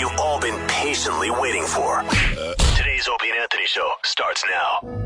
you've all been patiently waiting for. Today's Opie and Anthony Show starts now.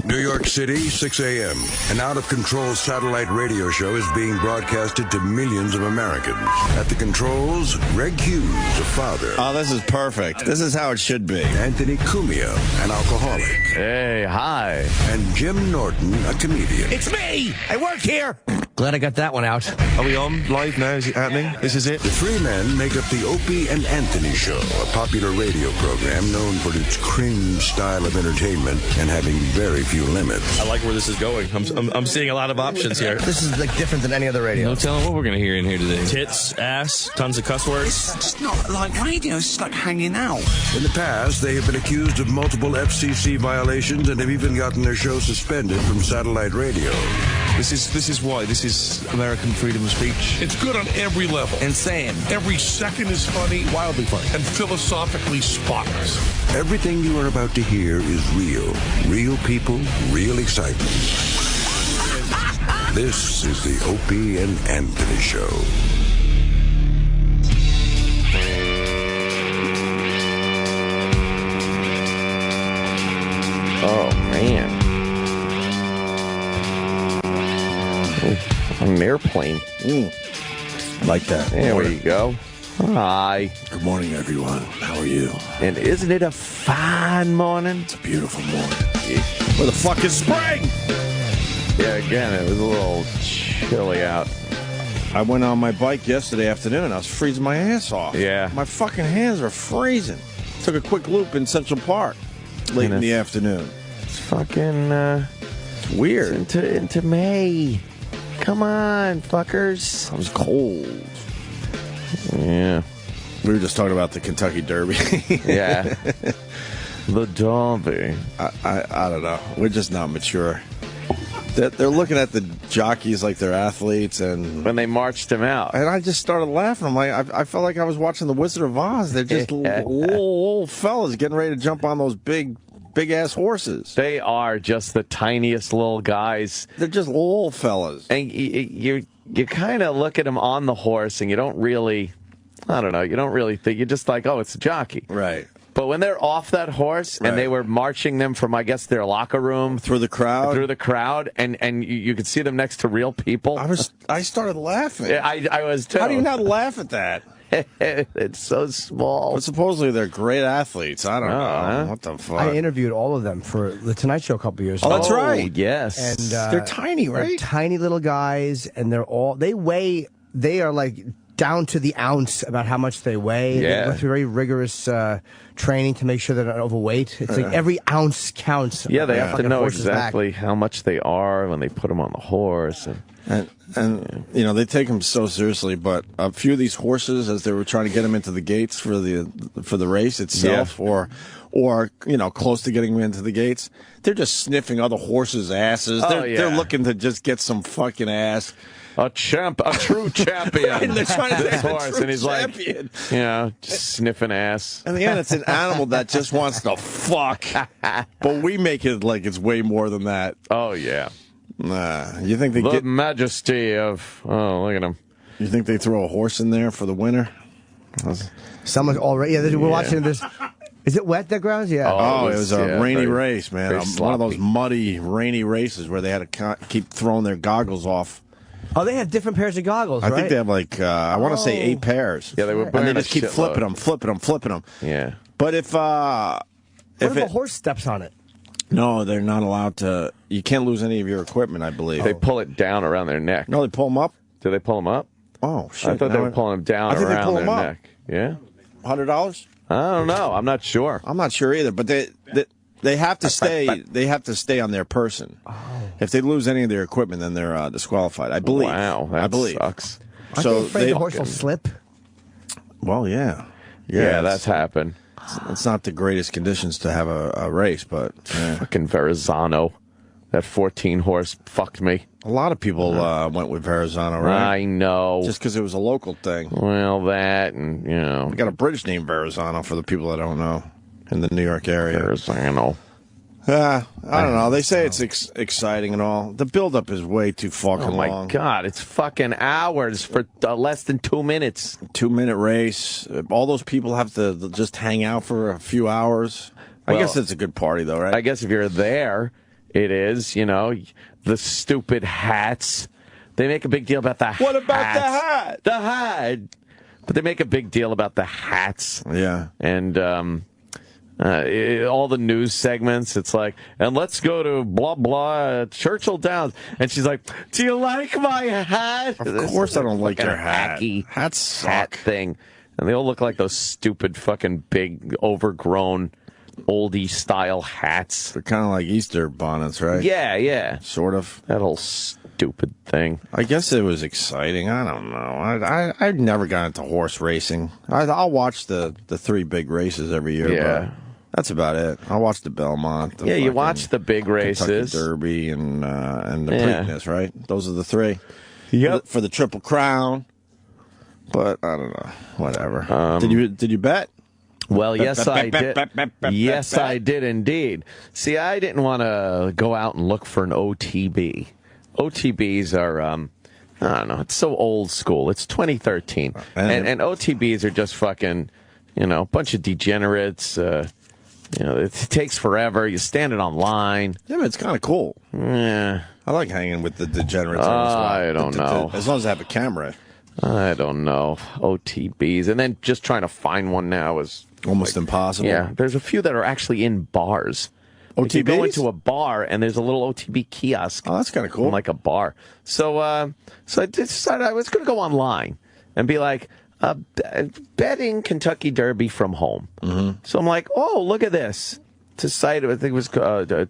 New York City, 6 a.m. An out-of-control satellite radio show is being broadcasted to millions of Americans. At the controls, Greg Hughes, a father. Oh, this is perfect. This is how it should be. Anthony Cumia, an alcoholic. Hey, hi. And Jim Norton, a comedian. It's me! I work here! Glad I got that one out. Are we on live now? Is it happening? This is it? The three men make up the Opie and Anthony Show, a popular radio program known for its cringe style of entertainment and having very few limits. I like where this is going. I'm seeing a lot of options here. This is like different than any other radio. No telling what we're going to hear in here today. Tits, ass, tons of cuss words. It's just not like radio. It's just like hanging out. In the past, they have been accused of multiple FCC violations and have even gotten their show suspended from satellite radio. This is why. This is American freedom of speech. It's good on every level. Insane. Every second is funny. Wildly funny. And philosophically spotless. Everything you are about to hear is real. Real people, real excitement. This is the Opie and Anthony Show. Oh, man. An airplane. Like that. There we go. Hi. Good morning, everyone. How are you? And isn't it a fine morning? It's a beautiful morning. Where the fuck is spring? Yeah, again, it was a little chilly out. I went on my bike yesterday afternoon. I was freezing my ass off. Yeah. My fucking hands are freezing. Took a quick loop in Central Park late in the afternoon. It's fucking It's weird. into May. Come on, fuckers. I was cold. Yeah. We were just talking about the Kentucky Derby. Yeah. The Derby. I don't know. We're just not mature. They're looking at the jockeys like they're athletes, and When they marched him out. I just started laughing. I'm like, I felt like I was watching The Wizard of Oz. They're just little fellas getting ready to jump on those big ass horses. They are just the tiniest little guys. They're just little fellas. And you kind of look at them on the horse, and you don't really, I don't know, you don't really think, you're just like, oh, it's a jockey. Right. But when they're off that horse, Right. and they were marching them from, I guess, their locker room Through the crowd. and you could see them next to real people. I started laughing. I was too. How do you not laugh at that? It's so small. But supposedly they're great athletes. I don't know. huh? What the fuck? I interviewed all of them for The Tonight Show a couple years ago. Oh, that's right. Yes. And They're tiny, they're right? tiny little guys, and they are like down to the ounce about how much they weigh. Yeah. They go through very rigorous training to make sure they're not overweight. It's like every ounce counts. Yeah, they have to Fucking know horse's back. exactly how much they are when they put them on the horse. And you know, they take them so seriously, but a few of these horses, as they were trying to get them into the gates for the race itself, or you know, close to getting them into the gates, they're just sniffing other horses' asses. They're looking to just get some fucking ass. A true champion. And they're trying to this say a horse, true and he's champion. like, you know, just sniffing ass. In the end, it's an animal that just wants to fuck. But we make it like it's way more than that. Oh yeah, Nah, you think they the get? majesty of. Oh, look at him. You think they throw a horse in there for the winner? Someone already. Yeah, we're watching this. Is it wet, the grounds? Yeah. Oh, it was a rainy very- race, man. very One of those sloppy. muddy, rainy races where they had to keep throwing their goggles off. Oh, they have different pairs of goggles, I right? think they have like I want to say 8 pairs. Yeah, they were and burning they a just keep shitload. flipping them. Yeah. But if What if a it, horse steps on it? no, they're not allowed to. You can't lose any of your equipment, I believe. They pull it down around their neck. No, they pull them up. Do they pull them up? Oh shit! I thought they were pulling them down I think they around pull their 'em up. neck. Yeah. $100. I don't know. I'm not sure. I'm not sure either, but they have to stay. They have to stay on their person. If they lose any of their equipment, then they're disqualified. I believe. Wow, that I believe. sucks. Aren't they afraid the horse will slip? Well, yeah. Yeah, it's- that's happened. It's not the greatest conditions to have a race, but Fucking Verrazano. That 14 horse fucked me. a lot of people went with Verrazano, right? I know. Just because it was a local thing. Well, that and, you know, We got a bridge named Verrazano for the people that don't know in the New York area. Verrazano. I don't know. They say it's exciting and all. The buildup is way too fucking Oh, my long. God. It's fucking hours for less than 2 minutes. 2-minute race. All those people have to just hang out for a few hours. I Well, guess it's a good party, though, right? I guess if you're there, it is, you know, the stupid hats. They make a big deal about the hats. What about the hat? The hat. But they make a big deal about the hats. Yeah. And all the news segments, it's like, and let's go to blah, blah, Churchill Downs. And she's like, do you like my hat? Of course I don't like your hat. Hacky Hats suck. hat thing. And they all look like those stupid fucking big, overgrown, oldie-style hats. They're kind of like Easter bonnets, right? Yeah, yeah. Sort of. That whole stupid thing. I guess it was exciting. I don't know. I never got into horse racing. I'll watch the 3 big races every year. Yeah. But that's about it. I'll watch the Belmont. Yeah, you fucking watch the big races. Kentucky Derby and the Yeah. Preakness, right? Those are the 3. Yep. For the Triple Crown. But I don't know. Whatever. Did you bet? Well, yes, I bet, did. bet, Yes, bet. I did indeed. See, I didn't want to go out and look for an OTB. OTBs are, I don't know, it's so old school. It's 2013. And OTBs are just fucking, you know, a bunch of degenerates. You know, it takes forever. You stand it online. Yeah, but it's kind of cool. Yeah, I like hanging with the degenerates. every once in a while. I don't know. As long as I have a camera. I don't know. OTBs. And then just trying to find one now is Almost impossible. Yeah, there's a few that are actually in bars. Like, you go OTBs? into a bar and there's a little OTB kiosk. Oh, that's kind of cool. Like a bar. So I decided I was going to go online and be like, betting Kentucky Derby from home. Mm-hmm. So I'm like, oh, look at this. It's a site, I think it was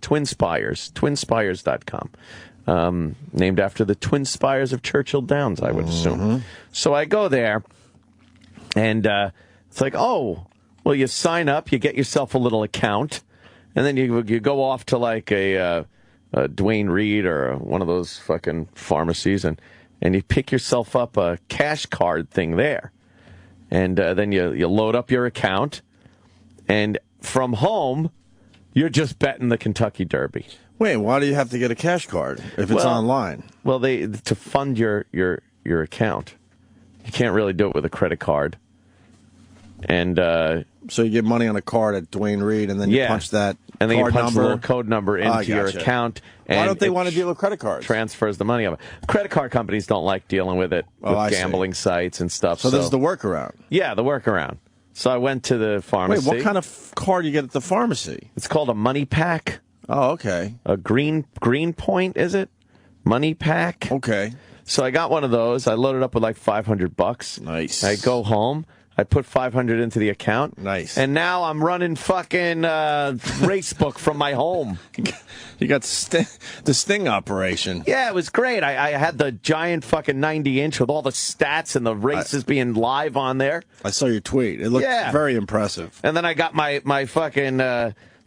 Twin Spires, twinspires.com. Named after the Twin Spires of Churchill Downs, I would assume. So I go there, and it's like, oh, well, you sign up, you get yourself a little account, and then you go off to like a Dwayne Reed or one of those fucking pharmacies, and you pick yourself up a cash card thing there. And then you load up your account, and from home, you're just betting the Kentucky Derby. Wait, why do you have to get a cash card if it's online? Well, to fund your account, you can't really do it with a credit card. And so you get money on a card at Dwayne Reed, and then you punch that and then card you punch number. the little code number into your account. And why don't they want to deal with credit cards? Transfers the money of it. Credit card companies don't like dealing with it with gambling sites and stuff. So this is the workaround. Yeah, the workaround. So I went to the pharmacy. Wait, what kind of card do you get at the pharmacy? It's called a money pack. Oh, okay. A green point, is it? Money pack. Okay. So I got one of those. I loaded up with like $500. Nice. I go home. I put $500 into the account. Nice. And now I'm running fucking race book from my home. You got the sting operation. Yeah, it was great. I had the giant fucking 90-inch with all the stats and the races being live on there. I saw your tweet. It looked very impressive. And then I got my fucking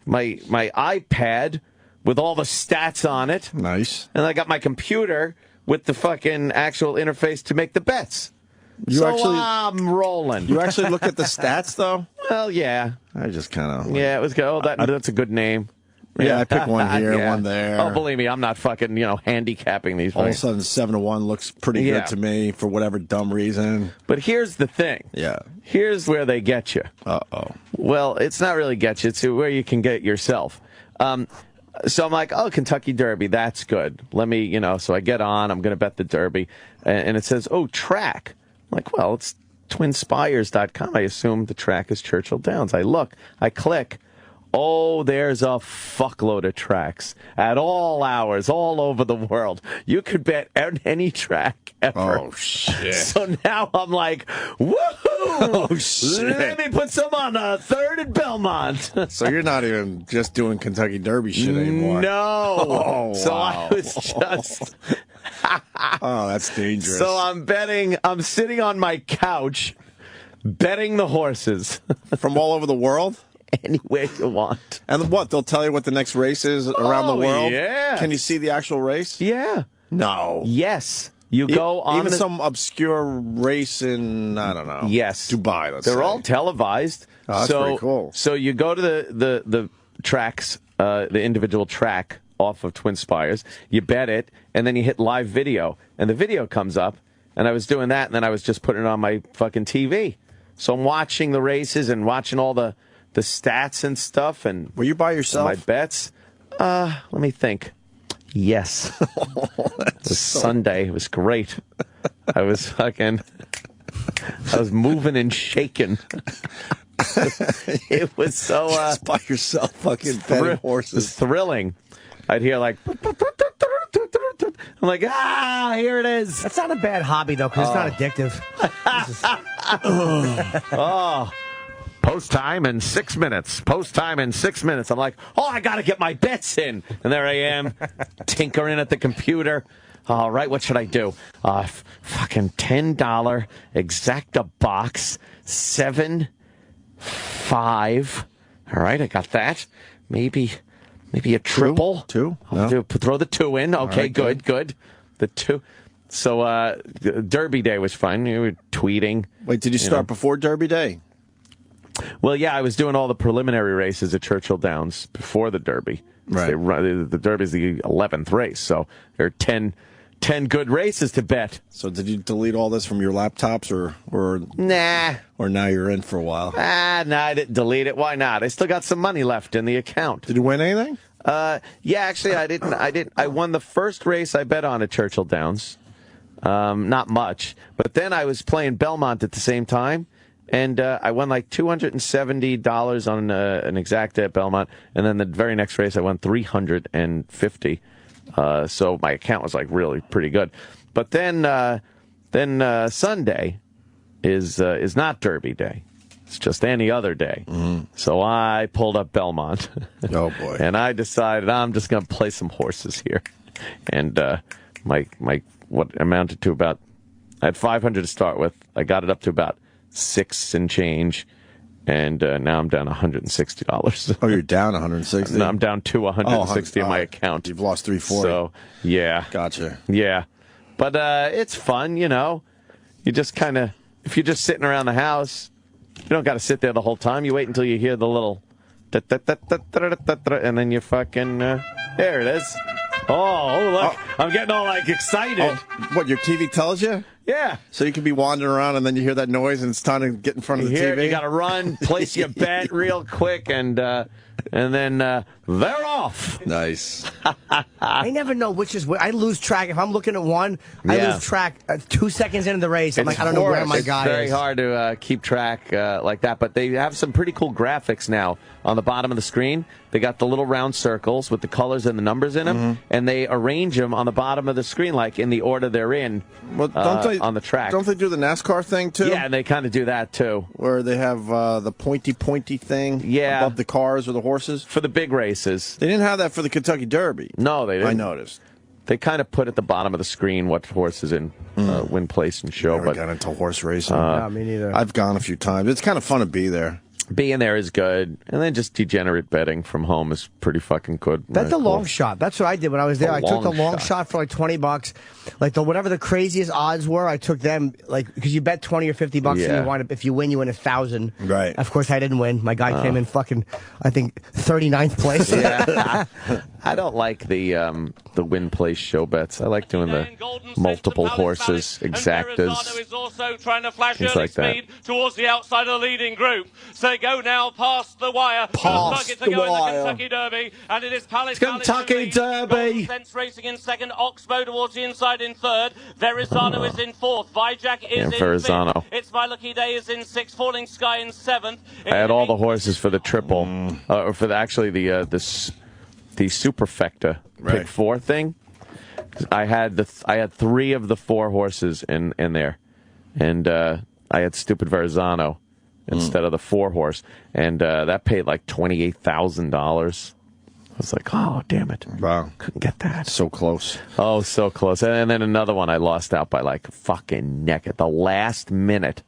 my iPad with all the stats on it. Nice. And I got my computer with the fucking actual interface to make the bets. I'm rolling. You actually look at the stats, though? Well, yeah. I just kind of... Yeah, it was good. Oh, that's a good name. Yeah, I pick one here, one there. Oh, believe me, I'm not fucking, handicapping these All of a things. sudden, 7-1 looks pretty good to me for whatever dumb reason. But here's the thing. Yeah. Here's where they get you. Uh-oh. Well, it's not really get you. It's where you can get it yourself. So I'm like, oh, Kentucky Derby, that's good. Let me, so I get on. I'm going to bet the Derby. And it says, oh, track. I'm like, well, it's twinspires.com. I assume the track is Churchill Downs. I look. I click. Oh, there's a fuckload of tracks at all hours, all over the world. You could bet any track ever. Oh, shit. So now I'm like, woohoo! Oh, shit. Let me put some on 3rd at Belmont. So you're not even just doing Kentucky Derby shit anymore. No. Oh, so wow. I was just... Oh, that's dangerous. So I'm sitting on my couch betting the horses. From all over the world? Anywhere you want. And what? They'll tell you what the next race is around the world? Yeah. Can you see the actual race? Yeah. No. Yes. You go on even some obscure race in, I don't know. Yes. Dubai, let's say. They're all televised. Oh, that's pretty cool. So you go to the tracks, the individual track off of Twin Spires, you bet it, and then you hit live video, and the video comes up, and I was doing that, and then I was just putting it on my fucking TV. So I'm watching the races and watching all the stats and stuff. And were you by yourself? My bets? Let me think. Yes. It was Sunday. It was great. I was moving and shaking. It was so... Just by yourself fucking betting horses. It was thrilling. I'd hear like... I'm like, here it is. That's not a bad hobby, though, because it's not addictive. Post time in 6 minutes. Post time in 6 minutes. I'm like, I got to get my bets in. And there I am, tinkering at the computer. All right, what should I do? Fucking $10 exacta box, 7, 5. All right, I got that. Maybe a triple. Two? No. Throw the 2 in. Okay, right, good. The 2. So Derby Day was fun. You were tweeting. Wait, did you start before Derby Day? Well, yeah, I was doing all the preliminary races at Churchill Downs before the Derby. Right. The Derby is the 11th race, so there are 10 good races to bet. So did you delete all this from your laptops, or Nah. Or now you're in for a while? Nah, I didn't delete it. Why not? I still got some money left in the account. Did you win anything? Yeah, actually, I didn't. I won the first race I bet on at Churchill Downs. Not much. But then I was playing Belmont at the same time, and I won like $270 on an exacta at Belmont, and then the very next race I won $350. So my account was like really pretty good. But then Sunday is not Derby Day. It's just any other day. Mm-hmm. So I pulled up Belmont. Oh, boy. And I decided I'm just going to play some horses here. And my what amounted to about, I had 500 to start with. I got it up to about 6 and change. And now I'm down $160. Oh, you're down 160? No, I'm down to 160 in my account. You've lost 340. So, yeah. Gotcha. Yeah. But it's fun, you know. You just kind of, if you're just sitting around the house, you don't got to sit there the whole time. You wait until you hear the little, and then you fucking, there it is. Oh, look. I'm getting all, like, excited. Oh, what, your TV tells you? Yeah. So you can be wandering around and then you hear that noise and it's time to get in front of the TV? You got to run, place your bet real quick, and then they're off. Nice. I never know which is which. I lose track. If I'm looking at one, I lose track 2 seconds into the race. I'm like, I don't know where my guy is. It's very hard to keep track like that, but they have some pretty cool graphics now on the bottom of the screen. They got the little round circles with the colors and the numbers in them, and they arrange them on the bottom of the screen, like in the order they're in on the track. Don't they do the NASCAR thing, too? Yeah, they kind of do that, too. Where they have the pointy thing above the cars or the horses? For the big races. They didn't have that for the Kentucky Derby. No, they didn't. I noticed. They kind of put at the bottom of the screen what horse is in win, place, and show. Never got into horse racing. No, me neither. I've gone a few times. It's kind of fun to be there. Being there is good, and then just degenerate betting from home is pretty fucking good. That's a long shot. That's what I did when I was there. I took the long shot for like $20. Like whatever the craziest odds were, I took them. Like because you bet $20 or $50, and you wind up if you win, you win 1,000. Right. Of course, I didn't win. My guy came in fucking, I think 39th place. Yeah. I don't like the win place show bets. I like doing the multiple horses, exactas. Is also trying to flash things early like that. speed towards the outside of the leading group. So go now past the wire. Past the wire. In the Kentucky Derby, and it is Palace. Kentucky Derby. Sense racing in second. Oxbow towards the inside in third. Verizano is in fourth. Vijak is in Verizano. fifth. It's My Lucky Day is in sixth. Falling Sky in seventh. I had all the horses for the triple, or for the superfecta pick 4 thing. I had 3 of the 4 horses in there, and I had stupid Verizano instead of the 4 horse, and that paid like $28,000. I was like, oh, damn it. Wow. Couldn't get that. So close. Oh, so close. And then another one I lost out by like fucking neck. At the last minute,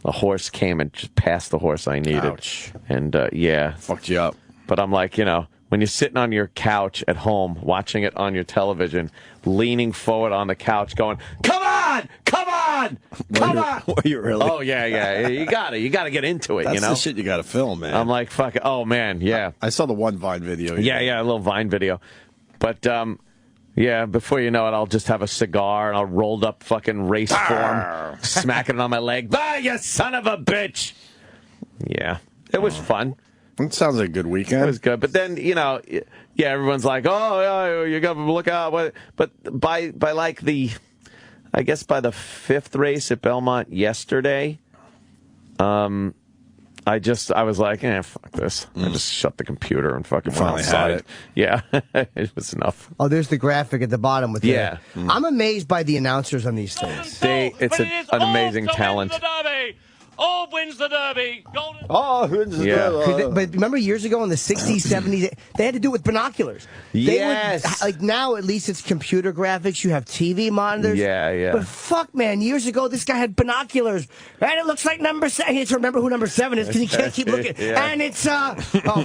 the horse came and just passed the horse I needed. Ouch. And, yeah. Fucked you up. But I'm like, you know, when you're sitting on your couch at home, watching it on your television, leaning forward on the couch going, come on! Come on! Come on! Were you really? Oh, yeah. You got to get into it, That's you know? the shit you got to film, man. I'm like, fuck it. Oh, man, yeah. I saw the one Vine video. Yeah, a little Vine video. But, yeah, before you know it, I'll just have a cigar and I'll rolled up fucking race form, smacking it on my leg. Bah, you son of a bitch! Yeah, it was fun. It sounds like a good weekend. It was good. But then, you know, yeah, everyone's like, oh, yeah, you got to look out. But by like I guess by the 5th race at Belmont yesterday, I was like, fuck this. I just shut the computer and fucking went outside. Had it. Yeah, it was enough. Oh, there's the graphic at the bottom with I'm amazed by the announcers on these things. It's an amazing talent. Orb wins the Derby. Golden. Oh, wins the Derby. But remember years ago in the 60s, 70s, they had to do it with binoculars. Yes. Like now, at least it's computer graphics. You have TV monitors. Yeah. But fuck, man, years ago, this guy had binoculars. And it looks like number 7. You have to remember who number 7 is because you can't keep looking. Yeah. And it's, oh,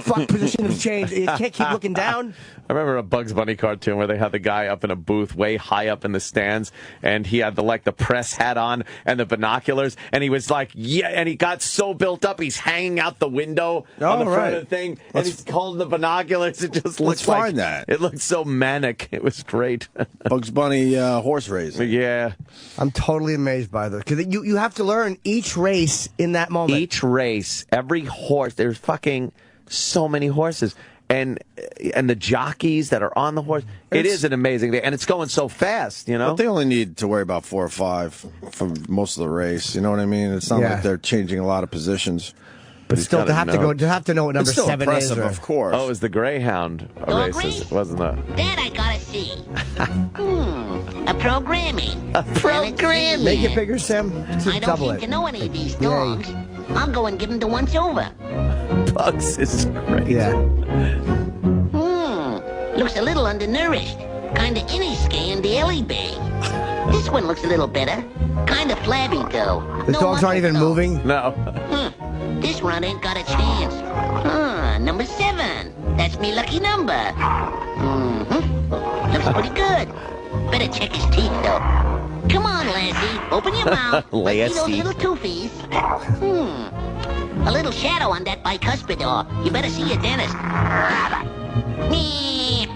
fuck, position has changed. You can't keep looking down. I remember a Bugs Bunny cartoon where they had the guy up in a booth way high up in the stands, and he had the press hat on and the binoculars, and he was like, and he got so built up, he's hanging out the window on the front of the thing, and he's holding the binoculars. It just looks like... find that. It looked so manic. It was great. Bugs Bunny horse racing. Yeah. I'm totally amazed by this. Because you have to learn each race in that moment. Each race, every horse, there's fucking so many horses. and the jockeys that are on the horse. It is an amazing thing, and it's going so fast, you know? But they only need to worry about 4 or 5 for most of the race, you know what I mean? It's not like they're changing a lot of positions. But still, to have to know what number 7 is. Of course. Oh, it was the Greyhound races, wasn't it? That I gotta see. A programming. A programming. Make it bigger, Sam. I don't seem to know any of these dogs. I'll go and give them the once over. Bugs is great. Yeah. Looks a little undernourished. Kinda inny-sky and daily bay. This one looks a little better. Kinda flabby, though. The dogs aren't even moving? No. This one ain't got a chance. Number 7. That's me lucky number. Looks pretty good. Better check his teeth, though. Come on, Lassie. Open your mouth. Let's see those little toofies. A little shadow on that bicuspid jaw. You better see your dentist.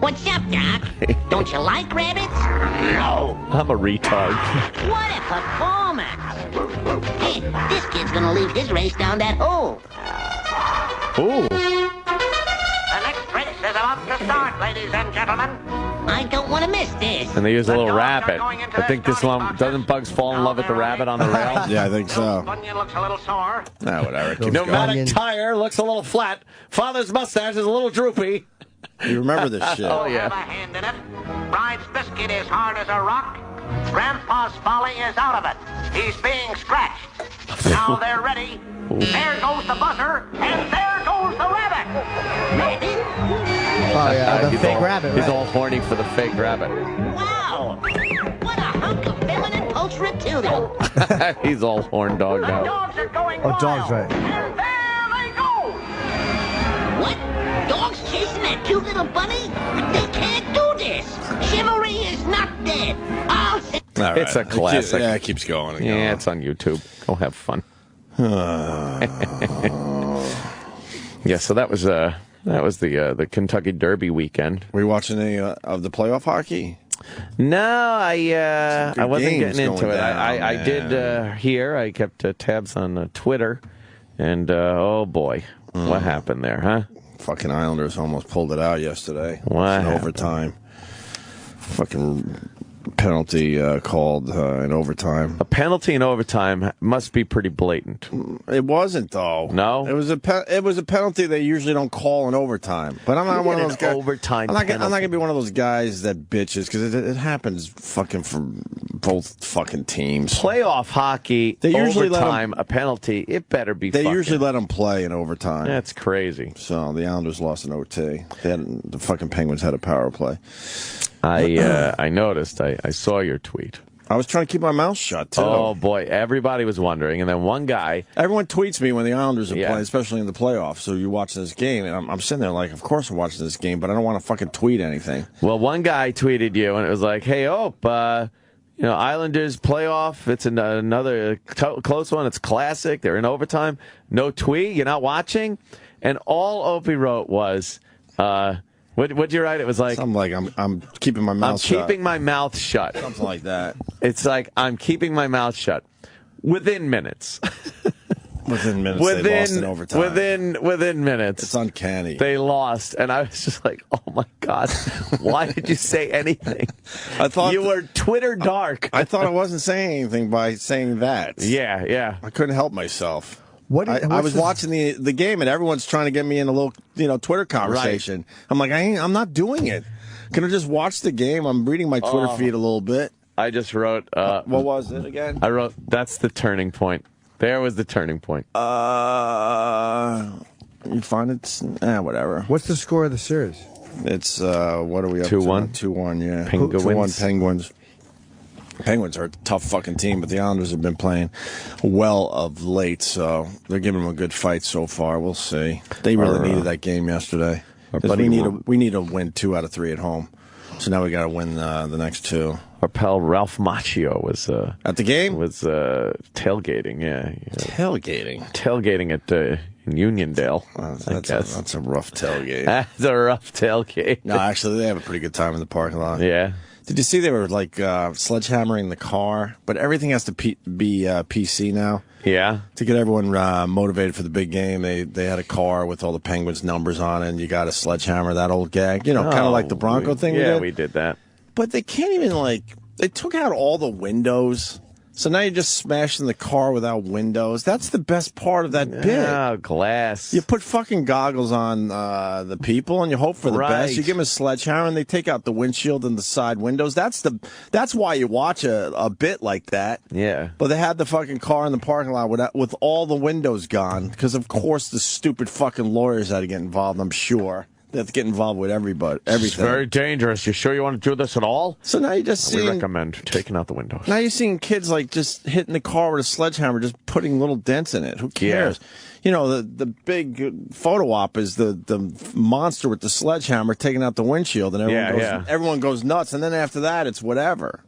What's up, Doc? Don't you like rabbits? No. I'm a retard. What a performance. Hey, this kid's gonna leave his race down that hole. Ooh. The next race is about to start, ladies and gentlemen. I don't want to miss this. And they use a little rabbit. I think this one, doesn't Bugs fall in love with the rabbit on the rail? Yeah, I think so. Onion looks a little sore. Nah, whatever. Pneumatic tire looks a little flat. Father's mustache is a little droopy. You remember this shit. Oh, yeah. Have a hand in it. Bride's biscuit is hard as a rock. Grandpa's folly is out of it. He's being scratched. Now they're ready. There goes the buzzer, and there goes the rabbit. Ready? Oh, yeah, the fake rabbit. He's all horny for the fake rabbit. Wow! What a hunk of feminine pulchritude. He's all horn dog The now. dogs are going Oh, wild. dog's right. And there they go. What? Dogs chasing that cute little bunny? They can't do this. Chivalry is not dead. I'll say. All right. It's a classic. Yeah, it keeps going. And Yeah, going. it's on YouTube. Go have fun. Yeah, so that was the Kentucky Derby weekend. Were you watching any of the playoff hockey? No, I wasn't games getting into going it. down, I did hear. I kept tabs on Twitter, and oh boy, what happened there, huh? Fucking Islanders almost pulled it out yesterday. What in happened? overtime. Fucking penalty called in overtime. A penalty in overtime must be pretty blatant. It wasn't though. No? It was a penalty they usually don't call in overtime. But I'm not one of those guys. Overtime. I'm not gonna be one of those guys that bitches because it happens fucking for both fucking teams. Playoff hockey, They usually overtime, a penalty. It better be. They usually let them play in overtime. That's crazy. So the Islanders lost an OT. The fucking Penguins had a power play. I noticed. I saw your tweet. I was trying to keep my mouth shut, too. Oh, boy. Everybody was wondering. And then one guy. Everyone tweets me when the Islanders are playing, especially in the playoffs. So you're watching this game, and I'm sitting there like, of course I'm watching this game, but I don't want to fucking tweet anything. Well, one guy tweeted you, and it was like, hey, Islanders playoff. It's another close one. It's classic. They're in overtime. No tweet. You're not watching? And all Opie wrote was... What'd you write? It was like... Something like, I'm keeping my mouth shut. I'm keeping my mouth shut. Something like that. It's like, I'm keeping my mouth shut. Within minutes. Within minutes, they lost in overtime. Within minutes. It's uncanny. They lost. And I was just like, oh, my God. Why did you say anything? I thought you were Twitter dark. I thought I wasn't saying anything by saying that. Yeah. I couldn't help myself. I was watching the game, and everyone's trying to get me in a little, Twitter conversation. Right. I'm like, I'm not doing it. Can I just watch the game? I'm reading my Twitter feed a little bit. I just wrote... what was it again? I wrote, that's the turning point. There was the turning point. You find it? Whatever. What's the score of the series? It's, what are we up 2-1? to? 2-1, yeah. Penguins. 2-1 Penguins. Penguins are a tough fucking team, but the Islanders have been playing well of late, so they're giving them a good fight so far. We'll see. They really needed that game yesterday. We need to win 2 out of 3 at home. So now we got to win the next 2. Our pal Ralph Macchio was at the game. Was tailgating, yeah. Tailgating at in Uniondale. That's a rough tailgate. That's a rough tailgate. No, actually, they have a pretty good time in the parking lot. Yeah. Did you see they were like sledgehammering the car? But everything has to be PC now. Yeah. To get everyone motivated for the big game, they had a car with all the Penguins numbers on it, and you got a sledgehammer, that old gag. You know, kind of like the Bronco thing. Yeah, we did that. But they can't even, they took out all the windows. So now you're just smashing the car without windows. That's the best part of that bit. Oh, glass. You put fucking goggles on the people, and you hope for the best. You give them a sledgehammer, and they take out the windshield and the side windows. That's why you watch a bit like that. Yeah. But they had the fucking car in the parking lot with all the windows gone, because of course the stupid fucking lawyers had to get involved, I'm sure. They have to get involved with everything. It's very dangerous. You sure you want to do this at all? So now you just We recommend taking out the windows. Now you're seeing kids just hitting the car with a sledgehammer, just putting little dents in it. Who cares? Yeah. You know, the big photo op is the monster with the sledgehammer taking out the windshield, and everyone goes nuts. And then after that, it's whatever.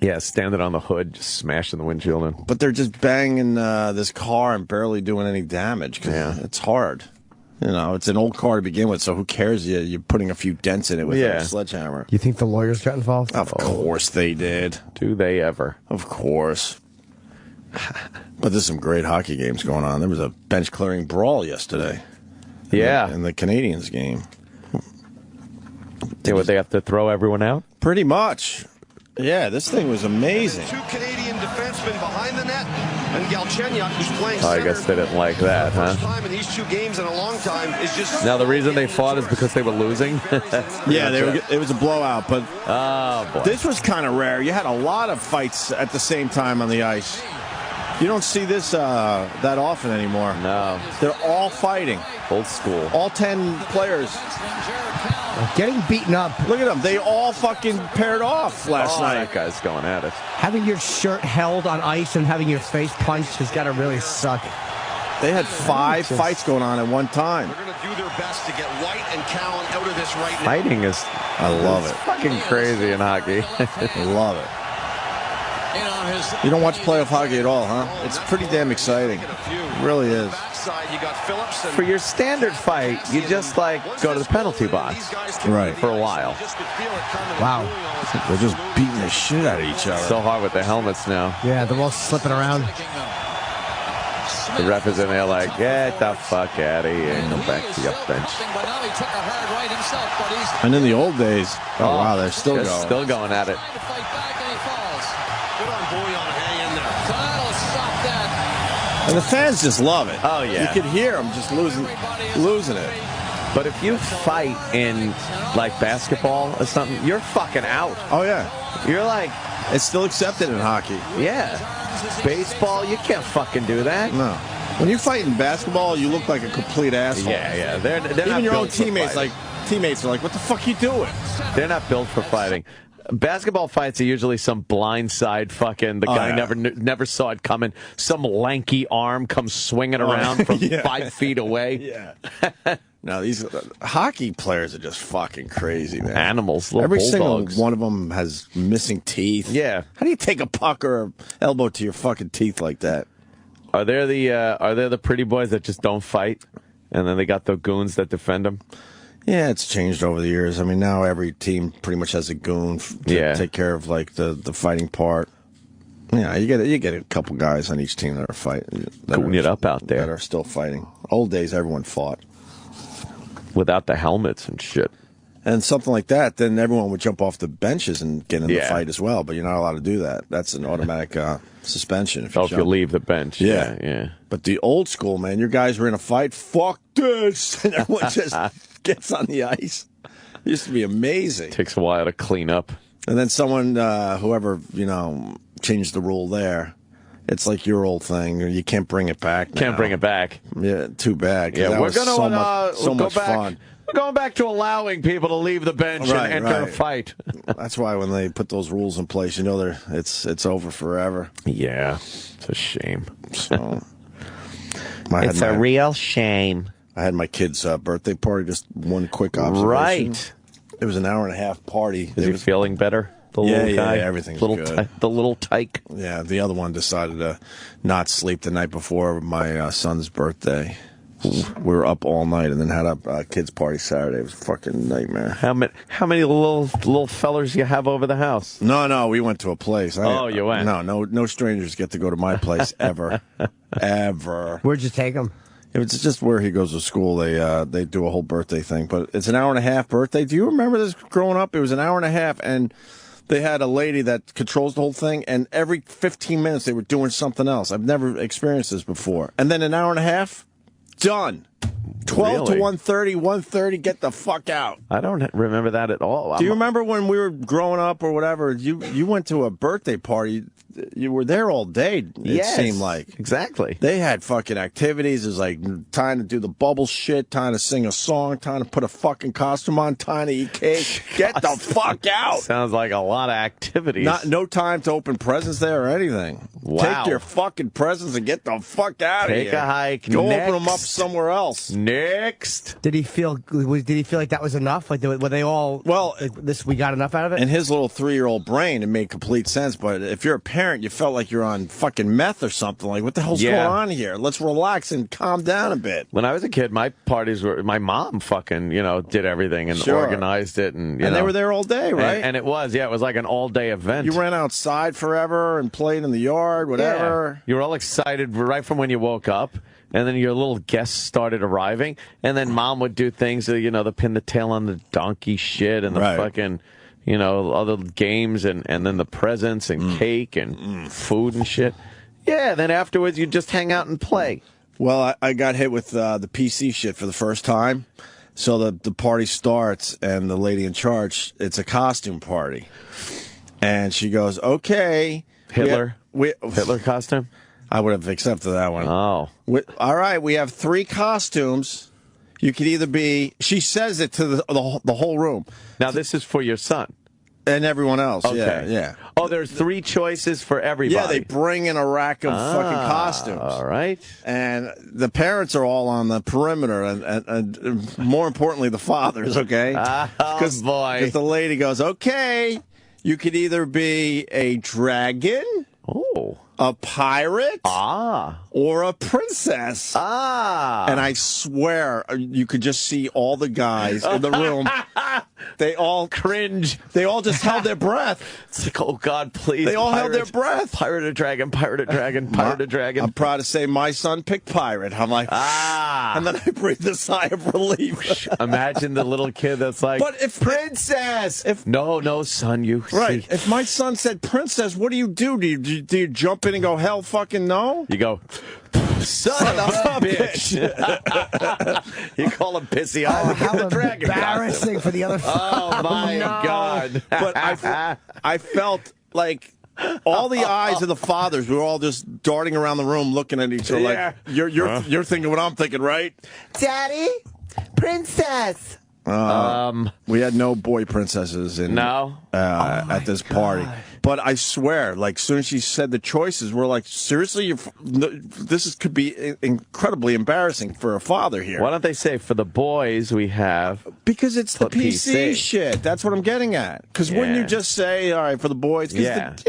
Yeah, standing on the hood, just smashing the windshield in. But they're just banging this car and barely doing any damage. It's hard. You know, it's an old car to begin with, so who cares? You're putting a few dents in it with a sledgehammer. You think the lawyers got involved? Of course they did. Do they ever? Of course. But there's some great hockey games going on. There was a bench-clearing brawl yesterday. Yeah. In the Canadiens game. Would they have to throw everyone out? Pretty much. Yeah, this thing was amazing. Two Canadian defensemen behind the net, and Galchenyuk, who's playing center. I guess they didn't like that, huh? First time in these 2 games in a long time is just. Now the reason they fought is because they were losing. Yeah, it was a blowout, but this was kind of rare. You had a lot of fights at the same time on the ice. You don't see this that often anymore. No, they're all fighting. Old school. All 10 players. Getting beaten up. Look at them. They all fucking paired off last night. That guy's going at it. Having your shirt held on ice and having your face punched has got to really suck. They had 5 fights going on at one time. They're going to do their best to get White and Cowan out of this right now. Fighting is... I love it. Fucking crazy in hockey. I love it. You don't watch playoff hockey at all, huh? It's pretty damn exciting. It really is. For your standard fight, you just go to the penalty box, right, for a while. Wow, they're just beating the shit out of each other. So hard with the helmets now. Yeah, they're all slipping around. The ref is in there like, get the fuck out of here and go back to your bench. And in the old days, wow, they're still going. Still going at it. And the fans just love it. Oh, yeah. You could hear them just losing it. But if you fight in, basketball or something, you're fucking out. Oh, yeah. You're it's still accepted in hockey. Yeah. Baseball, you can't fucking do that. No. When you fight in basketball, you look like a complete asshole. Yeah. They're even not your own built for teammates, fighting. are like, what the fuck you doing? They're not built for fighting. Basketball fights are usually some blindside fucking. The guy never saw it coming. Some lanky arm comes swinging around from 5 feet away. Yeah. No, these hockey players are just fucking crazy, man. Animals. Every bulldogs. single one of them has missing teeth. Yeah. How do you take a puck or an elbow to your fucking teeth like that? Are there the pretty boys that just don't fight, and then they got the goons that defend them? Yeah, it's changed over the years. I mean, now every team pretty much has a goon to take care of the fighting part. Yeah, you get a couple guys on each team that are fighting. Goon it up out there. That are still fighting. Old days, everyone fought. Without the helmets and shit. And something like that, then everyone would jump off the benches and get in the fight as well. But you're not allowed to do that. That's an automatic suspension. If you leave the bench. Yeah. But the old school, man, your guys were in a fight. Fuck this. And everyone just gets on the ice. It used to be amazing. Takes a while to clean up. And then someone, whoever, changed the rule there. It's like your old thing. You can't bring it back now. Can't bring it back. Yeah, too bad. Yeah, we're going to so much fun. We're going back to allowing people to leave the bench and enter a fight. That's why when they put those rules in place, it's over forever. Yeah, it's a shame. So, it's a real shame. I had my kid's birthday party. Just one quick observation. Right. It was an hour-and-a-half party. Is he feeling better? The little guy? Everything's good. The little tyke. Yeah, the other one decided to not sleep the night before my son's birthday. we were up all night and then had a kids party Saturday. It was a fucking nightmare. How many little fellers you have over the house? No, we went to a place. You went? No strangers get to go to my place ever, ever. Where'd you take him? It's just where he goes to school. They do a whole birthday thing, but it's an 1.5-hour birthday. Do you remember this growing up? It was an 1.5 hours, and they had a lady that controls the whole thing, and every 15 minutes they were doing something else. I've never experienced this before. And then an 1.5 hours, done. 12 Really? to 1:30, 1:30, get the fuck out. I don't remember that at all. Do you remember when we were growing up or whatever, you went to a birthday party, you were there all day, it seemed like. Exactly. They had fucking activities. It was like time to do the bubble shit, time to sing a song, time to put a fucking costume on, time to eat cake. Get the fuck out. Sounds like a lot of activities. No time to open presents there or anything. Wow. Take your fucking presents and get the fuck out of here. Take a hike. Go Next. open them up somewhere else. Next. Did he feel like that was enough? Like were they all? Well, we got enough out of it. In his little 3-year-old brain, it made complete sense. But if you're a parent, you felt like you're on fucking meth or something. Like, what the hell's going on here? Let's relax and calm down a bit. When I was a kid, my parties were my mom fucking did everything and organized it and they were there all day, right? And it was like an all day event. You ran outside forever and played in the yard, whatever. Yeah. You were all excited right from when you woke up. And then your little guests started arriving, and then Mom would do things, the pin the tail on the donkey shit, and the fucking, other games, and then the presents and cake and food and shit. Yeah, then afterwards you just hang out and play. Well, I got hit with the PC shit for the first time. So the party starts, and the lady in charge, it's a costume party. And she goes, okay. Hitler costume? I would have accepted that one. Oh. All right, we have 3 costumes. You could either be... She says it to the whole room. Now, this is for your son. And everyone else, okay. Yeah. Oh, there's 3 choices for everybody. Yeah, they bring in a rack of fucking costumes. All right. And the parents are all on the perimeter, and more importantly, the fathers, okay? Oh, boy. Because the lady goes, okay, you could either be a dragon... Oh. A pirate? Or a princess? And I swear, you could just see all the guys in the room. They all cringe. They all just held their breath. It's like, oh, God, please. They all held their breath. Pirate or dragon, pirate or dragon, pirate or dragon. I'm proud to say my son picked pirate. I'm like, and then I breathed a sigh of relief. Imagine the little kid that's like, but if princess. No, son, you right. See. If my son said princess, what do you do? Do you jump in and go, hell fucking no? You go, son of a bitch. You call him pissy. How embarrassing for the other Oh, my God. But I felt like all the eyes of the fathers were all just darting around the room looking at each other like, you're thinking what I'm thinking, right? Daddy? Princess? We had no boy princesses at this party. But I swear, like, soon as she said the choices, we're like, seriously? Could be incredibly embarrassing for a father here. Why don't they say, for the boys, we have... Because it's the PC shit. That's what I'm getting at. Because wouldn't you just say, all right, for the boys? If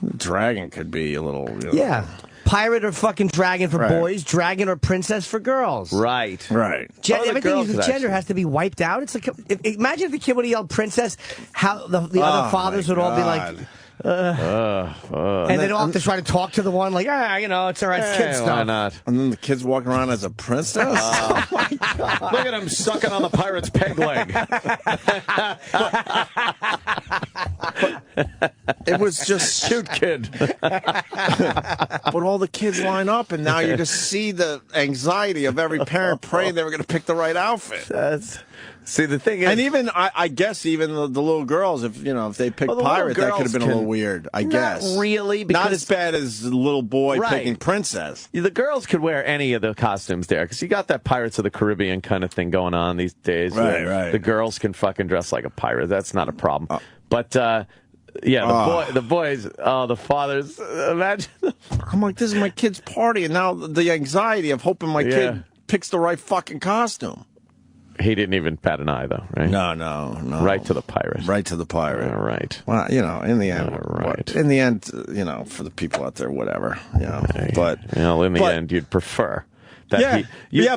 the dragon could be a little... Yeah. Pirate or fucking dragon for boys, dragon or princess for girls. Right. Everything with gender has to be wiped out. It's like, imagine if the kid would have yelled princess, how the other fathers would all be like, and they'd all have to try to talk to the one like, it's all right, it's kid stuff. Why not? And then the kid's walking around as a princess? Oh, my God. Look at him sucking on the pirate's peg leg. It was just shoot, kid. But all the kids line up, and now you just see the anxiety of every parent praying they were going to pick the right outfit. See, the thing is, and even I guess even the little girls, if they picked pirate, that could have been a little weird. I guess not really, because not as bad as the little boy picking princess. The girls could wear any of the costumes there because you got that Pirates of the Caribbean kind of thing going on these days. Right. The girls can fucking dress like a pirate. That's not a problem. But the boys, the fathers. Imagine. I'm like, this is my kid's party, and now the anxiety of hoping my kid picks the right fucking costume. He didn't even bat an eye, though, right? No. Right to the pirate. Right to the pirate. All right. Well, in the end, in the end, for the people out there, whatever, But in the end, you'd prefer That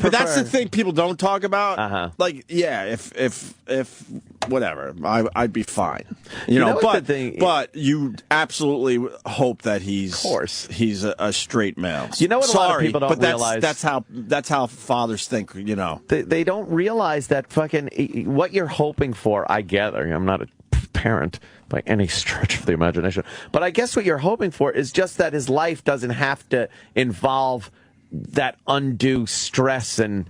but that's the thing people don't talk about. Like, if whatever, I'd be fine. You know, but you absolutely hope that he's a straight male. You know what? A lot of people don't realize. That's how fathers think. You know, they don't realize that fucking what you're hoping for. I gather. I'm not a parent by any stretch of the imagination, but I guess what you're hoping for is just that his life doesn't have to involve that undue stress and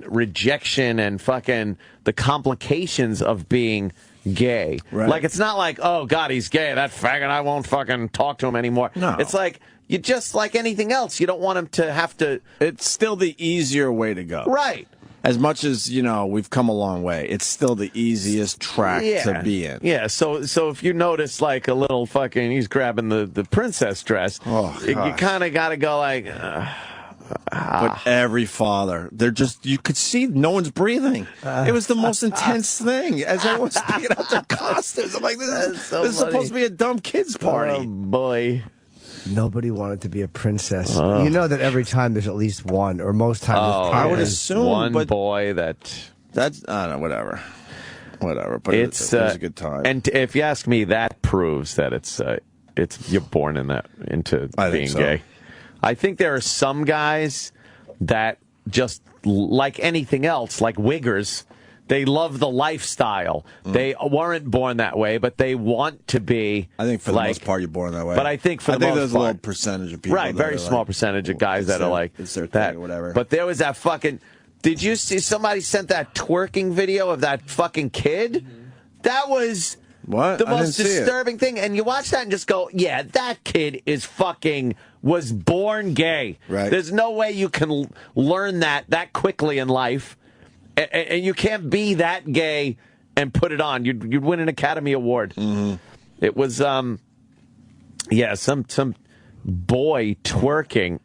rejection and fucking the complications of being gay. Right. Like, it's not like, oh, God, he's gay, that faggot, I won't fucking talk to him anymore. No. It's like, you just like anything else. You don't want him to have to... It's still the easier way to go. Right. As much as, you know, we've come a long way, it's still the easiest track to be in. Yeah, so if you notice, like, a little fucking... He's grabbing the princess dress, you kind of got to go like... But every father, you could see no one's breathing. It was the most intense thing as everyone's picking out their costumes. I'm like, this is supposed to be a dumb kid's party. Oh, boy. Nobody wanted to be a princess. You know that every time there's at least one, or most times I would assume one boy that's I don't know, whatever. But it was a good time. And if you ask me, that proves that it's you're born into being gay. I think there are some guys that just, like anything else, like wiggers, they love the lifestyle. They weren't born that way, but they want to be. I think for the most part, you're born that way. But I think for the most part, there's a little percentage of people. Right, very small percentage of guys that are like it's their that. thing or whatever. But there was that fucking. Did you see somebody sent that twerking video of that fucking kid? That was. What? The most disturbing thing, and you watch that and just go, yeah, that kid was born gay. Right. There's no way you can learn that quickly in life, and you can't be that gay and put it on. You'd win an Academy Award. Mm-hmm. It was, some boy twerking.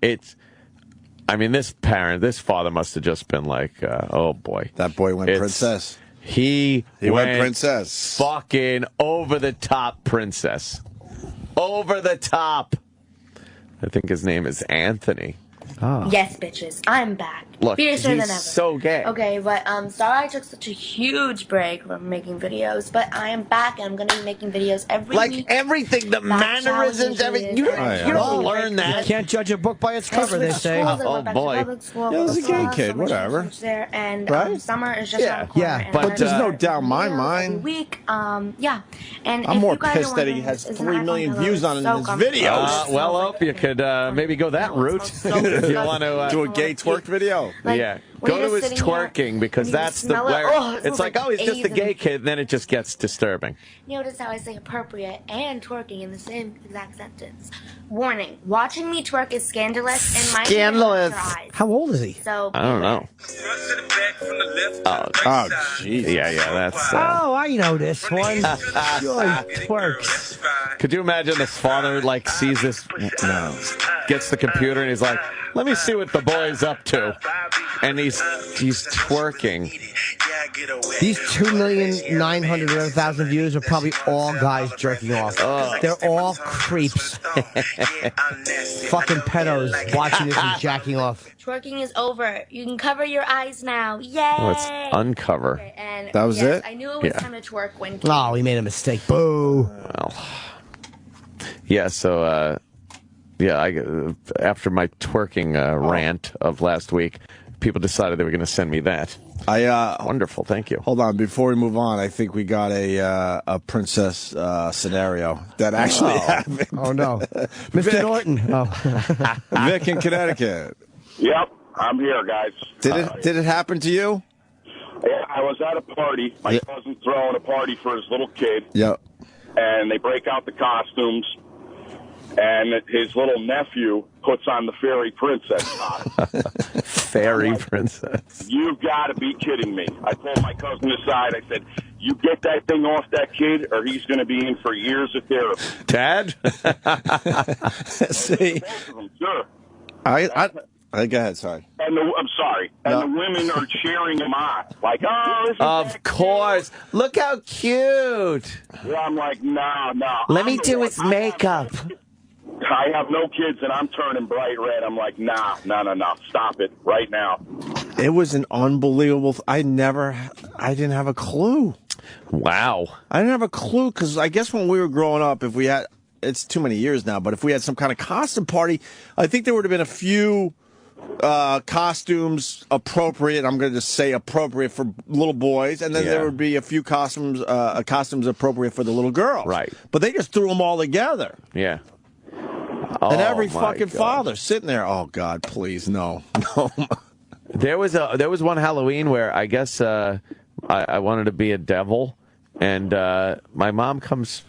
This father must have just been like, oh boy. That boy went princess. He went princess. Fucking over the top princess. Over the top. I think his name is Anthony. Oh. Yes, bitches. I'm back. Look, Fiercer than ever. So gay. Okay, but sorry I took such a huge break from making videos, but I am back and I'm going to be making videos every week. Like everything, the mannerisms, everything. You don't learn that. You can't judge a book by its cover, they say. Oh, boy. Yeah, he's a gay kid, whatever. There, and right? summer is just around the corner. Yeah, but there's no doubt in my mind. Every week, yeah. And I'm more pissed that he has 3 million views on his videos. Well, Hope you could maybe go that route if you want to do a gay twerk video. Yeah. Go to his twerking because that's where it's like, oh, he's just a gay kid, and then it just gets disturbing. Notice how I say appropriate and twerking in the same exact sentence. Warning, watching me twerk is scandalous and might Scandalous. How old is he? So I don't know. Oh, jeez. Yeah, that's... I know this one. Joy twerks. Could you imagine this father, like, sees this, gets the computer, and he's like, let me see what the boy's up to. And he's twerking. These 2,900,000 views are probably all guys jerking off. They're all creeps. Fucking pedos watching this and jacking off. Twerking is over. You can cover your eyes now. Yay! Oh, it's uncover. Okay, and that was it? I knew it was time to twerk when... Oh, he made a mistake. Boo! Well, yeah, so... after my twerking rant of last week, people decided they were going to send me that. Wonderful, thank you. Hold on, before we move on, I think we got a princess scenario that actually happened. Oh no, Mr. Norton. Vic in Connecticut. Yep, I'm here, guys. Did it happen to you? Yeah, I was at a party. My cousin's throwing a party for his little kid. Yep. And they break out the costumes. And his little nephew puts on the fairy princess costume. Fairy princess. You've got to be kidding me. I pulled my cousin aside. I said, you get that thing off that kid, or he's going to be in for years of therapy. Dad? See? Sure. Go ahead, sorry. And I'm sorry. And the women are cheering him on. Like, oh, this is of course. Cute. Look how cute. Yeah, I'm like, no. Let me do his makeup. I have no kids, and I'm turning bright red. I'm like, nah, stop it right now. It was an unbelievable. I didn't have a clue. Wow. I didn't have a clue because I guess when we were growing up, if we had, it's too many years now, but if we had some kind of costume party, I think there would have been a few costumes appropriate. I'm going to just say appropriate for little boys, and then there would be a few costumes appropriate for the little girls. Right. But they just threw them all together. Yeah. And every fucking father sitting there. Oh God, please no. There was one Halloween where I guess I wanted to be a devil, and my mom comes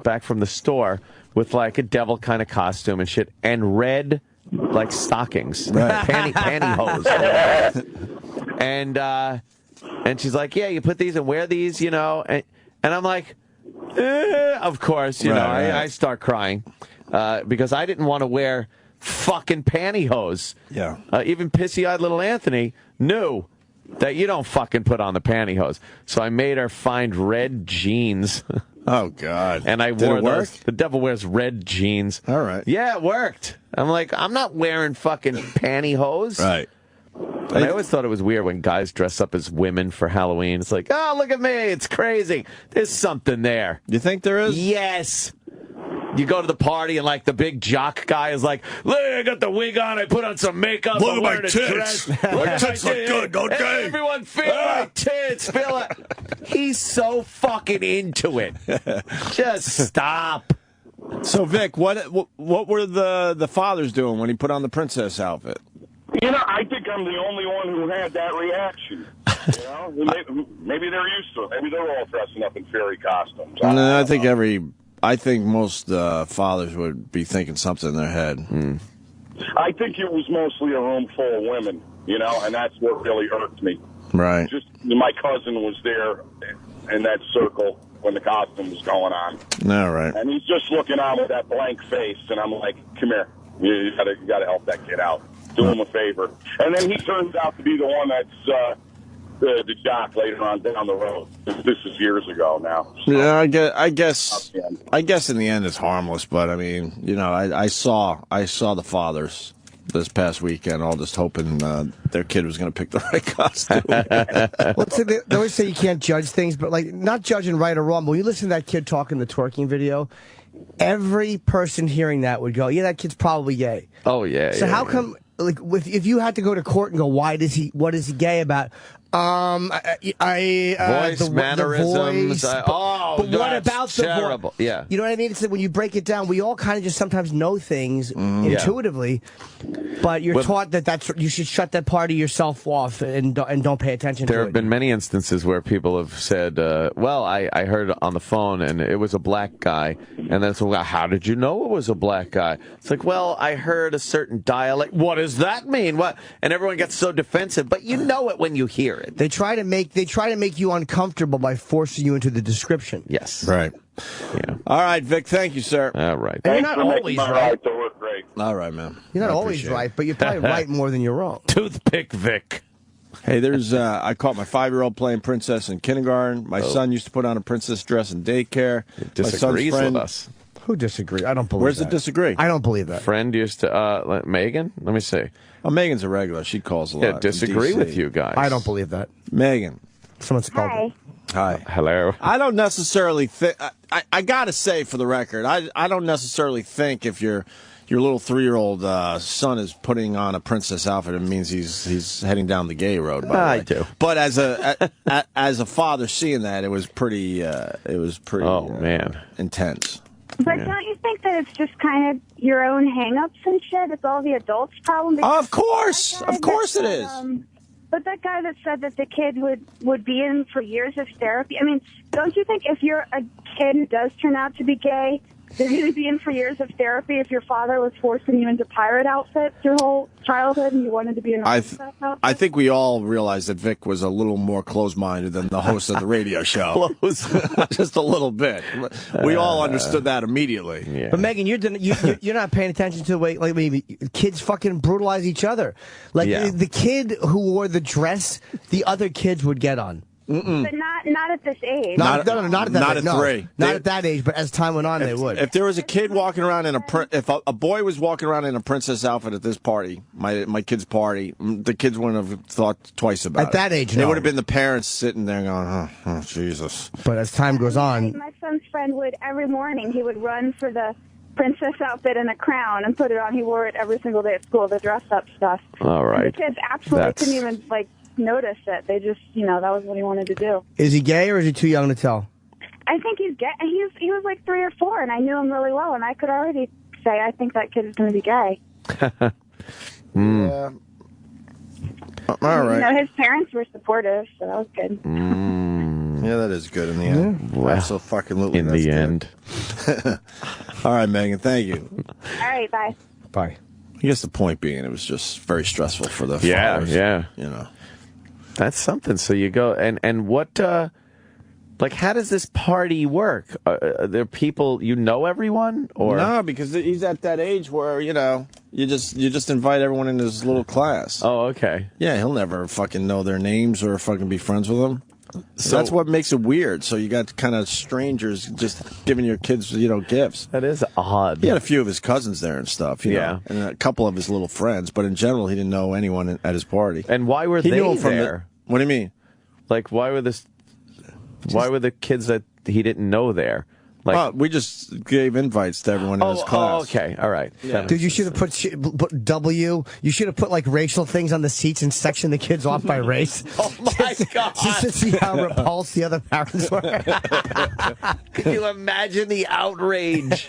back from the store with like a devil kind of costume and shit, and red like stockings, pantyhose, and she's like, "Yeah, you put these and wear these, you know," and I'm like, "Of course, you know." I start crying because I didn't want to wear fucking pantyhose. Yeah. Even pissy-eyed little Anthony knew that you don't fucking put on the pantyhose. So I made her find red jeans. Oh, God. And I Did wore it work? those. The devil wears red jeans. All right. Yeah, it worked. I'm like, I'm not wearing fucking pantyhose. Right. And I always thought it was weird when guys dress up as women for Halloween. It's like, oh, look at me. It's crazy. There's something there. You think there is? Yes. You go to the party and like the big jock guy is like, look, I got the wig on, I put on some makeup, Look I'm at my wearing a tits. dress. My tits look good, don't Hey, they? everyone feel my tits, feel it. He's so fucking into it. Just stop. So Vic, what were the fathers doing when he put on the princess outfit? You know, I think I'm the only one who had that reaction. You know, maybe they're used to it. Maybe they're all dressing up in fairy costumes. I think most fathers would be thinking something in their head. I think it was mostly a room full of women, you know, and that's what really irked me. Right. Just my cousin was there in that circle when the costume was going on. All right. And he's just looking on with that blank face, and I'm like, come here. You gotta help that kid out. Do him a favor. And then he turns out to be the one that's the jock later on down the road. This is years ago now. So. Yeah, I guess in the end it's harmless, but I mean, you know, I saw the fathers this past weekend, all just hoping their kid was going to pick the right costume. Well, they always say you can't judge things, but like not judging right or wrong. But when you listen to that kid talk in the twerking video, every person hearing that would go, "Yeah, that kid's probably gay." Oh yeah. So how come? Like, if you had to go to court and go, what is he gay about? Voice, mannerisms. But what about the terrible? Yeah. You know what I mean? It's that when you break it down, we all kind of just sometimes know things intuitively, but you're taught that you should shut that part of yourself off and don't pay attention to it. There have been many instances where people have said, well, I heard on the phone and it was a black guy. And then it's, well, how did you know it was a black guy? It's like, well, I heard a certain dialect. What does that mean? What? And everyone gets so defensive, but you know it when you hear it. They try to make you uncomfortable by forcing you into the description. Yes. Right. Yeah. All right, Vic, thank you, sir. All right. And you're not always right. All right, man. You're not always right, but you're probably right more than you're wrong. Toothpick Vic. Hey, there's I caught my 5-year-old playing princess in kindergarten. My son used to put on a princess dress in daycare. Disagrees with us. Who disagrees? I don't believe Where's that. the disagree? I don't believe that. Friend used to, Megan? Let me see. Oh, Megan's a regular. She calls a lot. Yeah, disagree with you guys. I don't believe that. Megan. Someone's called Hi. Hi. Hello. I don't necessarily think, I got to say for the record, I don't necessarily think if your little 3-year-old son is putting on a princess outfit, it means he's heading down the gay road. I do. But as a father seeing that, it was pretty man, intense. But don't you think that it's just kind of your own hang-ups and shit? It's all the adults' problem? Of course it is. But that guy that said that the kid would be in for years of therapy, I mean, don't you think if you're a kid who does turn out to be gay, they're going to be in for years of therapy if your father was forcing you into pirate outfits your whole childhood and you wanted to be an artist outfit? I think we all realized that Vic was a little more closed-minded than the host of the radio show. Just a little bit. We all understood that immediately. Yeah. But Megan, you're not paying attention to the way kids fucking brutalize each other. Like the kid who wore the dress, the other kids would get on. But not at this age. Not at that age. Not at 3. Not at that age, but as time went on, they would. If there was a kid walking around if a boy was walking around in a princess outfit at this party, my kid's party, the kids wouldn't have thought twice about it. At that age, It no. would have been the parents sitting there going, oh, Jesus. But as time goes on... My son's friend would, every morning, he would run for the princess outfit and a crown and put it on. He wore it every single day at school, the dress-up stuff. All right. And the kids absolutely couldn't even, notice it. They just, that was what he wanted to do. Is he gay or is he too young to tell? I think he's gay. He was like 3 or 4, and I knew him really well, and I could already say I think that kid is going to be gay. Yeah. All right. His parents were supportive, so that was good. Yeah, that is good in the end. Well, absolutely. In the end. All right, Megan, thank you. All right, bye. Bye. I guess the point being, it was just very stressful for the Yeah, fathers. That's something. So you go, and what, how does this party work? Are there people, everyone? Or No, because he's at that age where, you just invite everyone in his little class. Oh, okay. Yeah, he'll never fucking know their names or fucking be friends with them. So that's what makes it weird. So you got kind of strangers just giving your kids, gifts. That is odd. He had a few of his cousins there and stuff, know, and a couple of his little friends. But in general, he didn't know anyone at his party. And why were he they knew him from there? What do you mean? Why were the kids that he didn't know there? We just gave invites to everyone in his class. Oh, okay. All right. Yeah. Dude, you should have put W. You should have put racial things on the seats and sectioned the kids off by race. Oh my God! Just to see how repulsed the other parents were. Can you imagine the outrage?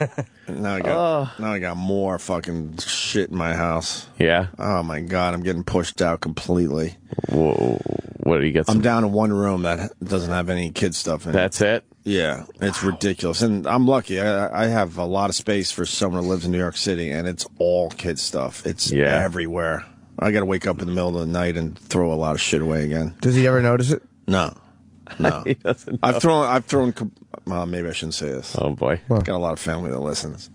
Now I got more fucking shit in my house. Yeah. Oh my God, I'm getting pushed out completely. Whoa! What do you get? I'm down to one room that doesn't have any kid stuff in it. That's it. Yeah, it's ridiculous. And I'm lucky. I have a lot of space for someone who lives in New York City, and it's all kid stuff. It's everywhere. I got to wake up in the middle of the night and throw a lot of shit away again. Does he ever notice it? No. He doesn't know. I've thrown, well, maybe I shouldn't say this. Oh, boy. Got a lot of family that listens.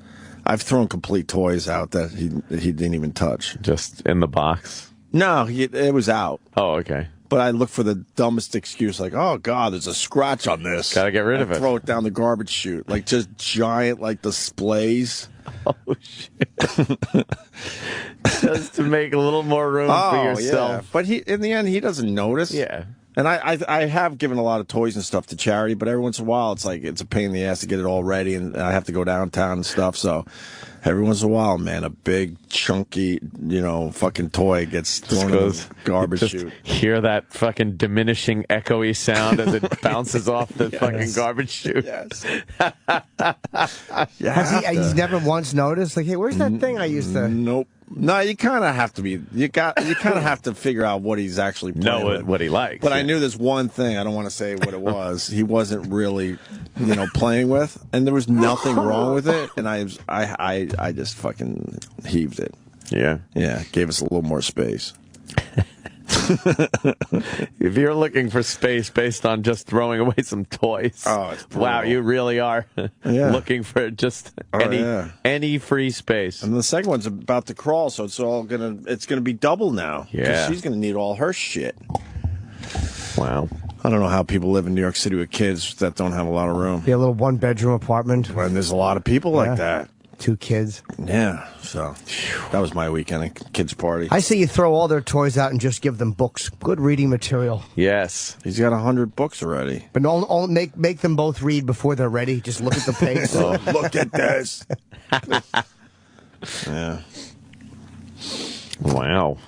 I've thrown complete toys out that he didn't even touch. Just in the box? No, it was out. Oh, okay. But I look for the dumbest excuse, like, oh, God, there's a scratch on this. Gotta get rid of it. Throw it down the garbage chute. Just giant, displays. Oh, shit. Just to make a little more room for yourself. Yeah. But in the end, he doesn't notice. Yeah. And I have given a lot of toys and stuff to charity, but every once in a while, it's a pain in the ass to get it all ready, and I have to go downtown and stuff, so... Every once in a while, man, a big, chunky, fucking toy gets thrown in the garbage chute. Hear that fucking diminishing, echoey sound as it bounces off the fucking garbage chute. Yes. He's never once noticed? Hey, where's that thing I used to... Nope. No, you kind of have to be. You kind of have to figure out what he's actually playing with. What he likes. But I knew this one thing. I don't want to say what it was. He wasn't really, playing with, and there was nothing wrong with it. And I just fucking heaved it. Yeah. Yeah. Gave us a little more space. If you're looking for space based on just throwing away some toys, wow, you really are looking for just any free space. And the second one's about to crawl, so it's gonna be double now. Yeah, she's gonna need all her shit. Wow. I don't know how people live in New York City with kids that don't have a lot of room. Yeah, a little one-bedroom apartment. And there's a lot of people like that. 2 kids. Yeah, so that was my weekend at kids' party. I say you throw all their toys out and just give them books. Good reading material. Yes. He's got 100 books already. But make them both read before they're ready. Just look at the page. Look at this. Yeah. Wow.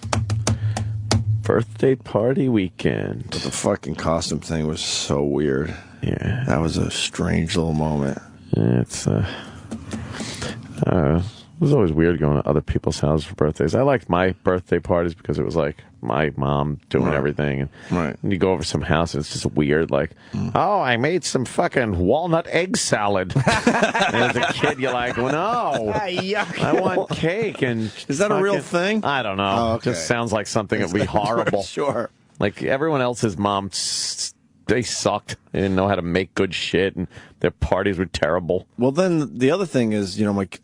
Birthday party weekend. But the fucking costume thing was so weird. Yeah. That was a strange little moment. Yeah, it's it was always weird going to other people's houses for birthdays. I liked my birthday parties because it was my mom doing everything. And you go over some house and it's just weird. Oh, I made some fucking walnut egg salad. And as a kid, you're like, well, no, I want cake. And is that a real thing? I don't know. Oh, okay. It just sounds like something that would be horrible. Sure. Everyone else's mom, they sucked. They didn't know how to make good shit, and their parties were terrible. Well, then the other thing is,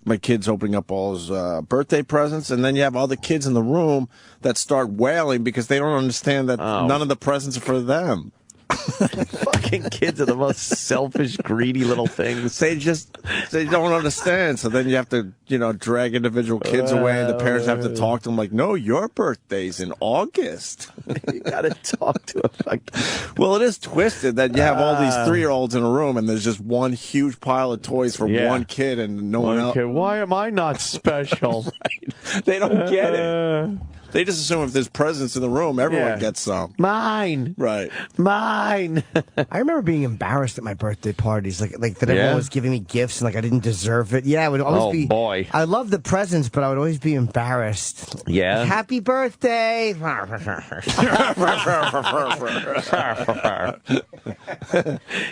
my kid's opening up all his birthday presents, and then you have other kids in the room that start wailing because they don't understand that none of the presents are for them. Fucking kids are the most selfish, greedy little things. They don't understand. So then you have to, drag individual kids away, and the parents have to talk to them like, no, your birthday's in August. You gotta talk to them. Well, it is twisted that you have all these 3-year-olds in a room, and there's just one huge pile of toys for one kid and no one else. Okay, why am I not special? Right. They don't get it. They just assume if there's presents in the room, everyone gets some. Mine. Right. Mine. I remember being embarrassed at my birthday parties, like that everyone was giving me gifts and I didn't deserve it. Yeah, it would always be. Oh boy. I love the presents, but I would always be embarrassed. Yeah. Happy birthday.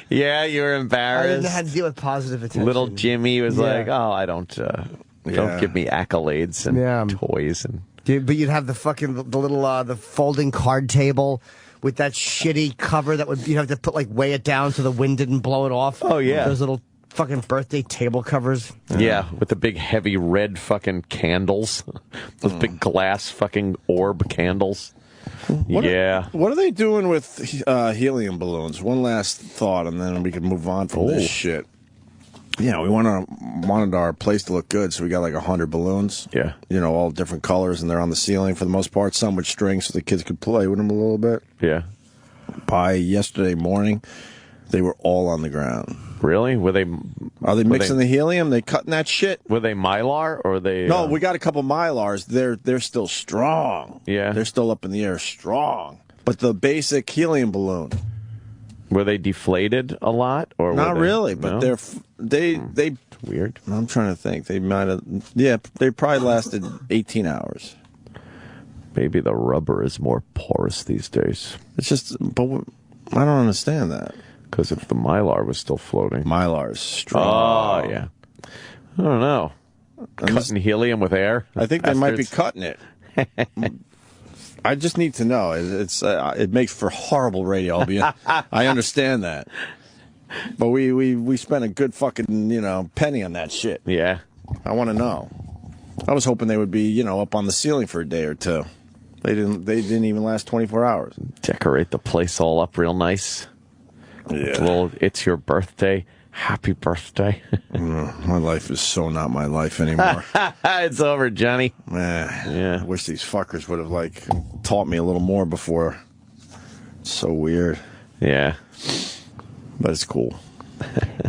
Yeah, you were embarrassed. I didn't have to deal with positive attention. Little Jimmy was like, "Oh, I don't give me accolades and toys and." But you'd have the little the folding card table with that shitty cover that you'd have to weigh it down so the wind didn't blow it off. Oh yeah, those little fucking birthday table covers. Yeah, with the big heavy red fucking candles, those big glass fucking orb candles. What are they doing with helium balloons? One last thought, and then we can move on from this shit. Yeah, we wanted our place to look good, so we got 100 balloons. Yeah. All different colors, and they're on the ceiling for the most part. Some with strings so the kids could play with them a little bit. Yeah. By yesterday morning, they were all on the ground. Really? Are they mixing the helium? They cutting that shit? Were they Mylar or they? No, we got a couple Mylars. They're still strong. Yeah. They're still up in the air, strong. But the basic helium balloon. Were they deflated a lot, or not really? But they weird. I'm trying to think. They might have. Yeah, they probably lasted 18 hours. Maybe the rubber is more porous these days. It's just, but I don't understand that. Because if the Mylar was still floating, Mylar's strong. Oh yeah. I don't know. Cutting helium with air. I think they might be cutting it. I just need to know. It makes for horrible radio. I understand that, but we spent a good fucking penny on that shit. Yeah, I want to know. I was hoping they would be up on the ceiling for a day or two. They didn't even last 24 hours. Decorate the place all up real nice. Yeah. It's your birthday. Happy birthday. My life is so not my life anymore. It's over, Johnny. Yeah. I wish these fuckers would have taught me a little more before. It's so weird. Yeah. But it's cool.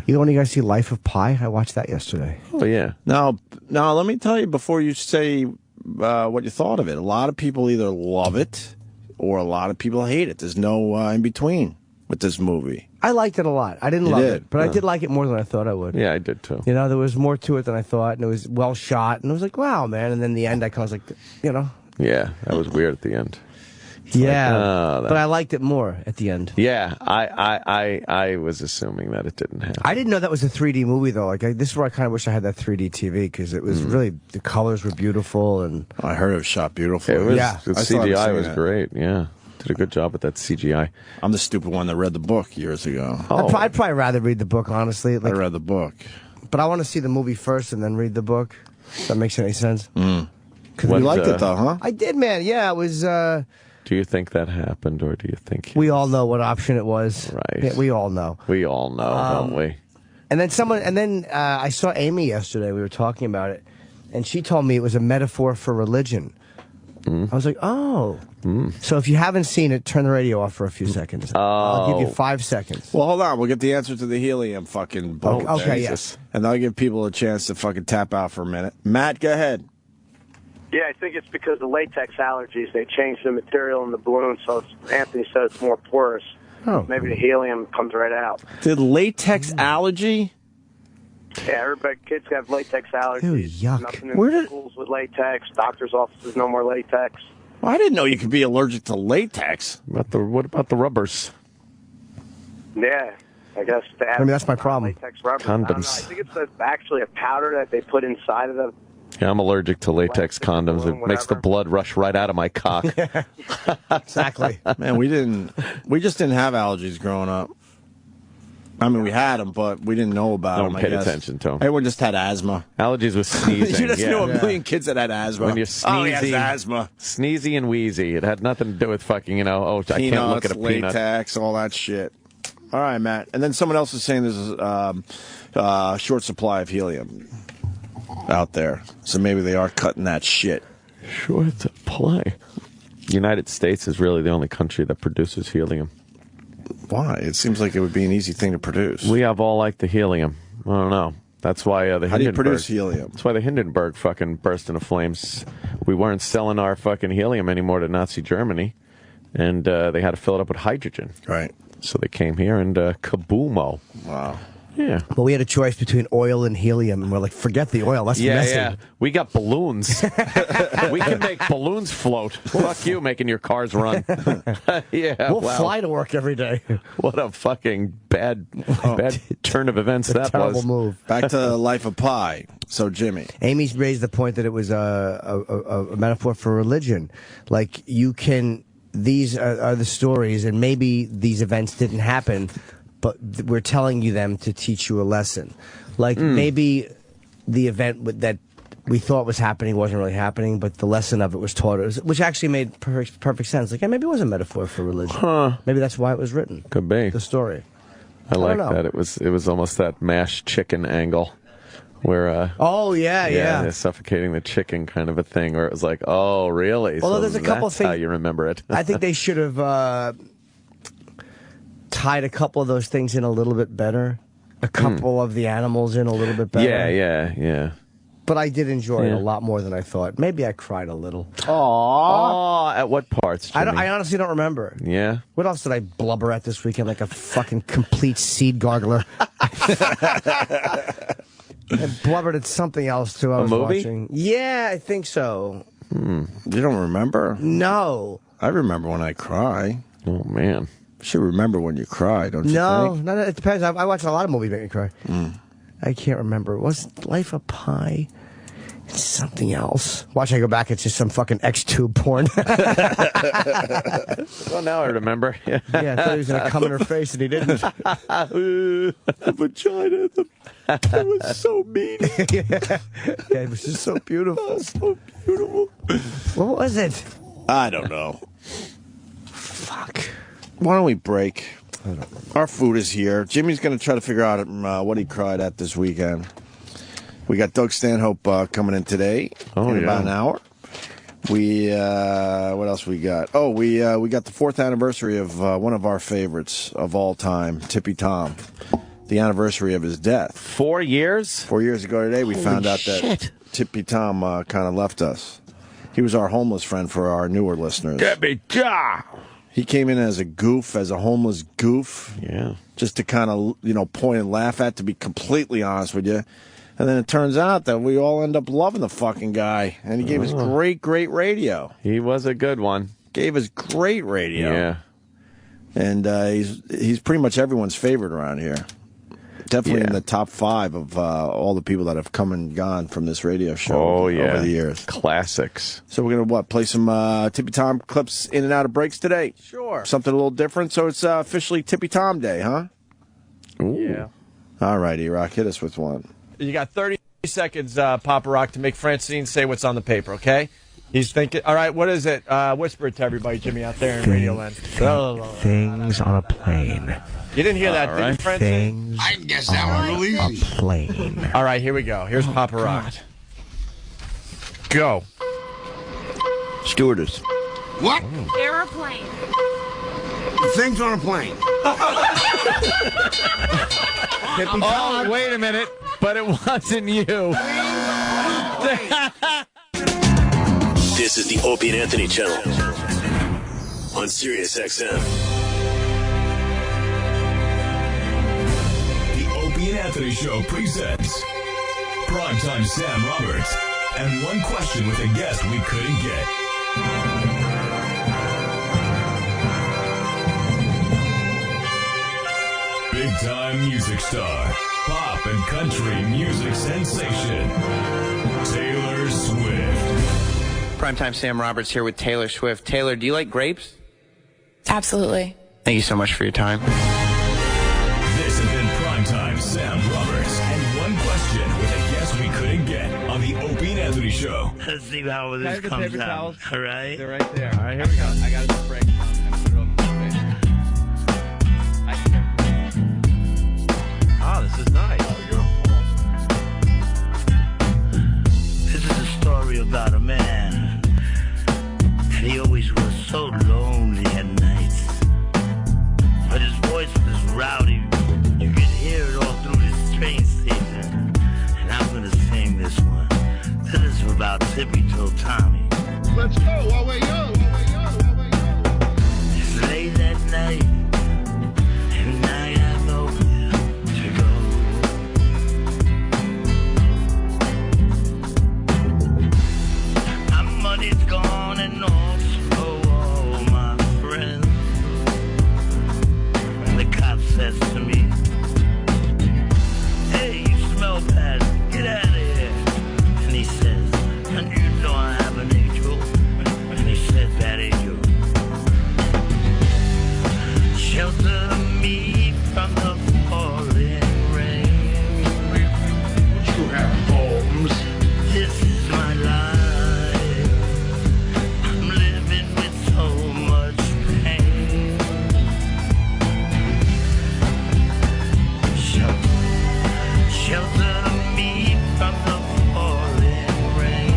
You want to guys see Life of Pi? I watched that yesterday. Oh yeah. Now let me tell you before you say what you thought of it. A lot of people either love it or a lot of people hate it. There's no in between with this movie. I liked it a lot. I didn't love it, but I did like it more than I thought I would. Yeah, I did too. There was more to it than I thought, and it was well shot, and I was like, wow, man. And then the end, I kind of was like, Yeah, that was weird at the end. But I liked it more at the end. Yeah, I was assuming that it didn't happen. I didn't know that was a 3D movie, though. This is where I kind of wish I had that 3D TV, because it was really, the colors were beautiful. And I heard it was shot beautifully. It was, the CGI was great, yeah. Did a good job with that CGI. I'm the stupid one that read the book years ago. I'd probably rather read the book, honestly. I read the book. But I want to see the movie first and then read the book. If that makes any sense. You liked it, though, huh? I did, man. Yeah, it was... Do you think that happened, or do you think... We all know what option it was. Right. Yeah, we all know. We all know, don't we? And then I saw Amy yesterday. We were talking about it. And she told me it was a metaphor for religion. I was like, oh. So if you haven't seen it, turn the radio off for a few seconds. I'll give you 5 seconds. Well, hold on. We'll get the answer to the helium fucking boat. Okay, yes. And I'll give people a chance to fucking tap out for a minute. Matt, go ahead. Yeah, I think it's because of latex allergies. They changed the material in the balloon, so Anthony said it's more porous. Oh. Maybe the helium comes right out. The latex allergy? Yeah, kids have latex allergies. Ew, yuck. Nothing in schools with latex. Doctors' offices, no more latex. Well, I didn't know you could be allergic to latex. What about the rubbers? Yeah, I guess. That's my problem. Latex rubbers. Condoms. I think it's actually a powder that they put inside of the... Yeah, I'm allergic to latex condoms. It makes the blood rush right out of my cock. Exactly. Man, we just didn't have allergies growing up. I mean, we had them, but we didn't know about them. No one paid attention to them. Everyone just had asthma. Allergies with sneezing. You just knew a million kids that had asthma. When you're sneezy, he has asthma. Sneezy and wheezy. It had nothing to do with fucking, I can't look at a peanut. Latex, all that shit. All right, Matt. And then someone else is saying there's a short supply of helium out there. So maybe they are cutting that shit. Short supply. United States is really the only country that produces helium. Why? It seems like it would be an easy thing to produce. We have all like the helium. I don't know. That's why the Hindenburg... How do you produce helium? That's why the Hindenburg fucking burst into flames. We weren't selling our fucking helium anymore to Nazi Germany, and they had to fill it up with hydrogen. Right. So they came here and kaboomo. Wow. Yeah. Well, we had a choice between oil and helium, and we're like, forget the oil. That's messy. Yeah. We got balloons. We can make balloons float. Fuck you making your cars run. Yeah. We'll fly to work every day. What a fucking bad turn of events that terrible was. Move. Back to Life of Pi. So, Jimmy. Amy's raised the point that it was a metaphor for religion. Like, these are the stories, and maybe these events didn't happen, but we're telling you them to teach you a lesson. Like, maybe the event that we thought was happening wasn't really happening, but the lesson of it was taught us, which actually made perfect sense. Like, yeah, maybe it was a metaphor for religion. Huh. Maybe that's why it was written. Could be. The story. I like that. It was almost that mashed chicken angle. Where they're suffocating the chicken kind of a thing, where it was like, oh, really? Although so there's a couple that's things how you remember it. I think they should have tied a couple of those things in a little bit better. A couple of the animals in a little bit better. Yeah. But I did enjoy it a lot more than I thought. Maybe I cried a little. Aww. At what parts, Jimmy? I honestly don't remember. Yeah. What else did I blubber at this weekend like a fucking complete seed gargler? I blubbered at something else, too. I was movie? Watching. Yeah, I think so. You don't remember? No. I remember when I cry. Oh, man. You should remember when you cry, don't you think? No, it depends. I watch a lot of movies that make me cry. I can't remember. Was Life of Pi? It's something else. Watch, I go back. It's just some fucking X-tube porn. Well, now I remember. Yeah, I thought he was going to come in her face, and he didn't. The vagina. It was so mean. Yeah, it was just so beautiful. So beautiful. What was it? I don't know. Fuck. Why don't we break? I don't know. Our food is here. Jimmy's going to try to figure out what he cried at this weekend. We got Doug Stanhope coming in today in about an hour. We what else we got? Oh, we got the 4th anniversary of one of our favorites of all time, Tippy Tom. The anniversary of his death. 4 years? 4 years ago today, we found out that Tippy Tom kind of left us. He was our homeless friend for our newer listeners. Tippy Tom! He came in as a goof, as a homeless goof. Yeah. Just to kind of, point and laugh at, to be completely honest with you. And then it turns out that we all end up loving the fucking guy. And he gave us great, great radio. He was a good one. Gave us great radio. Yeah. And he's pretty much everyone's favorite around here. Definitely in the top 5 of all the people that have come and gone from this radio show over the years. Classics. So we're going to, play some Tippy Tom clips in and out of breaks today? Sure. Something a little different. So it's officially Tippy Tom Day, huh? Ooh. Yeah. All right, E-Rock, hit us with one. You got 30 seconds, Papa Rock, to make Francine say what's on the paper, okay? He's thinking, all right, what is it? Whisper it to everybody, Jimmy, out there in Radio Land. Things on a plane. You didn't hear that, did you, Francine? Things I guess that one real easy. a plane. All right, here we go. Here's Papa Rock. Go. Stewardess. What? Airplane. Things on a plane. Oh, wait a minute. But it wasn't you. This is the Opie and Anthony channel on Sirius XM. The Opie and Anthony Show presents Primetime Sam Roberts and one question with a guest we couldn't get. Big-time music star, pop and country music sensation, Taylor Swift. Primetime Sam Roberts here with Taylor Swift. Taylor, do you like grapes? Absolutely. Thank you so much for your time. This has been Anthony Show. Let's see how this comes out. All right? They're right there. All right, here we go. I got to break. Oh, this is nice. This is a story about a man. And he always was so lonely at night. But his voice was rowdy. You could hear it all through this train station. And I'm going to sing this one. This is about Tippy Tommy. Let's go while we're young. It's late at night. And I have nowhere to go. My money's gone and also all my friends. And the cop says to me, "Hey, you smell bad. Get out of here." And he says, "And you know I have an angel." And he said, "Bad angel. Shelter me from the falling rain. You have homes. This is my life. I'm living with so much pain. Shelter me from the falling rain.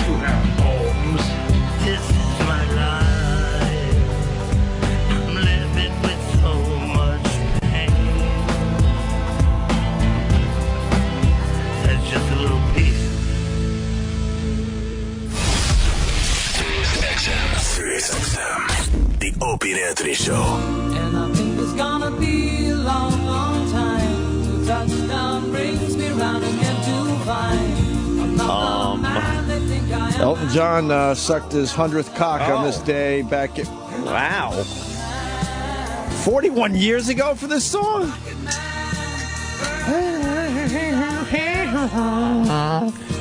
You have homes. This is my life. I'm living with so much pain. That's just a little piece. SiriusXM. The Opie and Anthony Show. And I think it's gonna be a long, long time. The touchdown brings me round again to find another man that think I am. Elton John sucked his 100th cock on this day back at... Wow. 41 years ago for this song?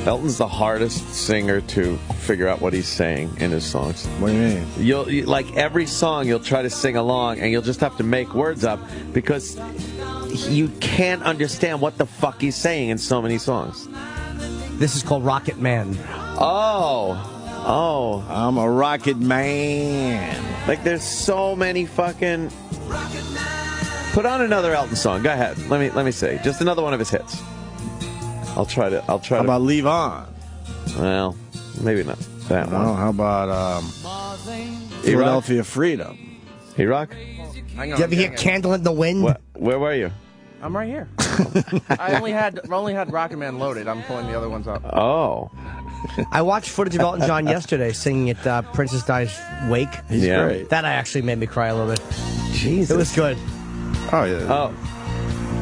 Elton's the hardest singer to figure out what he's saying in his songs. What do you mean? Like every song, you'll try to sing along, and you'll just have to make words up because you can't understand what the fuck he's saying in so many songs. This is called Rocket Man. Oh, I'm a rocket man. Like there's so many fucking. Put on another Elton song. Go ahead. Let me see. Just another one of his hits. I'll try to. How about Leave On? Well, maybe not that one. Oh, how about Philadelphia Freedom? E-Rock? Did you ever hear Candle in the Wind? Where were you? I'm right here. I only had Rocket Man loaded. I'm pulling the other ones up. Oh. I watched footage of Elton John yesterday singing at Princess Di's wake. He's great. That actually made me cry a little bit. Jesus. It was good. Oh, yeah. Oh.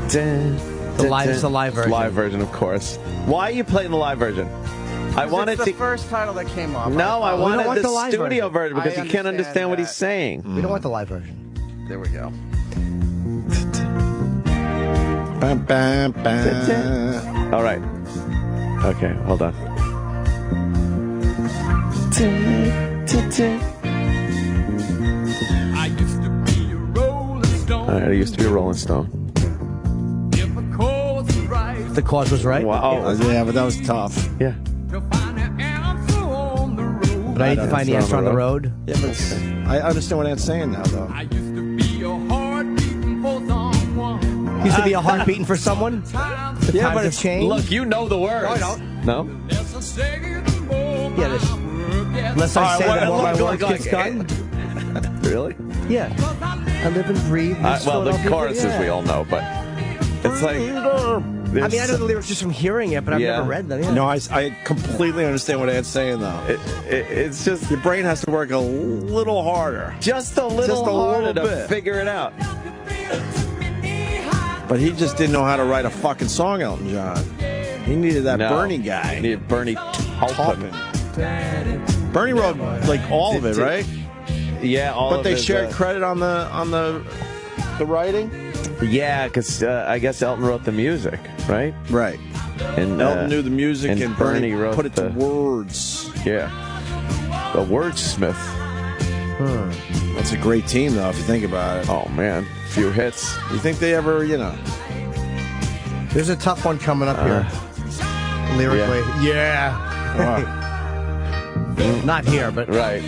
The live version. Live version, of course. Why are you playing the live version? I wanted it's the first title that came up. No, I wanted want the live studio version because you can't understand what he's saying. We don't want the live version. There we go. Bam, bam, bam. All right. Okay, hold on. I used to be a Rolling Stone. All right, I used to be a Rolling Stone. If the cause was right. The cause was right? Wow. Yeah, but that was tough. Yeah. To find the answer on the road. But I need to find the answer on the road. Yeah, but I understand what Ant's saying now, though. I used to be a heart beating for someone. Used to be a heart beating for someone? The times have changed? Look, you know the words. No, I don't. No? Yeah, this. Unless I say that more my work gets done. Really? Yeah. I live and breathe. Well, the choruses we all know, but it's like. I mean, I know the lyrics just from hearing it, but I've never read them. Yeah. No, I completely understand what Ant's saying, though. It's just. Your brain has to work a little harder. Just a little harder to figure it out. But he just didn't know how to write a fucking song, Elton John. He needed that Bernie guy. He needed Bernie Taupin. Bernie wrote like all of it, right? Yeah, all of it. But they shared credit on the writing. Yeah, because I guess Elton wrote the music, right? Right. And Elton knew the music, and Bernie wrote put it to words. Yeah, the wordsmith. That's a great team, though, if you think about it. Oh man, few hits. You think they ever, There's a tough one coming up here. lyrically. Yeah. Not here, but right.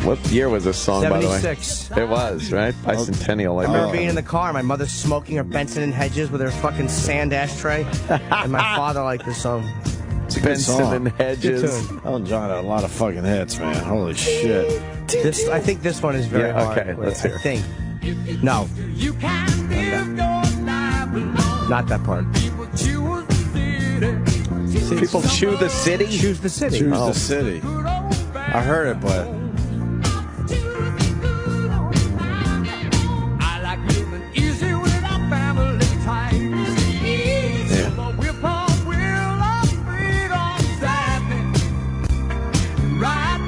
What year was this song, by the way? 76. It was, right? Bicentennial. I remember being in the car, my mother smoking her Benson and Hedges with her fucking sand ashtray, and my father liked this song. It's a good Benson song. and Hedges. Good tune. Elton John had a lot of fucking hits, man. Holy shit. I think this one is very hard. Okay, let's hear. I think. No. Not that part. People chew the city? Choose the city. Choose the city. I heard it, but...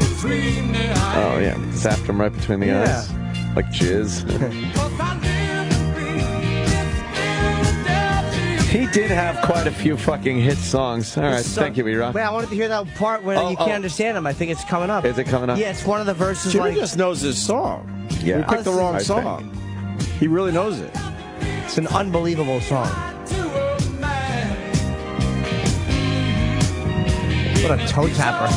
Oh, yeah. Zapped him right between the eyes. Like jizz. He did have quite a few fucking hit songs. All right, thank you, B-Rock. Wait, I wanted to hear that part where you can't understand him. I think it's coming up. Is it coming up? Yeah, it's one of the verses. Jimmy just knows his song. Yeah. We picked the wrong song. He really knows it. It's an unbelievable song. What a toe tapper.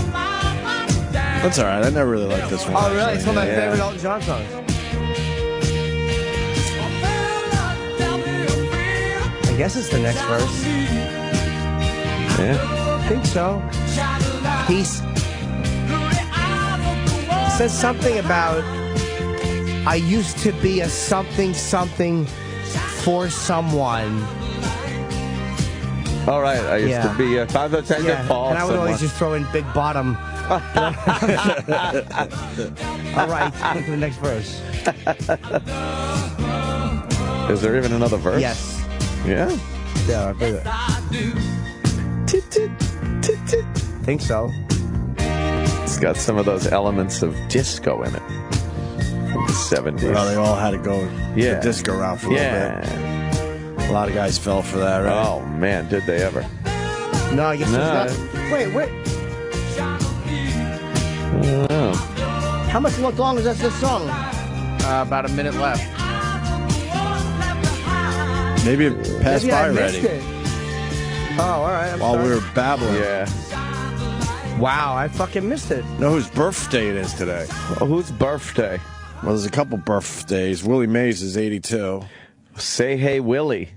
That's all right. I never really liked this one. Oh, really? It's one of my Yeah. favorite Elton John songs. I guess it's the next verse. Yeah. I think so. He says something about, I used to be a something for someone. All right, I used to be a 5 10 Paul. And I would always just throw in Big Bottom. All right, look at the next verse. Is there even another verse? Yes. Yeah? Yeah, I believe it. Think so. It's got some of those elements of disco in it. From the 70s. Well, they all had to go Yeah. the disco route for a little bit. A lot of guys fell for that, right? Oh, man, did they ever. No, I guess No. it's not. Wait. Oh. How much more long is this song? About a minute left. Maybe it passed Maybe by I missed already. it. Oh, all right. I'm While sorry. we were babbling. Yeah. Wow, I fucking missed it. Know whose birthday it is today? Oh, whose birthday? Well, there's a couple birthdays. Willie Mays is 82. Say Hey Willie.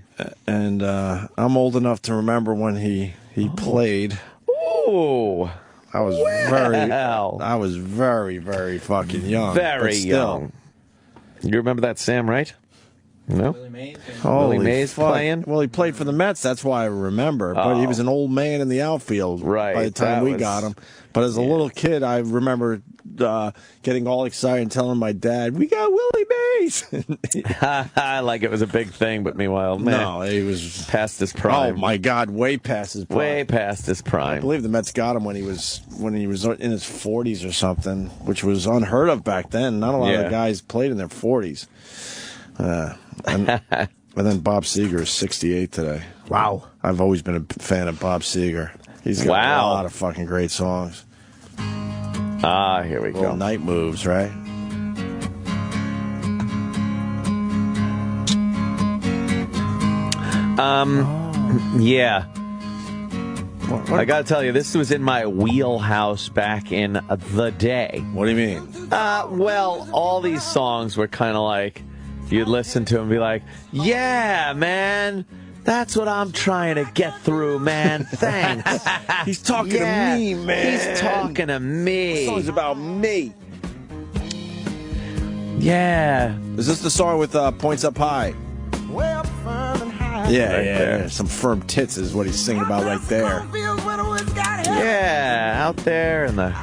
And I'm old enough to remember when he played. Ooh. I was very, very fucking young. Very but still. young. You remember that, Sam, right? No? Holy Willie Mays fuck. playing? Well, he played for the Mets. That's why I remember. But he was an old man in the outfield Right, by the time that we was- got him. But as a little kid, I remember getting all excited and telling my dad, "We got Willie Mays." Like it was a big thing, but meanwhile, man, No, he was past his Oh prime. my God, way past his prime. Way past his I prime. believe the Mets got him when he was in his 40s or something, which was unheard of back then. Not a lot Yeah. of guys played in their 40s. And then Bob Seger is 68 today. Wow. I've always been a fan of Bob Seger. He's got a lot of fucking great songs. Ah, here we go. Night Moves, right? Yeah. I gotta tell you, this was in my wheelhouse back in the day. What do you mean? Well, all these songs were kind of like, you'd listen to them and be like, yeah, man, that's what I'm trying to get through, man. Thanks. He's talking to me, man. He's talking to me. This song's about me. Yeah. Is this the song with Points Up High? Yeah. Some firm tits is what he's singing about right there. Yeah, out there in the,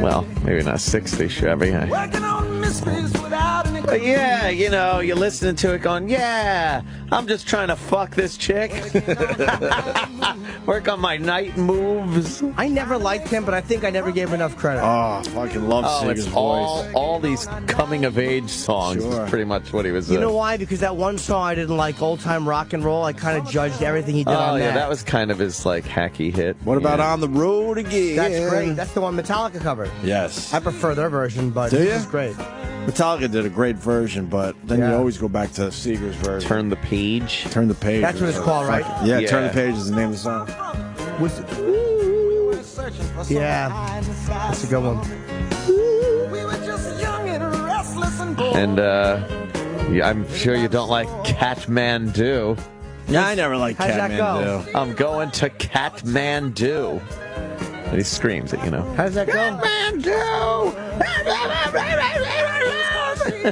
well, maybe not 60 Chevy. But yeah, you know, you're listening to it going, yeah, I'm just trying to fuck this chick. Work on my night moves. I never liked him, but I think I never gave him enough credit. Oh, fucking love Seger's it's voice. all these coming of age songs Sure. is pretty much what he was You know why? Because that one song I didn't like, Old Time Rock and Roll, I kind of judged everything he did on yeah, that. that was kind of his like hacky hit. What about On the Road Again? That's great. That's the one Metallica covered. Yes. I prefer their version, but Do this ya? is great. Metallica did a great version, but then you always go back to Seger's version. Turn the Page. Turn the Page. That's what it's called, right? Yeah, Turn the Page is the name of the song. Yeah, that's a good one. And I'm sure you don't like Kathmandu. Yeah, I never liked How's that Kathmandu. go? I'm going to Kathmandu. And he screams it, you know. How does that go?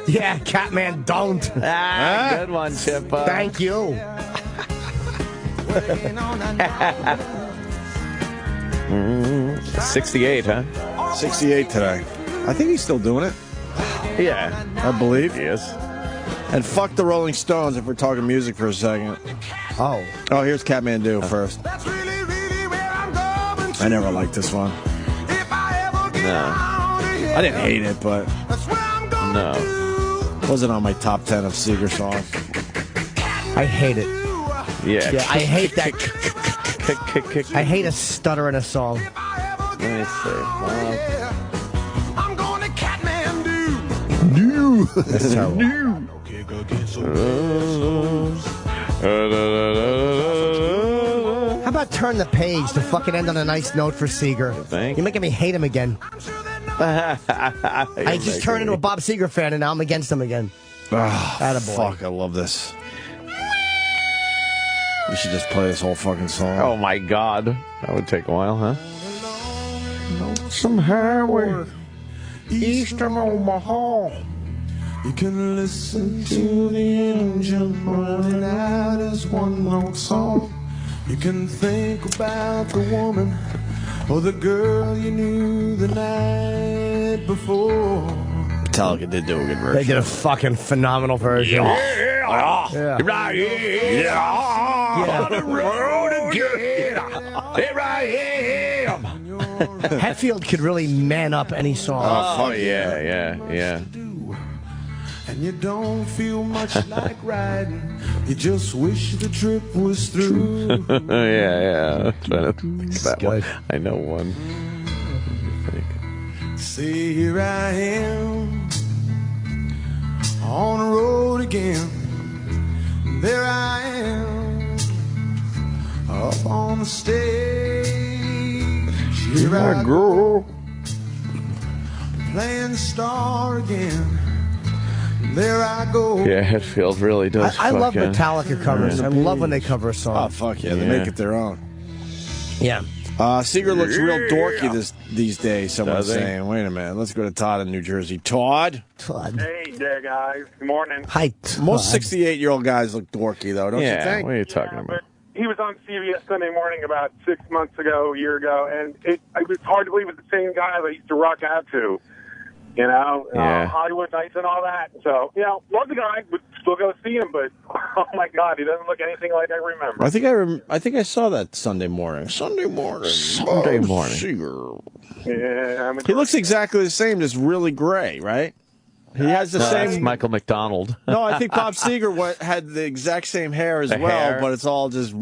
Yeah, Catman don't. Good one, Chip. Thank you. 68, huh? 68 today. I think he's still doing it. Yeah. I believe he is. And fuck the Rolling Stones if we're talking music for a second. Oh, here's Kathmandu first. I never liked this one. No. I didn't hate it, but No. wasn't on my top 10 of Seger songs. I hate it. Yeah. Yeah, I hate that. I hate a stutter in a song. Let me see. New. That's terrible. How about Turn the Page to fucking end on a nice note for Seger? You're making me hate him again. I just turned into a Bob Seger fan and now I'm against him again. Attaboy. Fuck, I love this. We should just play this whole fucking song. Oh my God. That would take a while, huh? Some highway east of Omaha. You can listen to the engine running out as one long song. You can think about the woman or the girl you knew the night before. Metallica did do a good version. They did a fucking phenomenal version. Yeah. Right here. On the road again. Here I am. Hetfield could really man up any song. Oh, yeah. And you don't feel much like riding. You just wish the trip was through. yeah. That one. I know one. See, here I am on the road again. There I am up on the stage. Here I go playing the star again. There I go. Yeah, Hetfield really does. I love Metallica covers. I love when they cover a song. Oh, fuck yeah. They make it their own. Yeah. Seger looks real dorky these days, someone's saying. Wait a minute. Let's go to Todd in New Jersey. Todd? Hey there, guys. Good morning. Hi, Todd. Most 68-year-old guys look dorky, though, don't you think? What are you talking about? He was on CBS Sunday Morning about 6 months ago, a year ago, and it was hard to believe it was the same guy that I used to rock out to. You know, Hollywood Nights and all that. So, love the guy. Would still go see him, but oh my God, he doesn't look anything like I remember. I think I saw that Sunday morning. Seger. Yeah, he looks exactly the same, just really gray, right? He has the same. That's Michael McDonald. No, I think Bob Seger had the exact same hair as well, but it's all just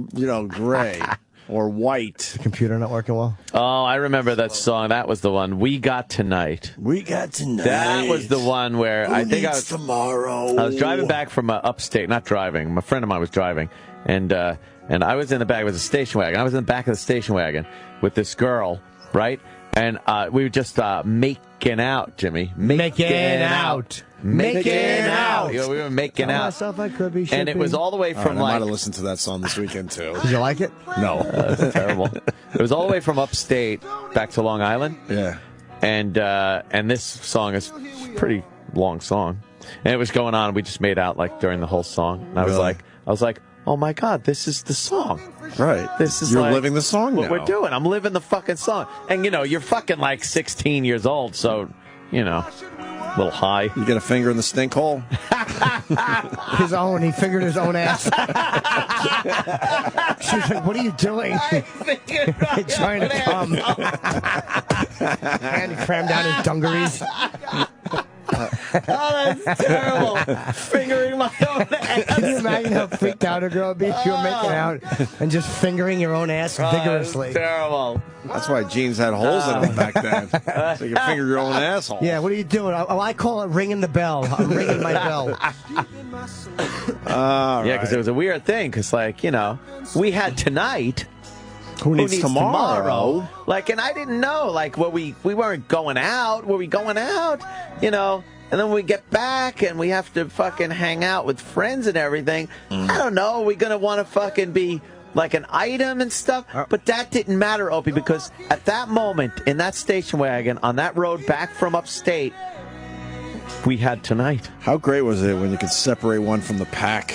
gray. Or white. The computer not working well? Oh, I remember that song. That was the one. We Got Tonight. We Got Tonight. That was the one where I think I was tomorrow. I was driving back from upstate. Not driving. A friend of mine was driving, and I was in the back. It was a station wagon. I was in the back of the station wagon with this girl, right? And we were just making out, Jimmy. Making out. We were making out. Myself, I could be And it was all the way from I might have listened to that song this weekend, too. Did you like it? No. That's terrible. It was all the way from upstate back to Long Island. Yeah. And this song is a pretty long song. And it was going on. We just made out during the whole song. And I was like, oh my God, this is the song. Right. This is You're living the song now. What we're doing. I'm living the fucking song. And you're fucking 16 years old, so a little high. You get a finger in the stink hole? His own. He fingered his own ass. She's like, what are you doing? Trying to come. And cram down his dungarees. Oh, that's terrible. Fingering my own ass. Can you imagine how freaked out a girl would be if you were making out and just fingering your own ass vigorously? That's terrible. That's why jeans had holes in them back then. So you can finger your own asshole. Yeah, what are you doing? I call it ringing the bell. I'm ringing my bell. Yeah, because it was a weird thing. Because, like, you know, we had tonight. Who needs tomorrow? Like, and I didn't know. Like, we weren't going out. Were we going out? You know. And then we get back and we have to fucking hang out with friends and everything. I don't know. Are we going to want to fucking be like an item and stuff? But that didn't matter, Opie, because at that moment in that station wagon on that road back from upstate, we had tonight. How great was it when you could separate one from the pack?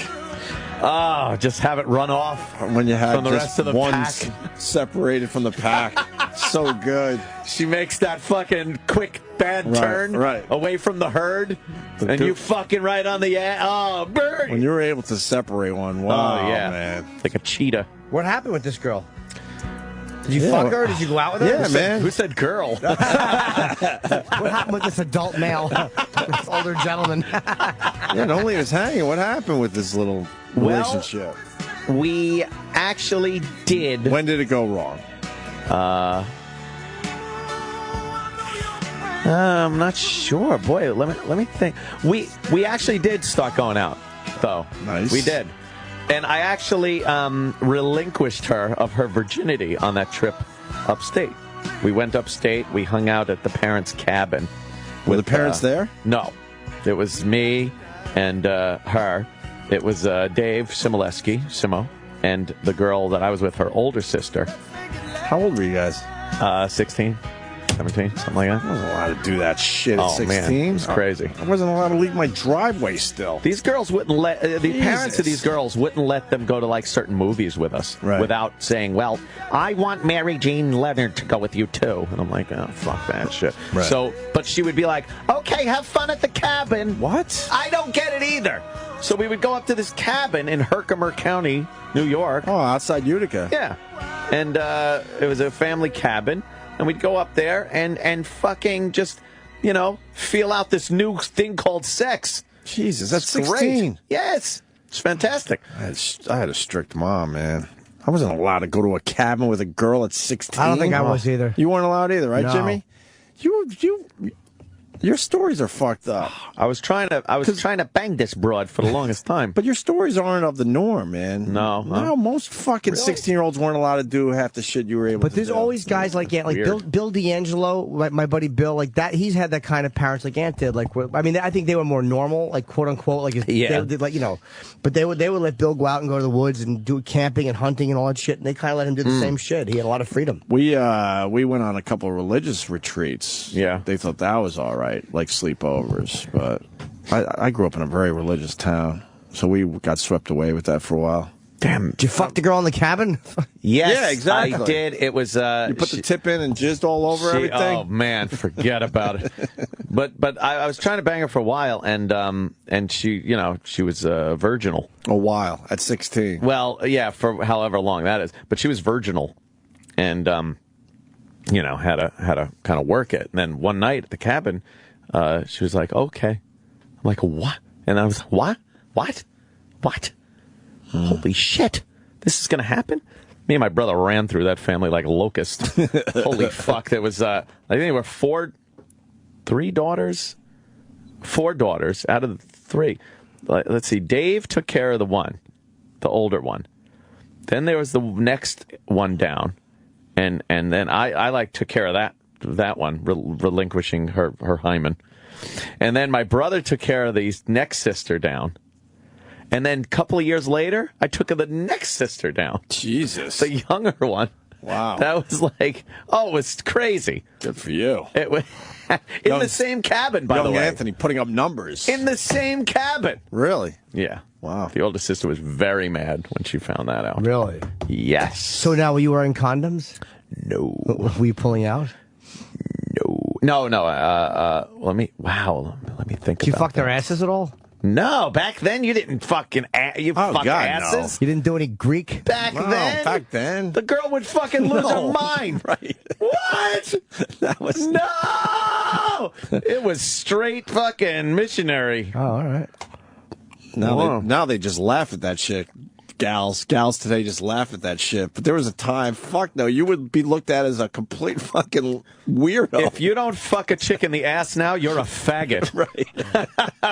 Oh, just have it run off when you had from the just rest of the one pack. Separated from the pack. So good. She makes that fucking quick bad turn away from the herd, and you fucking right on the ass. Oh, bird! When you were able to separate one, wow, man. Like a cheetah. What happened with this girl? Did you fuck her? Did you go out with her? Yeah, man. Who said girl? What happened with this adult male? This older gentleman? Yeah, don't leave us hanging. What happened with this little relationship? We actually did. When did it go wrong? I'm not sure. Boy, let me think. We actually did start going out, though. Nice. We did. And I actually relinquished her of her virginity on that trip upstate. We went upstate. We hung out at the parents' cabin. Were the parents there? No. It was me and her. It was Dave Simoleski, Simo, and the girl that I was with, her older sister. How old were you guys? 16. 17, something like that. I wasn't allowed to do that shit at 16. Man, it's crazy. I wasn't allowed to leave my driveway still. These girls wouldn't let, the parents of these girls wouldn't let them go to like certain movies with us without saying, well, I want Mary Jean Leonard to go with you too. And I'm like, oh, fuck that shit. Right. So, but she would be like, okay, have fun at the cabin. What? I don't get it either. So we would go up to this cabin in Herkimer County, New York. Oh, outside Utica. Yeah. And it was a family cabin. And we'd go up there and fucking just, you know, feel out this new thing called sex. Jesus, that's It's 16. Great. Yes. It's fantastic. I had a strict mom, man. I wasn't allowed to go to a cabin with a girl at 16. I don't think I was either. You weren't allowed either, right, No. Jimmy? Your stories are fucked up. I was trying to bang this broad for the longest time. But your stories aren't of the norm, man. No. No, most fucking 16-year-olds weren't allowed to do half the shit you were able to do. But there's always guys like Ant, like Bill D'Angelo, like my buddy Bill, like that. He's had that kind of parents like Ant did. Like, I mean, I think they were more normal, like quote unquote, like they did, like, you know. But they would let Bill go out and go to the woods and do camping and hunting and all that shit. And they kind of let him do the same shit. He had a lot of freedom. We went on a couple of religious retreats. Yeah, they thought that was all right, like sleepovers. But I grew up in a very religious town, so we got swept away with that for a while. Damn, did you fuck the girl in the cabin? Yes, yeah, exactly. I did. It was you put the tip in and jizzed all over everything. Oh man, forget about it. But I was trying to bang her for a while, and she, you know, she was virginal. A while at 16. Well, yeah, for however long that is. But she was virginal, and you know, had to kind of work it. And then one night at the cabin, she was like, "Okay." I'm like, "What?" And I was like, "What? Holy shit! This is gonna happen." Me and my brother ran through that family like a locust. Holy fuck! There was, I think there were four daughters out of the three. Let's see. Dave took care of the one, the older one. Then there was the next one down, and then I like took care of that one, relinquishing her hymen. And then my brother took care of the next sister down. And then a couple of years later, I took the next sister down. Jesus. The younger one. Wow. That was like, oh, it was crazy. Good for you. It was in the same cabin, by the way. Anthony putting up numbers. In the same cabin. Really? Yeah. Wow. The older sister was very mad when she found that out. Really? Yes. So now were you wearing condoms? No. Were you pulling out? No. Let me think Did you about fuck their asses at all? No, back then you didn't fucking asses. You didn't do any Greek? Back then, the girl would fucking lose her mind. Right. What? That was No! It was straight fucking missionary. Oh, all right. Now they just laugh at that shit. Gals today just laugh at that shit. But there was a time, fuck no, you would be looked at as a complete fucking weirdo. If you don't fuck a chick in the ass now, you're a faggot. Right.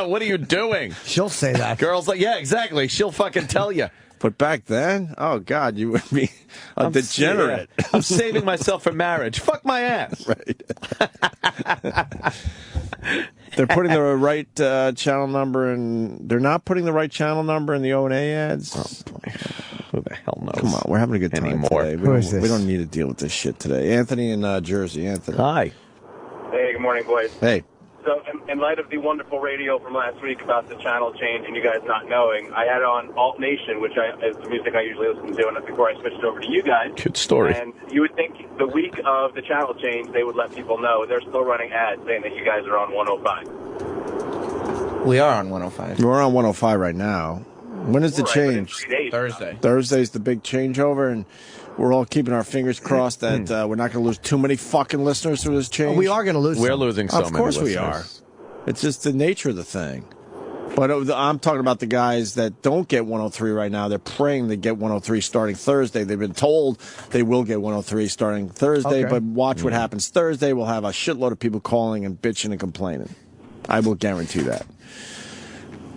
What are you doing? She'll say that. Girls like, yeah, exactly. She'll fucking tell you. But back then, oh God, you would be a degenerate. I'm saving myself for marriage. Fuck my ass. Right. They're putting the right channel number in. They're not putting the right channel number in the O&A ads. Oh, boy. Who the hell knows? Come on, we're having a good time anymore. today. We don't need to deal with this shit today. Anthony in Jersey. Anthony. Hi. Hey, good morning, boys. Hey. So, in light of the wonderful radio from last week about the channel change and you guys not knowing, I had on Alt Nation, which is the music I usually listen to, and before I switched over to you guys. Good story. And you would think the week of the channel change, they would let people know. They're still running ads saying that you guys are on 105. We are on 105. We're on 105 right now. When is the change? Thursday. Thursday's the big changeover, and we're all keeping our fingers crossed that we're not going to lose too many fucking listeners through this change. We are going to lose. We're losing so many. Of course we are. It's just the nature of the thing. But I'm talking about the guys that don't get 103 right now. They're praying they get 103 starting Thursday. They've been told they will get 103 starting Thursday, but watch what happens Thursday. We'll have a shitload of people calling and bitching and complaining. I will guarantee that.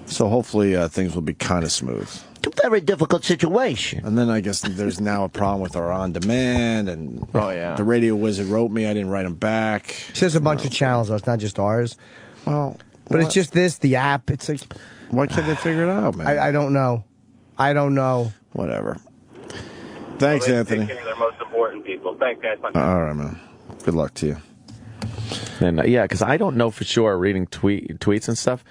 So hopefully things will be kind of smooth. It's a very difficult situation. And then I guess there's now a problem with our on-demand, and the radio wizard wrote me. I didn't write him back. There's a bunch of channels, though. It's not just ours. Well, but it's just this, the app. It's like, why can't they figure it out, man? I don't know. Whatever. Thanks, Anthony. Take care of their most important people. Thanks, guys. Bye. All right, man. Good luck to you. And because I don't know for sure, reading tweets and stuff,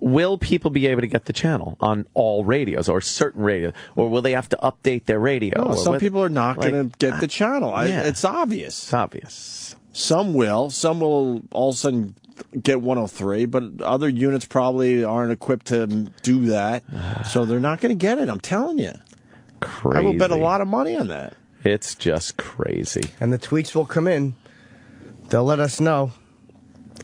will people be able to get the channel on all radios or certain radios, or will they have to update their radio? No, some people are not going to get the channel. It's obvious. It's obvious. Some will. Some will all of a sudden get 103, but other units probably aren't equipped to do that, so they're not going to get it. I'm telling you. Crazy. I will bet a lot of money on that. It's just crazy. And the tweets will come in. They'll let us know.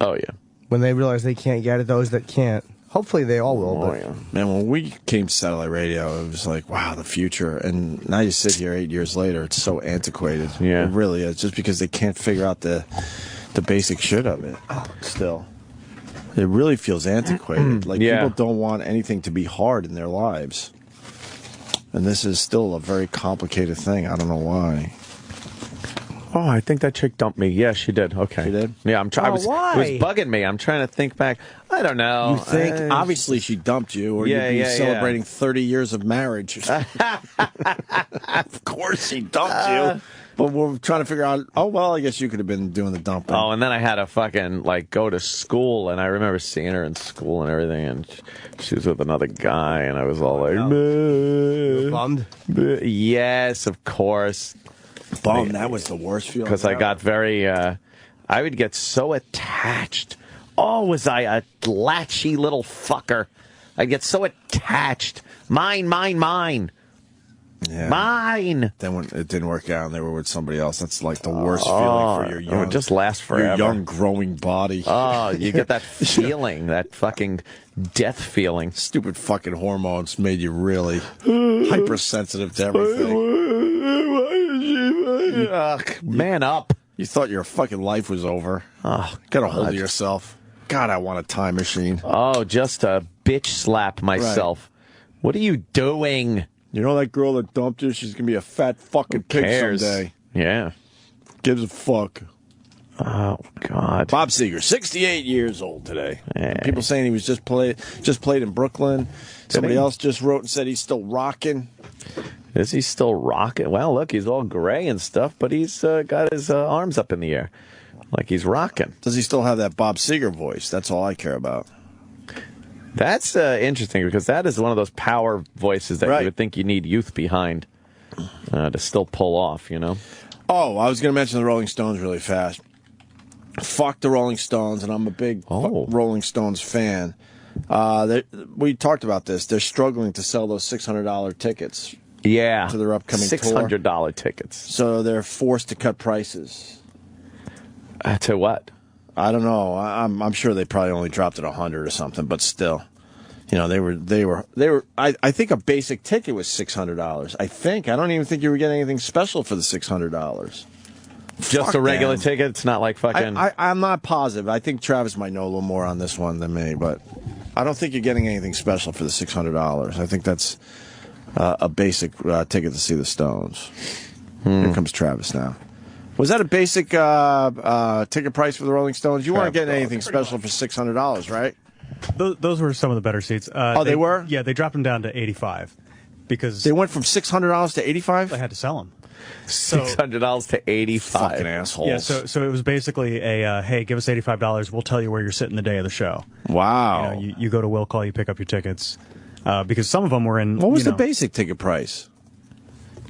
Oh, yeah. When they realize they can't get it, those that can't. Hopefully they all will. Oh, yeah. Man, when we came to satellite radio, it was like, wow, the future. And now you sit here 8 years later, it's so antiquated. Yeah. It really is, just because they can't figure out the basic shit of it. Still. It really feels antiquated. Like, people don't want anything to be hard in their lives. And this is still a very complicated thing. I don't know why. Oh, I think that chick dumped me. Yeah, she did. Okay. She did? Yeah, why? It was bugging me. I'm trying to think back. I don't know. You think, obviously, she dumped you, or you'd be celebrating 30 years of marriage. Of course she dumped you. But we're trying to figure out, I guess you could have been doing the dumping. Oh, and then I had to fucking, go to school, and I remember seeing her in school and everything, and she was with another guy, and I was all like, bummed? Yes, of course. Bummed. That was the worst feeling. Because I got very, I would get so attached. Oh, was I a latchy little fucker. I'd get so attached. Mine. Yeah. Mine. Then when it didn't work out and they were with somebody else, that's like the worst feeling for your young. It would just last forever. Your young growing body. Oh, you get that feeling, that fucking death feeling. Stupid fucking hormones made you really hypersensitive to everything. Man up. You thought your fucking life was over. Get a hold of yourself. God, I want a time machine. Oh, just to bitch slap myself. Right. What are you doing? You know that girl that dumped you? She's going to be a fat fucking pig someday. Yeah. Gives a fuck. Oh, God. Bob Seger, 68 years old today. Hey. People saying he was just played in Brooklyn. Somebody else just wrote and said he's still rocking. Is he still rocking? Well, look, he's all gray and stuff, but he's got his arms up in the air. Like he's rocking. Does he still have that Bob Seger voice? That's all I care about. That's interesting, because that is one of those power voices that you would think you need youth behind to still pull off, you know? Oh, I was going to mention the Rolling Stones really fast. Fuck the Rolling Stones, and I'm a big Rolling Stones fan. We talked about this. They're struggling to sell those $600 tickets. Yeah. To their upcoming tour. $600 tickets. So they're forced to cut prices. To what? I don't know. I'm sure they probably only dropped it 100 or something, but still. You know, they were. I think a basic ticket was $600. I don't even think you were getting anything special for the $600. Just a regular ticket? It's not like fucking... I'm not positive. I think Travis might know a little more on this one than me, but I don't think you're getting anything special for the $600. I think that's a basic ticket to see the Stones. Here comes Travis now. Was that a basic ticket price for the Rolling Stones? You weren't getting anything special for $600, right? Those were some of the better seats. They were? Yeah, they dropped them down to $85 because they went from $600 to $85. They had to sell them. $600 to $85. Fucking assholes. Yeah, so it was basically a hey, give us $85. We'll tell you where you're sitting the day of the show. Wow. You go to Will Call, you pick up your tickets because some of them were in. What was the basic ticket price?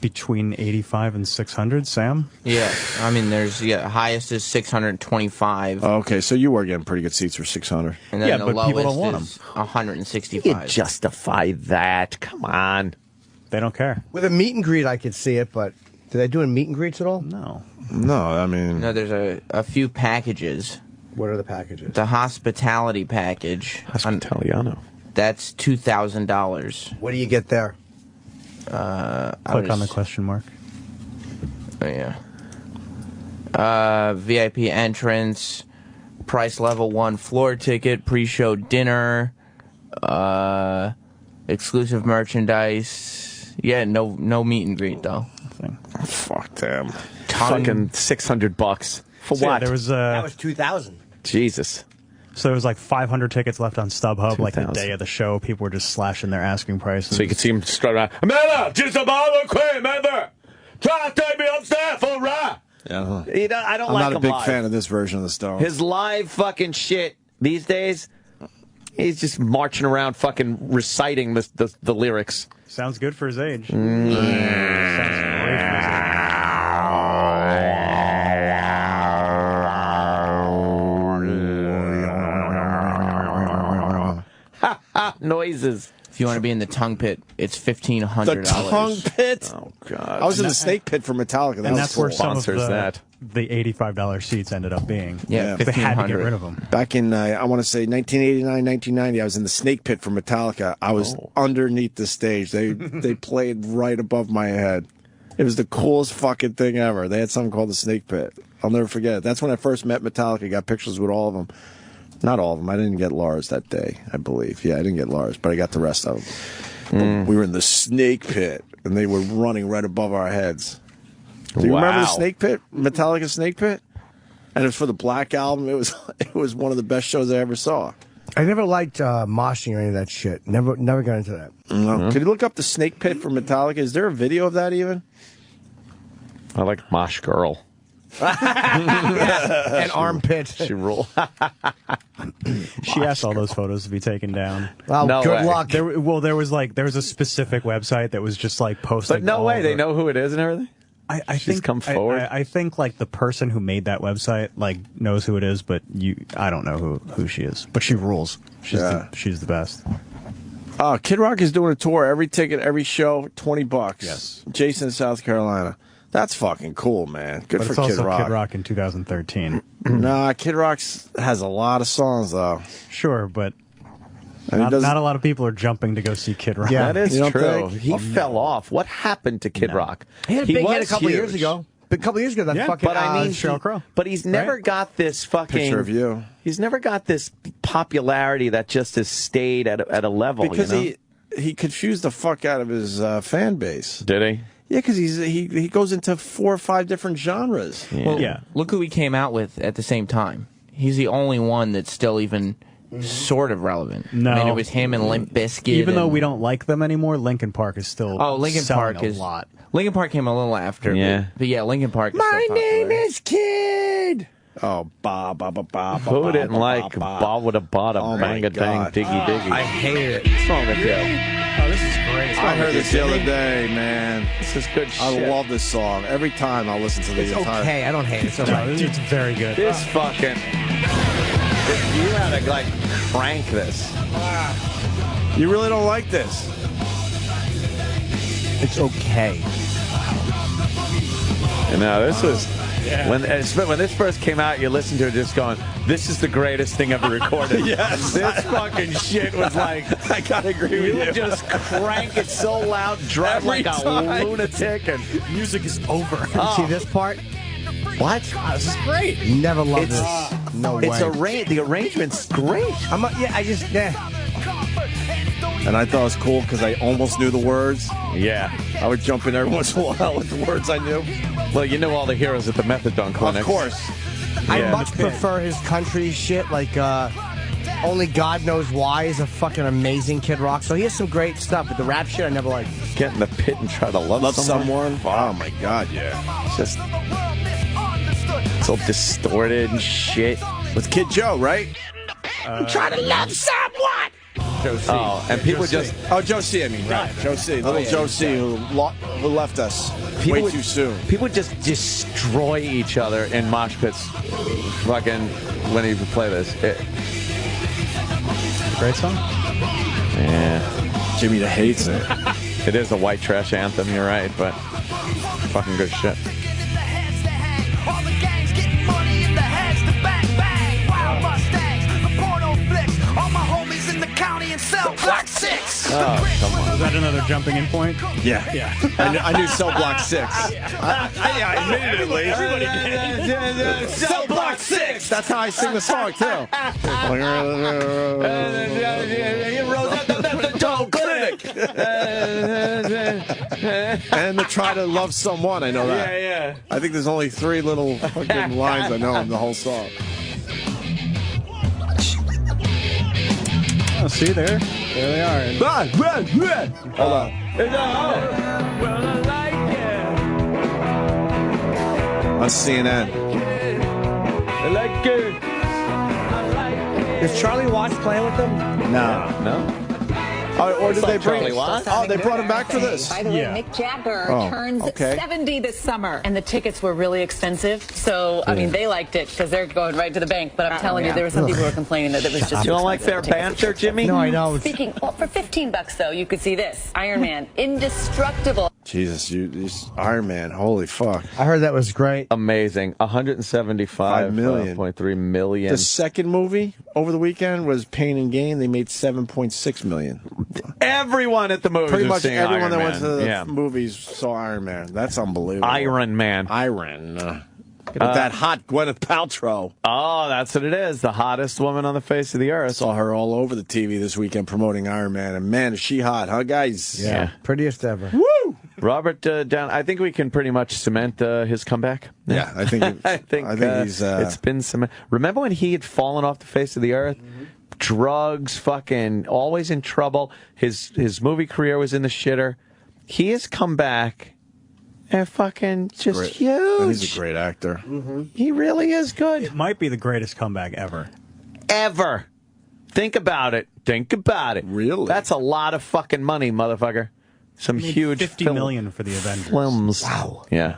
Between $85 and $600, Sam? Yeah, I mean, highest is $625. Okay, so you were getting pretty good seats for $600. And then the but people don't lowest want them. is $165. You can justify that. Come on. They don't care. With a meet and greet, I could see it, but do they do meet and greets at all? No. No, I mean... No, there's a few packages. What are the packages? The hospitality package. Hospitaliano. That's $2,000. What do you get there? Click on the question mark. Oh, yeah. VIP entrance, price level 1 floor ticket, pre-show dinner, exclusive merchandise. Yeah, no meet and greet though. Fuck them. Fucking $600 for So, yeah, what? there was that was $2,000. Jesus. So there was like 500 tickets left on StubHub, 2,000. like the day of the show. People were just slashing their asking prices. So you could see him strut around. Amanda, just a bottle of cream, Amanda. Try to take me upstairs for a ride. Yeah. I don't I'm like not a him big live. fan of this version of the Stones. His live fucking shit these days, he's just marching around fucking reciting the lyrics. Sounds good for his age. Mm. Sounds great for his age. Noises. If you want to be in the tongue pit, it's $1,500. The tongue pit? Oh, God. I was in the snake pit for Metallica. And that's where some of that. the $85 seats ended up being. Yeah, they had to get rid of them. Back in, I want to say, 1989, 1990, I was in the snake pit for Metallica. I was underneath the stage. They played right above my head. It was the coolest fucking thing ever. They had something called the snake pit. I'll never forget it. That's when I first met Metallica. Got pictures with all of them. Not all of them. I didn't get Lars that day, I believe. Yeah, I didn't get Lars, but I got the rest of them. We were in the snake pit, and they were running right above our heads. Do you remember the snake pit? Metallica snake pit? And it was for the Black Album. It was one of the best shows I ever saw. I never liked moshing or any of that shit. Never got into that. No. Could you look up the snake pit for Metallica? Is there a video of that even? I like Mosh Girl. And armpit. She ruled. She asked all those photos to be taken down. Well, No good way. luck. There was a specific website that was just like posting. But no all way. of They the- know who it is and everything? I She's think come forward. I think like the person who made that website like knows who it is, but I don't know who she is. But she rules. She's the best. Kid Rock is doing a tour. Every ticket, every show, $20. Yes. Jason, South Carolina. That's fucking cool, man. Good But for it's also Kid Rock. Kid Rock in 2013. Nah, Kid Rock has a lot of songs though. Sure, but And he doesn't- not a lot of people are jumping to go see Kid Rock. Yeah. That is You don't true. think? He fell off. What happened to Kid Rock? He had a big hit a was couple huge. years ago. A couple years ago, that Yeah, fucking. But I mean, Sheryl Crow. But he's never Right? got this fucking Picture of you. He's never got this popularity that just has stayed at a level. Because you know? he confused the fuck out of his fan base. Did he? Yeah, because he goes into 4 or 5 different genres. Well, Yeah. look who he came out with at the same time. He's the only one that's still even sort of relevant. No. I mean, it was him and Limp Bizkit. Even though and- we don't like them anymore, Linkin Park is still Linkin selling Park a is lot. Linkin Park came a little after. Yeah. But yeah, Linkin Park is My still name popular. is Kid. Oh, ba ba ba ba. Who didn't like Bob with a bottom, Oh, bang my a dang, God. diggy diggy? I hate it. What's wrong with you? Oh, this is great. I heard this the other day, man. This is good I shit. love this song. Every time I listen to the It's entire. okay. I don't hate it. It's all No, right. it's very good. This fucking. You gotta, like, crank this. You really don't like this? It's okay. You know, this was... When this first came out, you listened to it just going, this is the greatest thing ever recorded. Yes. This fucking shit was like... I gotta agree with you. You would just crank it so loud, drive Every like time. a lunatic, and music is over. See this part? What? This is great. Never loved It's- this. No way. The arrangement's great. And I thought it was cool because I almost knew the words. Yeah. I would jump in every once in a while with the words I knew. Well, you know all the heroes at the methadone clinic. Of course. I Yeah. much prefer his country shit, like Only God Knows Why is a fucking amazing Kid Rock. So he has some great stuff, but the rap shit I never liked. Get in the pit and try to love someone. Oh my God, yeah. It's just so distorted and shit. With Kid Joe, right? Try to love someone. Joe C. Oh, and people Joe just... C. Oh, Joe C, I mean. Right. Joe C. Little Joe C who left us way too soon. People just destroy each other in mosh pits. Fucking when you play this. Great song. Yeah. Jimmy hates it. It is a white trash anthem, you're right, but fucking good shit. All the gangs getting money in the heads, the bang bang, wild mustangs, the porno flicks, all my homies in the county and Cell Block 6. Oh, come on. Is that another jumping in point? Yeah. I knew Cell Block 6. Admittedly. Cell Block 6! That's how I sing the song, too. He rose up the methadone clinic. And to try to love someone, I know that. Yeah. I think there's only 3 little fucking lines I know in the whole song. Oh, see there? There they are. Hold on. On CNN. I like it. Is Charlie Watts playing with them? No. Or did they bring? Oh, they brought him back for this. By the way, Mick Jagger turns 70 this summer. And the tickets were really expensive, so, I mean, they liked it because they're going right to the bank. But I'm telling you, there were some people who were complaining that it was just You don't like fair banter, Jimmy? No, I don't. Speaking, well, for $15, though, you could see this. Iron Man, indestructible. Jesus, Iron Man, holy fuck. I heard that was great. Amazing. 175.3 million. The second movie over the weekend was Pain and Gain. They made 7.6 million. Everyone at the movies Pretty was much seeing everyone Iron that went to the Man. movies saw Iron Man. That's unbelievable. Iron Man. With that hot Gwyneth Paltrow. Oh, that's what it is. The hottest woman on the face of the earth. Saw her all over the TV this weekend promoting Iron Man. And man, is she hot, huh, guys? Yeah. Prettiest ever. Woo! Robert Down. I think we can pretty much cement his comeback. Yeah, I think he's. It's been cement. Remember when he had fallen off the face of the earth? Drugs, fucking, always in trouble. His movie career was in the shitter. He has come back and fucking just huge. And he's a great actor. He really is good. It might be the greatest comeback ever. Ever. Think about it. Really? That's a lot of fucking money, motherfucker. Some huge $50 million for the Avengers. films. Wow. Yeah.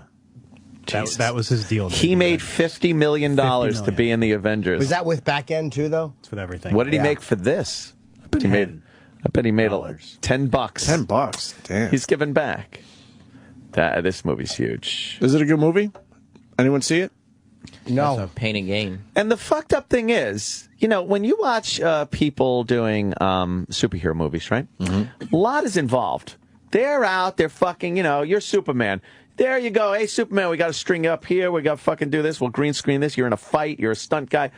That was his deal. He made $50 million to be in the Avengers. Was that with back end too, though? It's with everything. What did he make for this? I bet he made $10. $10. Damn. He's giving back. This movie's huge. Is it a good movie? Anyone see it? No. That's a Pain and Gain. And the fucked up thing is, when you watch people doing superhero movies, right? A lot is involved. They're out, they're fucking, you're Superman. There you go. Hey, Superman, we got to string you up here. We got to fucking do this. We'll green screen this. You're in a fight. You're a stunt guy.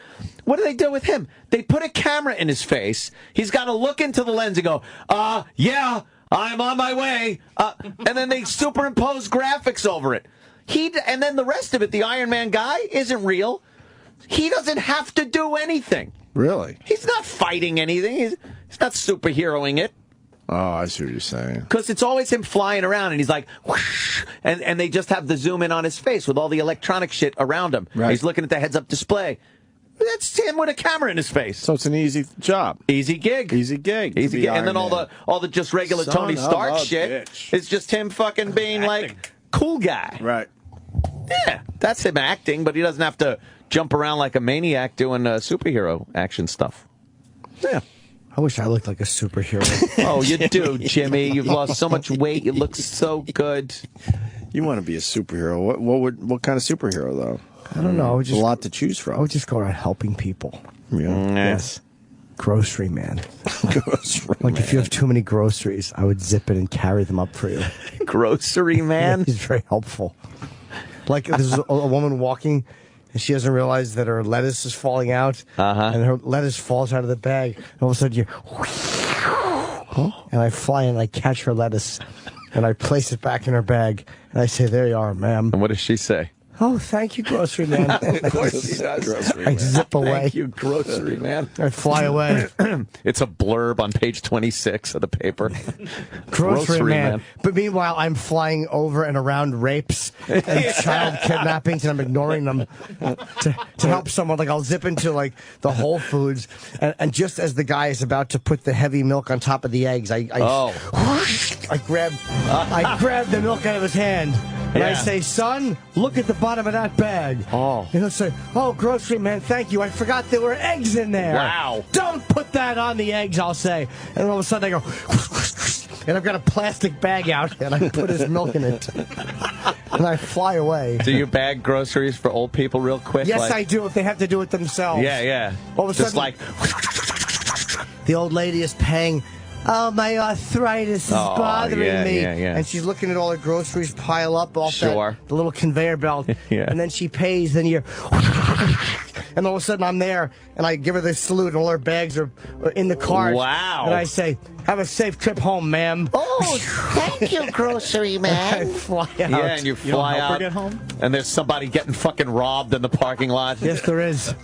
What do they do with him? They put a camera in his face. He's got to look into the lens and go, yeah, I'm on my way. And then they superimpose graphics over it. And then the rest of it, the Iron Man guy, isn't real. He doesn't have to do anything. Really? He's not fighting anything. He's not superheroing it. Oh, I see what you're saying. Because it's always him flying around, and he's like, whoosh, and they just have the zoom in on his face with all the electronic shit around him. Right. He's looking at the heads-up display. That's him with a camera in his face. So it's an easy job. Easy gig. And then all the just regular Son Tony of Stark a shit bitch. is just him fucking being like cool guy. Right. Yeah, that's him acting, but he doesn't have to jump around like a maniac doing superhero action stuff. Yeah. I wish I looked like a superhero. Oh, you do, Jimmy. You've lost so much weight. You look so good. You want to be a superhero. What kind of superhero, though? I don't know. Just a lot to choose from. I would just go around helping people. Yeah. Yes. Grocery man. Grocery like man. if you have too many groceries, I would zip it and carry them up for you. Grocery man? Yeah, he's very helpful. Like there's a woman walking, and she doesn't realize that her lettuce is falling out, and her lettuce falls out of the bag. And all of a sudden, you, and I fly and I catch her lettuce, and I place it back in her bag, and I say, "There you are, ma'am." And what does she say? Oh, thank you, grocery man. Of course she does. I zip away. Thank you, grocery man. I fly away. It's a blurb on page 26 of the paper. Grocery man. But meanwhile, I'm flying over and around rapes and child kidnappings, and I'm ignoring them to help someone. Like, I'll zip into, like, the Whole Foods, and just as the guy is about to put the heavy milk on top of the eggs, I grab the milk out of his hand. And I say, son, look at the bottom of that bag. Oh. And he'll say, oh, grocery man, thank you. I forgot there were eggs in there. Wow. Don't put that on the eggs, I'll say. And all of a sudden I go, and I've got a plastic bag out, and I put his milk in it. And I fly away. Do you bag groceries for old people real quick? Yes, I do, if they have to do it themselves. Yeah. All of a Just sudden, like... the old lady is paying... Oh, my arthritis is bothering me. Yeah. And she's looking at all the groceries pile up off the little conveyor belt. Yeah. And then she pays, then you're... And all of a sudden I'm there, and I give her the salute, and all her bags are in the cart. Wow. And I say, have a safe trip home, ma'am. Oh, thank you, grocery man. I fly out. Yeah, and you fly out, get home? and there's somebody getting fucking robbed in the parking lot. Yes, there is.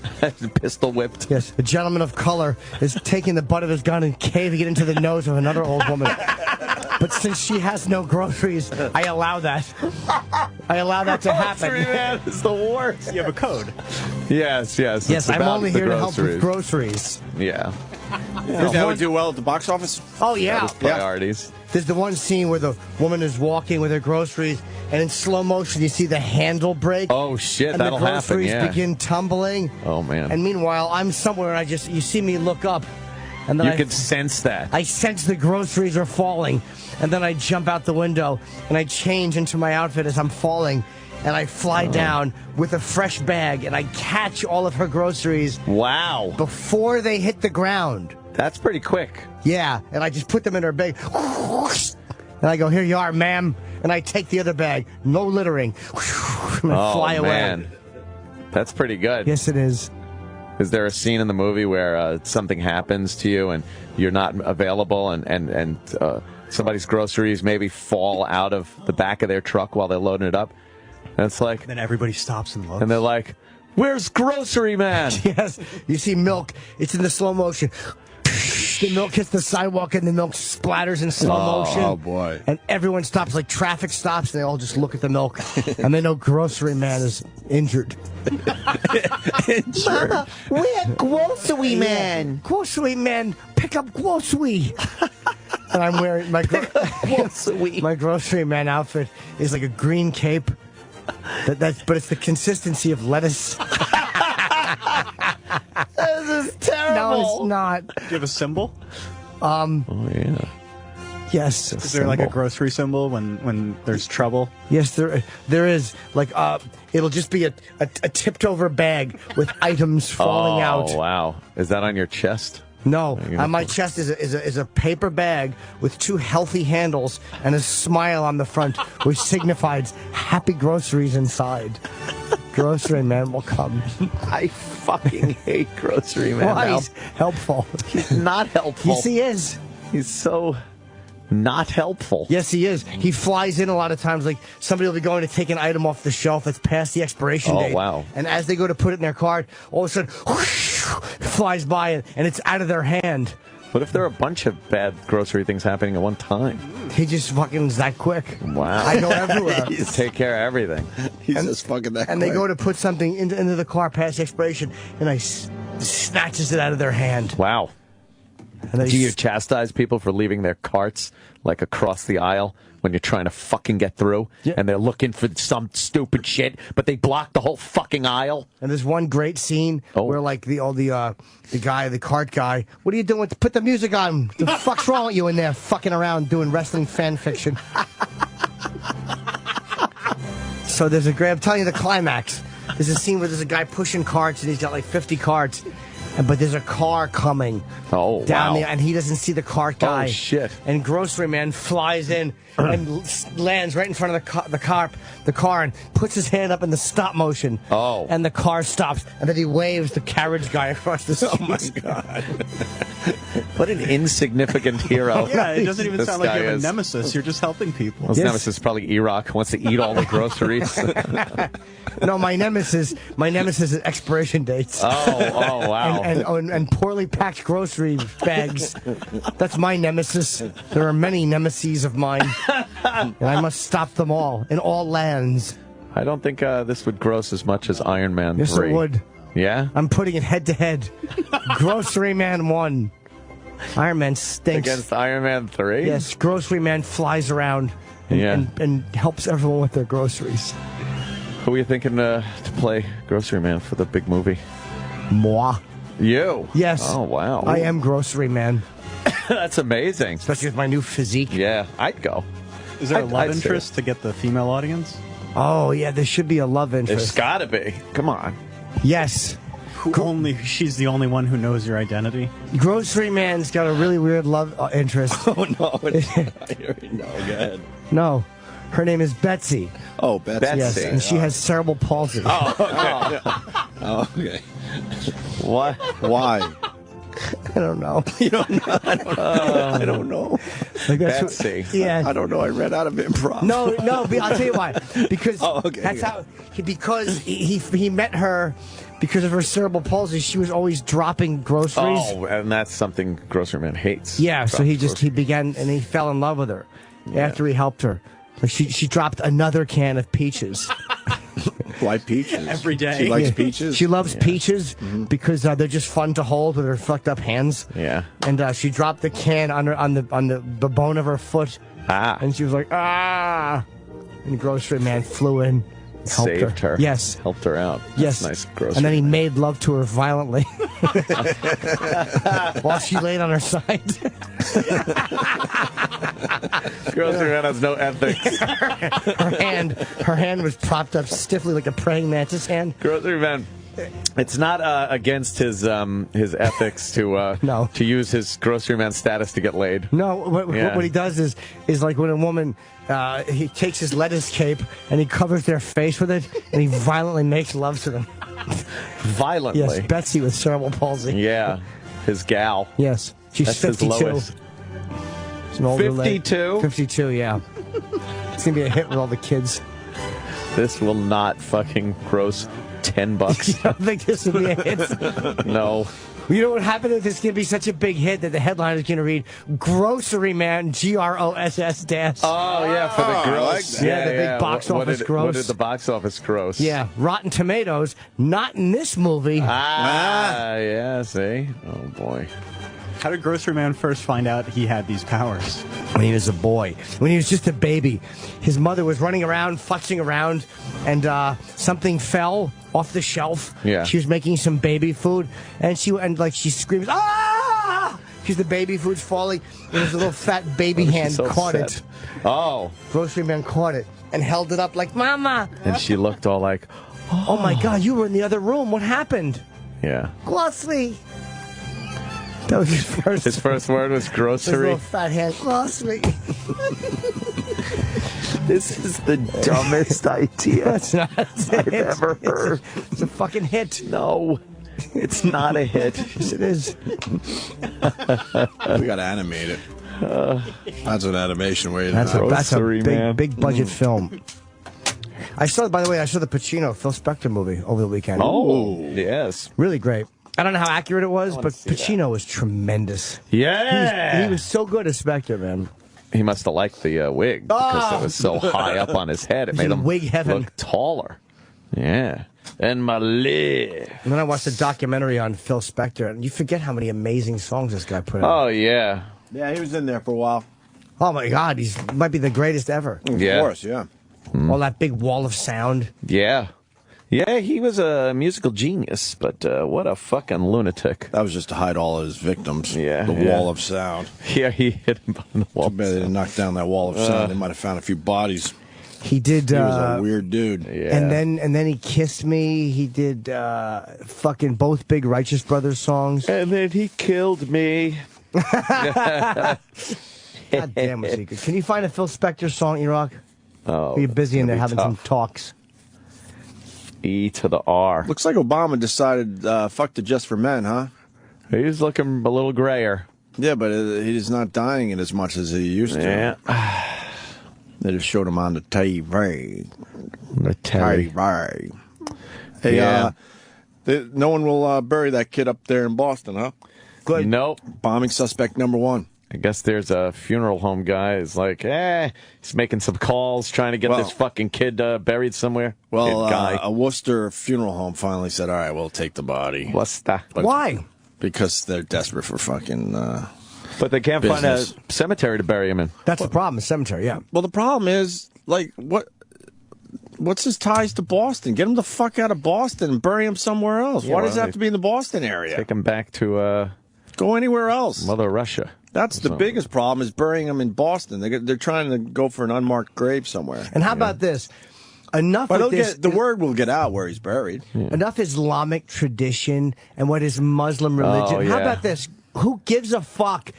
Pistol whipped. Yes, a gentleman of color is taking the butt of his gun and caving it into the nose of another old woman. But since she has no groceries, I allow that. I allow that to happen. Grocery man is the worst. You have a code. Yes. Yes, I'm only here to help with groceries. Yeah. That would do well at the box office? Oh, yeah. Priorities. There's the one scene where the woman is walking with her groceries, and in slow motion you see the handle break. Oh, shit, and that'll the happen, groceries yeah. begin tumbling. Oh, man. And meanwhile, I'm somewhere, and you see me look up. And then You can sense that. I sense the groceries are falling. And then I jump out the window, and I change into my outfit as I'm falling. And I fly down with a fresh bag, and I catch all of her groceries. Wow. Before they hit the ground. That's pretty quick. Yeah, and I just put them in her bag. And I go, here you are, ma'am. And I take the other bag. No littering. And I fly away. Man. That's pretty good. Yes, it is. Is there a scene in the movie where something happens to you and you're not available and somebody's groceries maybe fall out of the back of their truck while they're loading it up? And it's like... Then everybody stops and looks. And they're like, where's grocery man? Yes. You see milk. It's in the slow motion. The milk hits the sidewalk and the milk splatters in slow motion. Oh, boy. And everyone stops, like traffic stops, and they all just look at the milk. And they know grocery man is injured. Mama, we're grocery man. Yeah. Grocery man, pick up grocery. And I'm wearing my my grocery man outfit is like a green cape. But it's the consistency of lettuce. This is terrible. No, it's not. Do you have a symbol? Oh, yeah. Yes. Is there like a grocery symbol when there's trouble? Yes, there is. Like, it'll just be a tipped over bag with items falling out. Oh, wow. Is that on your chest? No, on my chest is a paper bag with two healthy handles and a smile on the front, which signifies happy groceries inside. Grocery man will come. I fucking hate grocery man. Why? He's helpful. He's not helpful. Yes, he is. He's so not helpful. Yes, he is. He flies in a lot of times. Like, somebody will be going to take an item off the shelf that's past the expiration date. Oh, wow. And as they go to put it in their cart, all of a sudden, whoosh, flies by and it's out of their hand. What if there are a bunch of bad grocery things happening at one time? He just fucking is that quick. Wow. I go everywhere. Take care of everything. He's just fucking that And quick. they go to put something into the car past the expiration, and I snatches it out of their hand. Wow. Do you chastise people for leaving their carts like across the aisle when you're trying to fucking get through, and they're looking for some stupid shit, but they block the whole fucking aisle? And there's one great scene where like the cart guy, what are you doing? Put the music on. The fuck's wrong with you in there, fucking around doing wrestling fan fiction? So there's I'm telling you the climax. There's a scene where there's a guy pushing carts, and he's got like 50 carts. But there's a car coming down there, and he doesn't see the cart guy. Oh, shit. And Grocery Man flies in and lands right in front of the car and puts his hand up in the stop motion. Oh. And the car stops, and then he waves the carriage guy across the street. Oh, my God. What an insignificant hero. Yeah, it doesn't even sound like you have is. a nemesis. You're just helping people. His nemesis is probably Iraq, wants to eat all the groceries. No, my nemesis is expiration dates. Oh, wow. And poorly packed grocery bags. That's my nemesis. There are many nemeses of mine, and I must stop them all in all lands. I don't think this would gross as much as Iron Man 3. Yes, it would. Yeah? I'm putting it head to head. Grocery Man 1. Iron Man stinks. Against Iron Man 3? Yes, Grocery Man flies around and helps everyone with their groceries. Who are you thinking to play Grocery Man for the big movie? Moi. You? Yes. Oh, wow. I am Grocery Man. That's amazing. Especially with my new physique. Yeah, I'd go. Is there a love interest to get the female audience? Oh, yeah, there should be a love interest. There's gotta be. Come on. Yes. She's the only one who knows your identity? Grocery Man's got a really weird love interest. Oh, no. I already know. Go ahead. No. Her name is Betsy. Oh, Betsy. Yes, and she has cerebral palsy. Oh, okay. Oh, okay. What? Why? I don't know. You don't know? I don't know. Like Betsy. Yeah. I don't know. I read out of improv. No, I'll tell you why. Because okay. Because he met her because of her cerebral palsy. She was always dropping groceries. Oh, and that's something Grocery Man hates. Yeah, so he began and he fell in love with her after he helped her. Like she dropped another can of peaches. Why peaches? Every day. She likes peaches? She loves peaches because they're just fun to hold with her fucked up hands. Yeah. And she dropped the can on the bone of her foot. And she was like, ah. And the Grocery Man flew in. Saved her. Yes. Helped her out. Yes. That's nice Grocery And then he Man. made love to her violently while she laid on her side. Grocery Man has no ethics. her hand was propped up stiffly like a praying mantis hand. Grocery Man. It's not against his ethics to use his Grocery Man status to get laid. No, what he does is like when a woman he takes his lettuce cape and he covers their face with it and he violently makes love to them. Violently? Yes, Betsy with cerebral palsy. Yeah, his gal. Yes, she's That's 52. his lowest. She's an older 52? 52, yeah. It's gonna be a hit with all the kids. This will not fucking gross $10. You don't think this will be a hit? No. You know what happened if it's going to be such a big hit that the headline is going to read Grocery Man, GROSS dash. Oh, yeah, for the gross. like that. Yeah, the big box office gross. What did the box office gross? Yeah, Rotten Tomatoes, not in this movie. Yeah, see? Oh, boy. How did Grocery Man first find out he had these powers? When he was a boy, when he was just a baby, his mother was running around, futzing around, and something fell off the shelf. Yeah. She was making some baby food, and she screams, ah! Because the baby food's falling, and his little fat baby hand so caught upset? it. Oh. Grocery Man caught it and held it up like, Mama! And she looked all like, Oh my God, you were in the other room. What happened? yeah. Grocery. That was his first. His first word was His grocery. little fat hand. Grocery. This is the dumbest idea It's not. I've ever heard. It's a fucking hit. No, it's not a hit. Yes, it is. We got to animate it. That's an animation way to That's a Grocery Man. big budget film. By the way, I saw the Pacino Phil Spector movie over the weekend. Oh, yes. Really great. I don't know how accurate it was, but Pacino was tremendous. Yeah. He was so good as Spector, man. He must have liked the wig because it was so high up on his head. It He's made in him wig heaven. look taller. Yeah. And my leg. And then I watched a documentary on Phil Spector, and you forget how many amazing songs this guy put out. Oh, yeah. Yeah, he was in there for a while. Oh, my God. He might be the greatest ever. Of course, yeah. All that big wall of sound. Yeah. Yeah, he was a musical genius, but what a fucking lunatic. That was just to hide all of his victims. Yeah. The wall of sound. Yeah, he hit him on the wall. Too bad they didn't knock down that wall of sound. They might have found a few bodies. He did. He was a weird dude. Yeah. And then he kissed me. He did fucking both big Righteous Brothers songs. And then he killed me. God damn, was he good. Can you find a Phil Spector song, E-Rock? Oh, You're busy in there having tough. some talks. E to the R. Looks like Obama decided fuck the Just for Men, huh? He's looking a little grayer. Yeah, but he's not dying it as much as he used to. Yeah. They just showed him on the TV. The telly. TV. Hey, Yeah. no one will bury that kid up there in Boston, huh? Good. Nope. Bombing suspect number 1. I guess there's a funeral home guy who's like, he's making some calls, trying to get this fucking kid buried somewhere. Well, Kid guy. a Worcester funeral home finally said, all right, we'll take the body. Worcester. Why? Because they're desperate for fucking But they can't business. find a cemetery to bury him in. That's the problem, a cemetery, yeah. Well, the problem is, like, what's his ties to Boston? Get him the fuck out of Boston and bury him somewhere else. Yeah, Why does it well, have to be in the Boston area? Take him back to Go anywhere else. Mother Russia. That's the biggest problem, is burying him in Boston. They're trying to go for an unmarked grave somewhere. And how about this? Enough But with this, the word will get out where he's buried. enough Islamic tradition and what is Muslim religion. Oh, How yeah. about this? Who gives a fuck?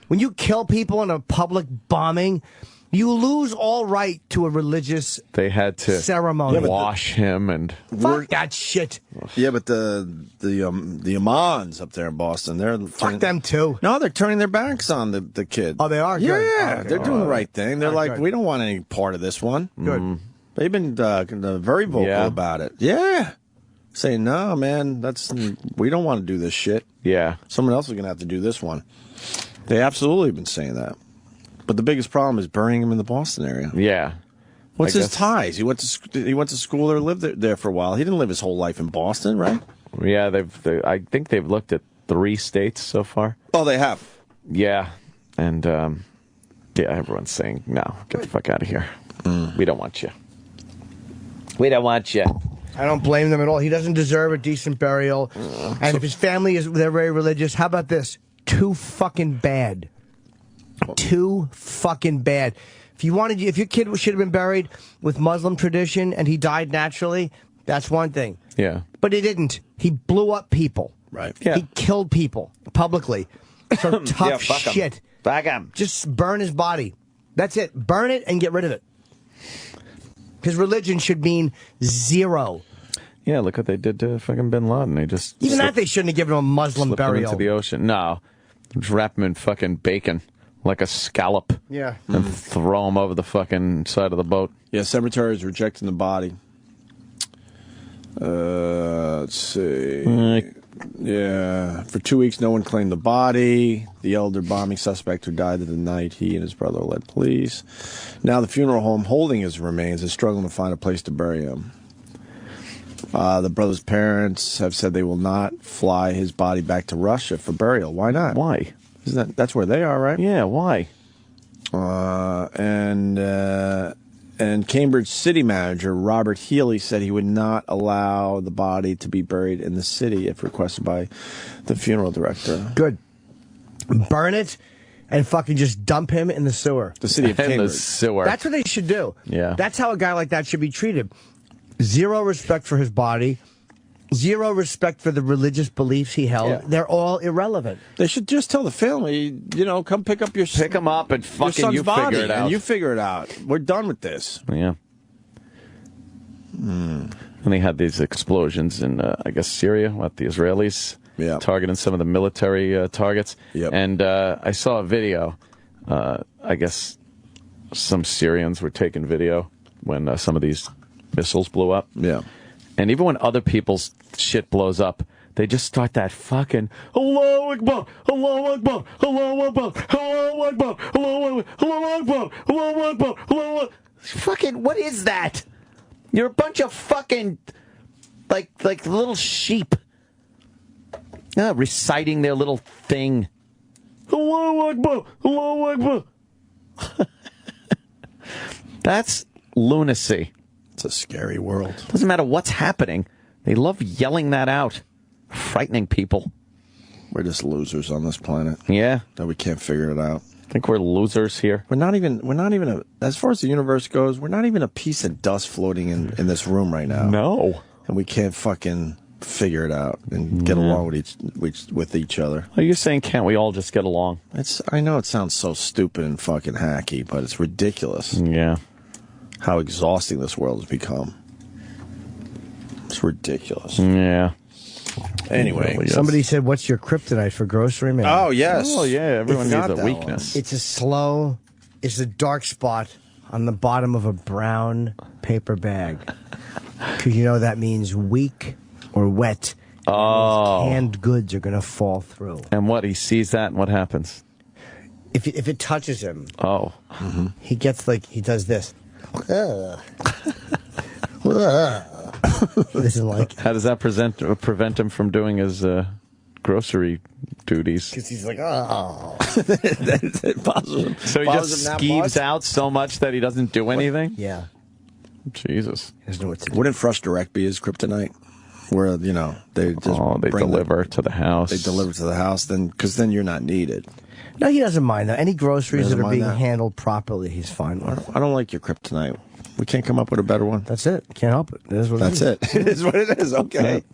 When you kill people in a public bombing, you lose all right to a religious They had to ceremony. wash him and Fuck that shit. Yeah, but the imams up there in Boston, Fuck them too. No, they're turning their backs on the kid. Oh, they are? Yeah, Good. Oh, okay. they're doing the right thing. They're Oh, like, good. we don't want any part of this one. Good. They've been very vocal about it. Yeah, saying no, man, we don't want to do this shit. Yeah. Someone else is gonna have to do this one. They absolutely have been saying that. But the biggest problem is burying him in the Boston area. Yeah. What's I his guess- ties? He went to school there, lived there for a while. He didn't live his whole life in Boston, right? Yeah, I think they've looked at 3 states so far. Oh, they have. Yeah. And everyone's saying, no, get the fuck out of here. We don't want you. We don't want you. I don't blame them at all. He doesn't deserve a decent burial. And if his family they're very religious, how about this? Too fucking bad. Too fucking bad. If your kid should have been buried with Muslim tradition and he died naturally, that's one thing. Yeah. But he didn't. He blew up people. Right. Yeah. He killed people publicly. So tough fuck 'em. shit. Fuck him. Just burn his body. That's it. Burn it and get rid of it. Because religion should mean zero. Yeah, look what they did to fucking Bin Laden. They just Even that they shouldn't have given him a Muslim slipped him burial. into the ocean. No. Just wrap him in fucking bacon like a scallop. Yeah. And throw him over the fucking side of the boat. Yeah, cemetery is rejecting the body. Let's see. Yeah, for 2 weeks, no one claimed the body. The elder bombing suspect who died in the night, he and his brother led police. Now the funeral home holding his remains is struggling to find a place to bury him. The brother's parents have said they will not fly his body back to Russia for burial. Why not? Why? That's where they are, right? Yeah, why? And Cambridge city manager Robert Healy said he would not allow the body to be buried in the city if requested by the funeral director. Good. Burn it and fucking just dump him in the sewer. The city of In the Cambridge. sewer. That's what they should do. Yeah. That's how a guy like that should be treated. Zero respect for his body. Zero respect for the religious beliefs he held. Yeah. They're all irrelevant. They should just tell the family, come pick up your Pick him up and your fucking son's you body, figure it out. and you figure it out. We're done with this. Yeah. And they had these explosions in, I guess, Syria, the Israelis targeting some of the military targets. Yep. And I saw a video. I guess some Syrians were taking video when some of these missiles blew up. Yeah. And even when other people's shit blows up, they just start that fucking Allahu Akbar, Allahu Akbar, Allahu Akbar, Allahu Akbar, Allahu Akbar, Allahu Akbar, Allahu Akbar, Allahu Akbar. Fucking, what is that? You're a bunch of fucking like little sheep. Reciting their little thing. Allahu Akbar, Allahu Akbar. That's lunacy. It's a scary world. Doesn't matter what's happening. They love yelling that out, frightening people. We're just losers on this planet. Yeah. That we can't figure it out. I think we're losers here. We're not even as far as the universe goes, we're not even a piece of dust floating in this room right now. No. And we can't fucking figure it out and get along with each other. Are you saying can't we all just get along? I know it sounds so stupid and fucking hacky, but it's ridiculous. Yeah. How exhausting this world has become. It's ridiculous. Yeah. Anyway, somebody said, "What's your kryptonite for grocery man?" Oh yes. Oh yeah. Everyone needs a weakness. It's a dark spot on the bottom of a brown paper bag. Because you know that means weak or wet. Oh. Canned goods are going to fall through. And what? He sees that, and what happens? If it touches him, he gets he does this. He doesn't like it. How does that prevent him from doing his grocery duties? Because he's like, oh. So he just skeeves out so much that he doesn't do anything? Yeah. Jesus. He doesn't know what to do. Wouldn't Fresh Direct be his kryptonite? Where, they just they deliver to the house. They deliver to the house, because then you're not needed. No, he doesn't mind that. Any groceries that are being handled properly, he's fine with. I don't like your kryptonite. We can't come up with a better one. That's it. Can't help it. It is what it is. That's it. It is what it is. Okay.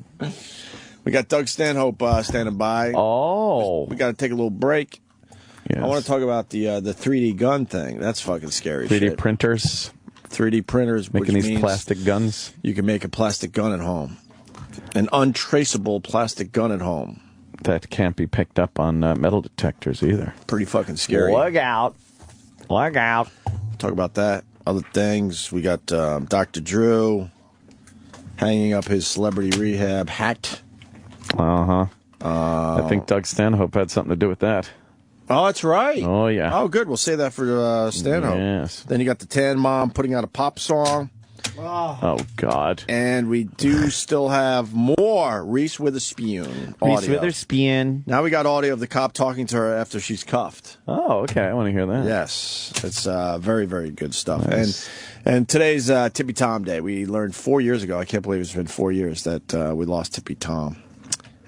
We got Doug Stanhope standing by. Oh. We got to take a little break. Yes. I want to talk about the 3D gun thing. That's fucking scary 3D shit. printers. 3D printers. Making which these means plastic guns. You can make a plastic gun at home. An untraceable plastic gun at home. That can't be picked up on metal detectors either. Pretty fucking scary. Look out. Look out. Talk about that. Other things. We got Dr. Drew hanging up his celebrity rehab hat. I think Doug Stanhope had something to do with that. Oh, that's right. Oh, yeah. Oh, good. We'll say that for Stanhope. Yes. Then you got the Tan Mom putting out a pop song. Oh, God. And we do still have more Reese Witherspoon audio. Reese Witherspoon. Now we got audio of the cop talking to her after she's cuffed. Oh, okay. I want to hear that. Yes. It's very, very good stuff. Nice. And today's Tippy Tom Day. We learned 4 years ago, I can't believe it's been 4 years, that we lost Tippy Tom.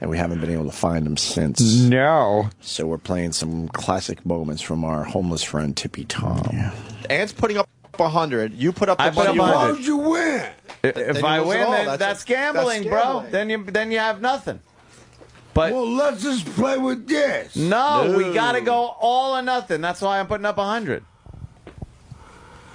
And we haven't been able to find him since. No. So we're playing some classic moments from our homeless friend, Tippy Tom. Yeah. Ant's putting up 100. You put up the I put up 100. $100. How'd you win? If I win, then that's gambling, bro. gambling. Then you have nothing. But Well, let's just play with this. no, we got to go all or nothing. That's why I'm putting up 100.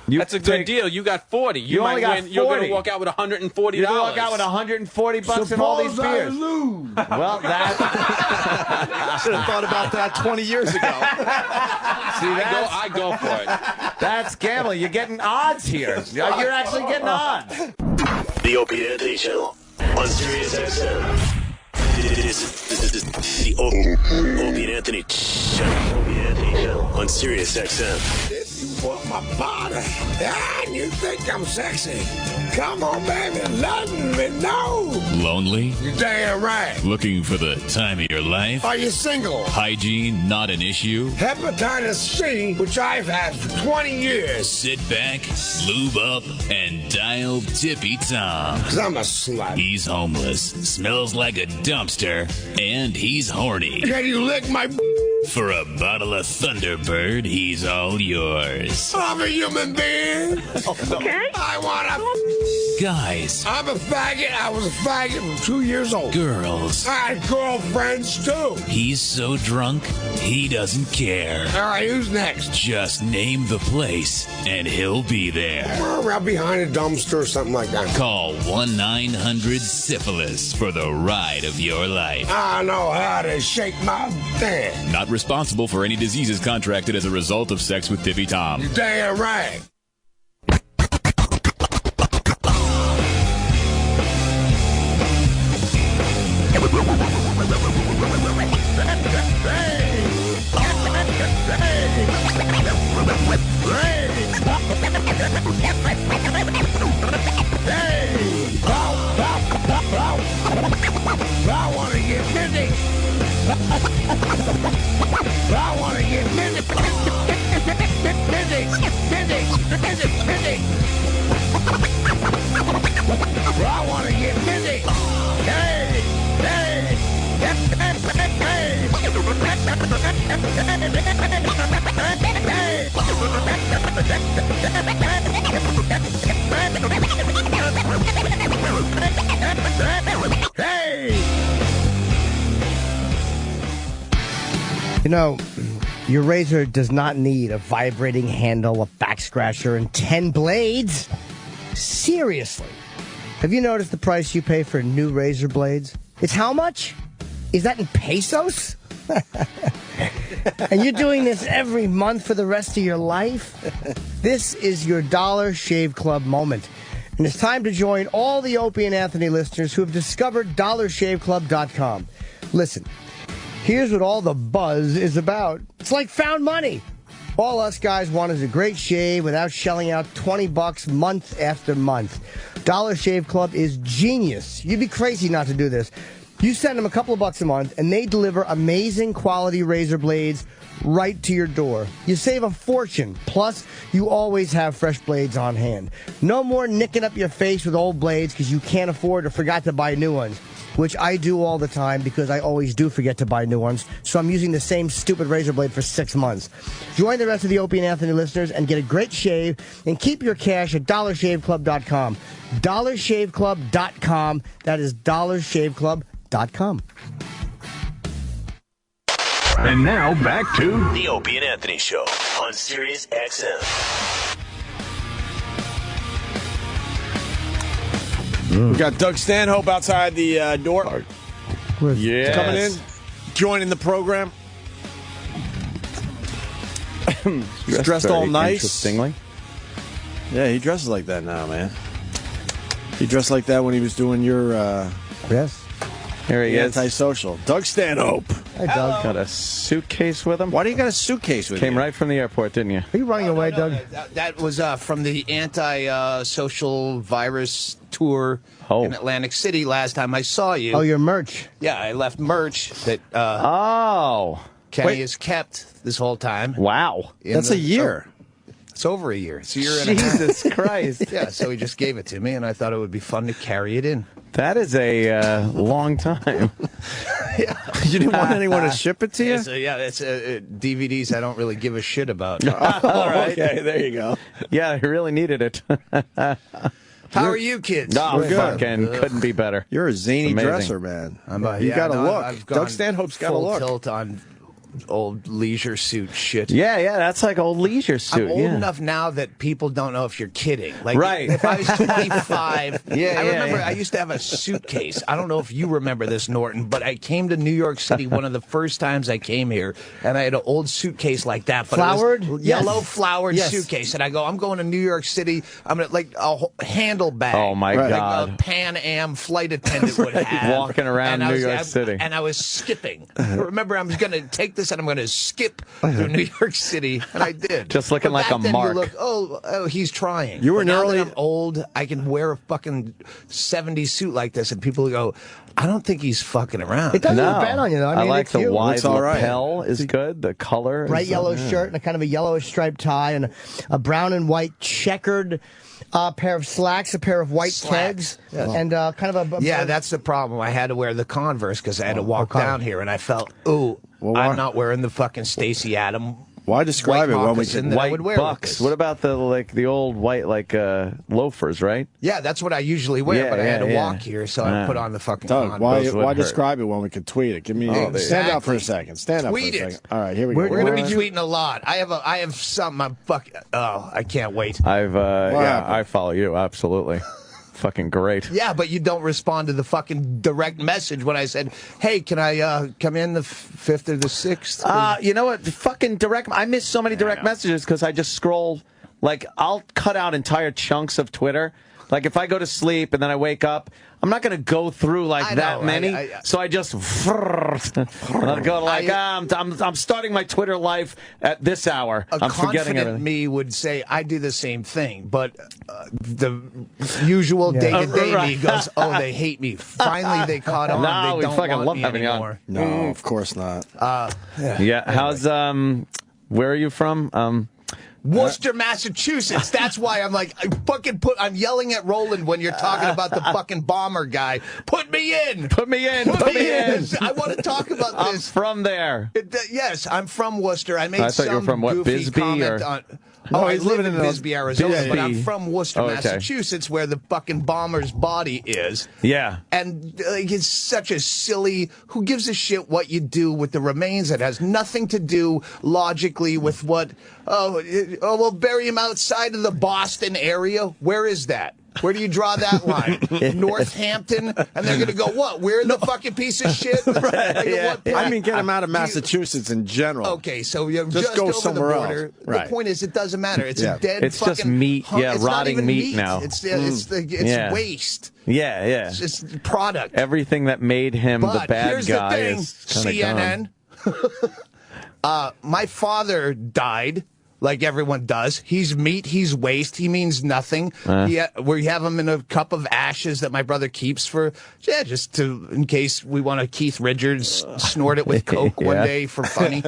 That's a good deal. You got 40. You only might got win. You're going 40. to walk out with $140. You're going to walk out with $140 and all these Suppose I beers. lose. Well, that Should have thought about that 20 years ago. see I go for it. that's gambling. You're getting odds here. You're actually getting odds. The Opie and Anthony Channel on Sirius XM. This is the Opie and Anthony Channel. Opie and Anthony Channel on Sirius XM. This is for my body. And you think I'm sexy. Come on, baby, let me know. Lonely? You're damn right. Looking for the time of your life? Are you single? Hygiene not an issue? Hepatitis C, which I've had for 20 years. Sit back, lube up, and dial Tippy Tom. Because I'm a slut. He's homeless, smells like a dumpster, and he's horny. Can you lick my For a bottle of Thunderbird, he's all yours. I'm a human being. Okay? I want to. Guys, I'm a faggot. I was a faggot from 2 years old. girls, I had girlfriends too. he's so drunk, he doesn't care. All right, who's next? Just name the place, and he'll be there. Around behind a dumpster or something like that. Call 1-900-SYPHILIS for the ride of your life. I know how to shake my thing. Not responsible for any diseases contracted as a result of sex with Tippy Tom. You're damn right. You know, your razor does not need a vibrating handle, a back scratcher, and 10 blades. Seriously. Have you noticed the price you pay for new razor blades? It's how much? Is that in pesos? And you're doing this every month for the rest of your life? This is your Dollar Shave Club moment. And it's time to join all the Opie and Anthony listeners who have discovered DollarShaveClub.com. Listen, here's what all the buzz is about. It's like found money. All us guys want is a great shave without shelling out $20 month after month. Dollar Shave Club is genius. You'd be crazy not to do this. You send them a couple of bucks a month, and they deliver amazing quality razor blades right to your door. You save a fortune. Plus, you always have fresh blades on hand. No more nicking up your face with old blades because you can't afford or forgot to buy new ones, which I do all the time because I always do forget to buy new ones, so I'm using the same stupid razor blade for 6 months. Join the rest of the Opie and Anthony listeners and get a great shave and keep your cash at DollarShaveClub.com. DollarShaveClub.com. That is DollarShaveClub.com. And now back to the Opie and Anthony Show on Sirius XM. We got Doug Stanhope outside the door. Yes. Coming in, joining the program. He's dressed all nice. Interestingly. Yeah, he dresses like that now, man. He dressed like that when he was doing your yes. Here he is. Antisocial. Doug Stanhope. Hey, Doug. Got a suitcase with him? Why do you got a suitcase with you? Came right from the airport, didn't you? Are you running away, Doug? That was from the anti-social virus tour in Atlantic City last time I saw you. Oh, your merch. Yeah, I left merch that Kenny has kept this whole time. Wow. That's a year. It's over a year. It's a year and a half. Jesus Christ. Yeah, so he just gave it to me, and I thought it would be fun to carry it in. That is a long time. You didn't want anyone to ship it to you? It's DVDs I don't really give a shit about. All right. Okay, there you go. Yeah, I really needed it. How are you kids? No, We're good. fucking couldn't be better. You're a zany Amazing. dresser, man. You got a look. I've Doug gone Stanhope's got a look. full tilt on old leisure suit shit. Yeah, that's like old leisure suit. I'm old enough now that people don't know if you're kidding. Like, right. If I was 25, I remember I used to have a suitcase. I don't know if you remember this, Norton, but I came to New York City one of the first times I came here, and I had an old suitcase like that. But flowered? It was yellow flowered suitcase. And I go, I'm going to New York City. I'm going to, like, a handle bag. Oh, my God. Like a Pan Am flight attendant would have. Walking around New York City. And I was skipping. I remember I was going to take this and I'm going to skip through New York City, and I did. Just looking like a mark. You look, he's trying. You were now nearly. that I'm old, I can wear a fucking 70s suit like this, and people go, I don't think he's fucking around. It doesn't look bad on you, though. I mean, like it's the you. wide It's all right. lapel is good. The color. Bright yellow shirt and a kind of a yellowish striped tie and a brown and white checkered pair of slacks, a pair of white Keds, and kind of a... that's the problem. I had to wear the Converse because I had to walk down here, and I felt, I'm not wearing the fucking Stacey Adams. Why describe it when we can white bucks? What about the old white loafers, right? Yeah, that's what I usually wear, but I had to walk here, so I put on the fucking Doug, why describe it when we can tweet it? Give me stand up for a second. Stand up tweet for a it. second. All right, here we go. We're going to be tweeting a lot. I have something. I can't wait. I follow you absolutely. Fucking great. Yeah, but you don't respond to the fucking direct message when I said, hey, can I come in the 5th or the 6th? You know what? Fucking direct. I miss so many direct messages because I just scroll. Like, I'll cut out entire chunks of Twitter. Like, if I go to sleep and then I wake up, I'm not going to go through that many. So I just I'll go like, I'm starting my Twitter life at this hour. I'm forgetting everything. Me would say I do the same thing, but the usual day-to-day me goes, they hate me. Finally, they caught on. No, they don't we fucking want love me having you anymore. on. No, of course not. How's where are you from? Worcester, Massachusetts. That's why I'm like, I'm yelling at Roland when you're talking about the fucking bomber guy. Put me in. Put me in. Put me in. I want to talk about this. I'm from there. Yes, I'm from Worcester. I thought you were from what, goofy Bisbee comment or? on. Oh, I he's live living in in Bisbee, Arizona, but I'm Bisbee. from Worcester, Oh, okay. Massachusetts, where the fucking bomber's body is. Yeah. And it's such a silly, who gives a shit what you do with the remains? It has nothing to do logically with what, we'll bury him outside of the Boston area. Where is that? Where do you draw that line? Northampton? And they're going to go, what? We're the fucking piece of shit? I mean, get him out of Massachusetts in general. Okay, so you just go over somewhere the border. else. Right. The point is, it doesn't matter. It's a dead It's fucking... just meat. Yeah, it's not rotting even meat now. It's Yeah. waste. Yeah, yeah. It's just product. Everything that made him But the bad here's guy the thing, is kind of CNN. My father died, like everyone does. He's meat. He's waste. He means nothing. We have him in a cup of ashes that my brother keeps for, just in case we want to Keith Richards snort it with Coke one day for funny.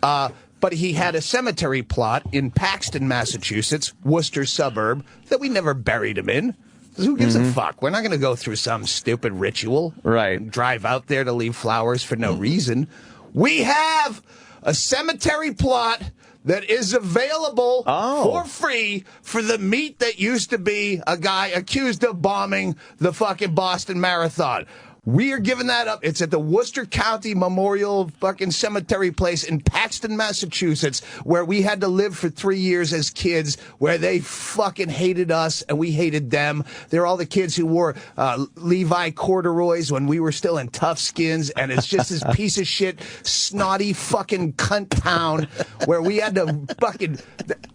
But he had a cemetery plot in Paxton, Massachusetts, Worcester suburb, that we never buried him in. Who gives a fuck? We're not going to go through some stupid ritual. Right. And drive out there to leave flowers for no reason. We have a cemetery plot that is available for free for the meat that used to be a guy accused of bombing the fucking Boston Marathon. We are giving that up. It's at the Worcester County Memorial fucking Cemetery place in Paxton, Massachusetts, where we had to live for 3 years as kids, where they fucking hated us and we hated them. They're all the kids who wore Levi corduroys when we were still in tough skins, and it's just this piece of shit, snotty fucking cunt town where we had to fucking...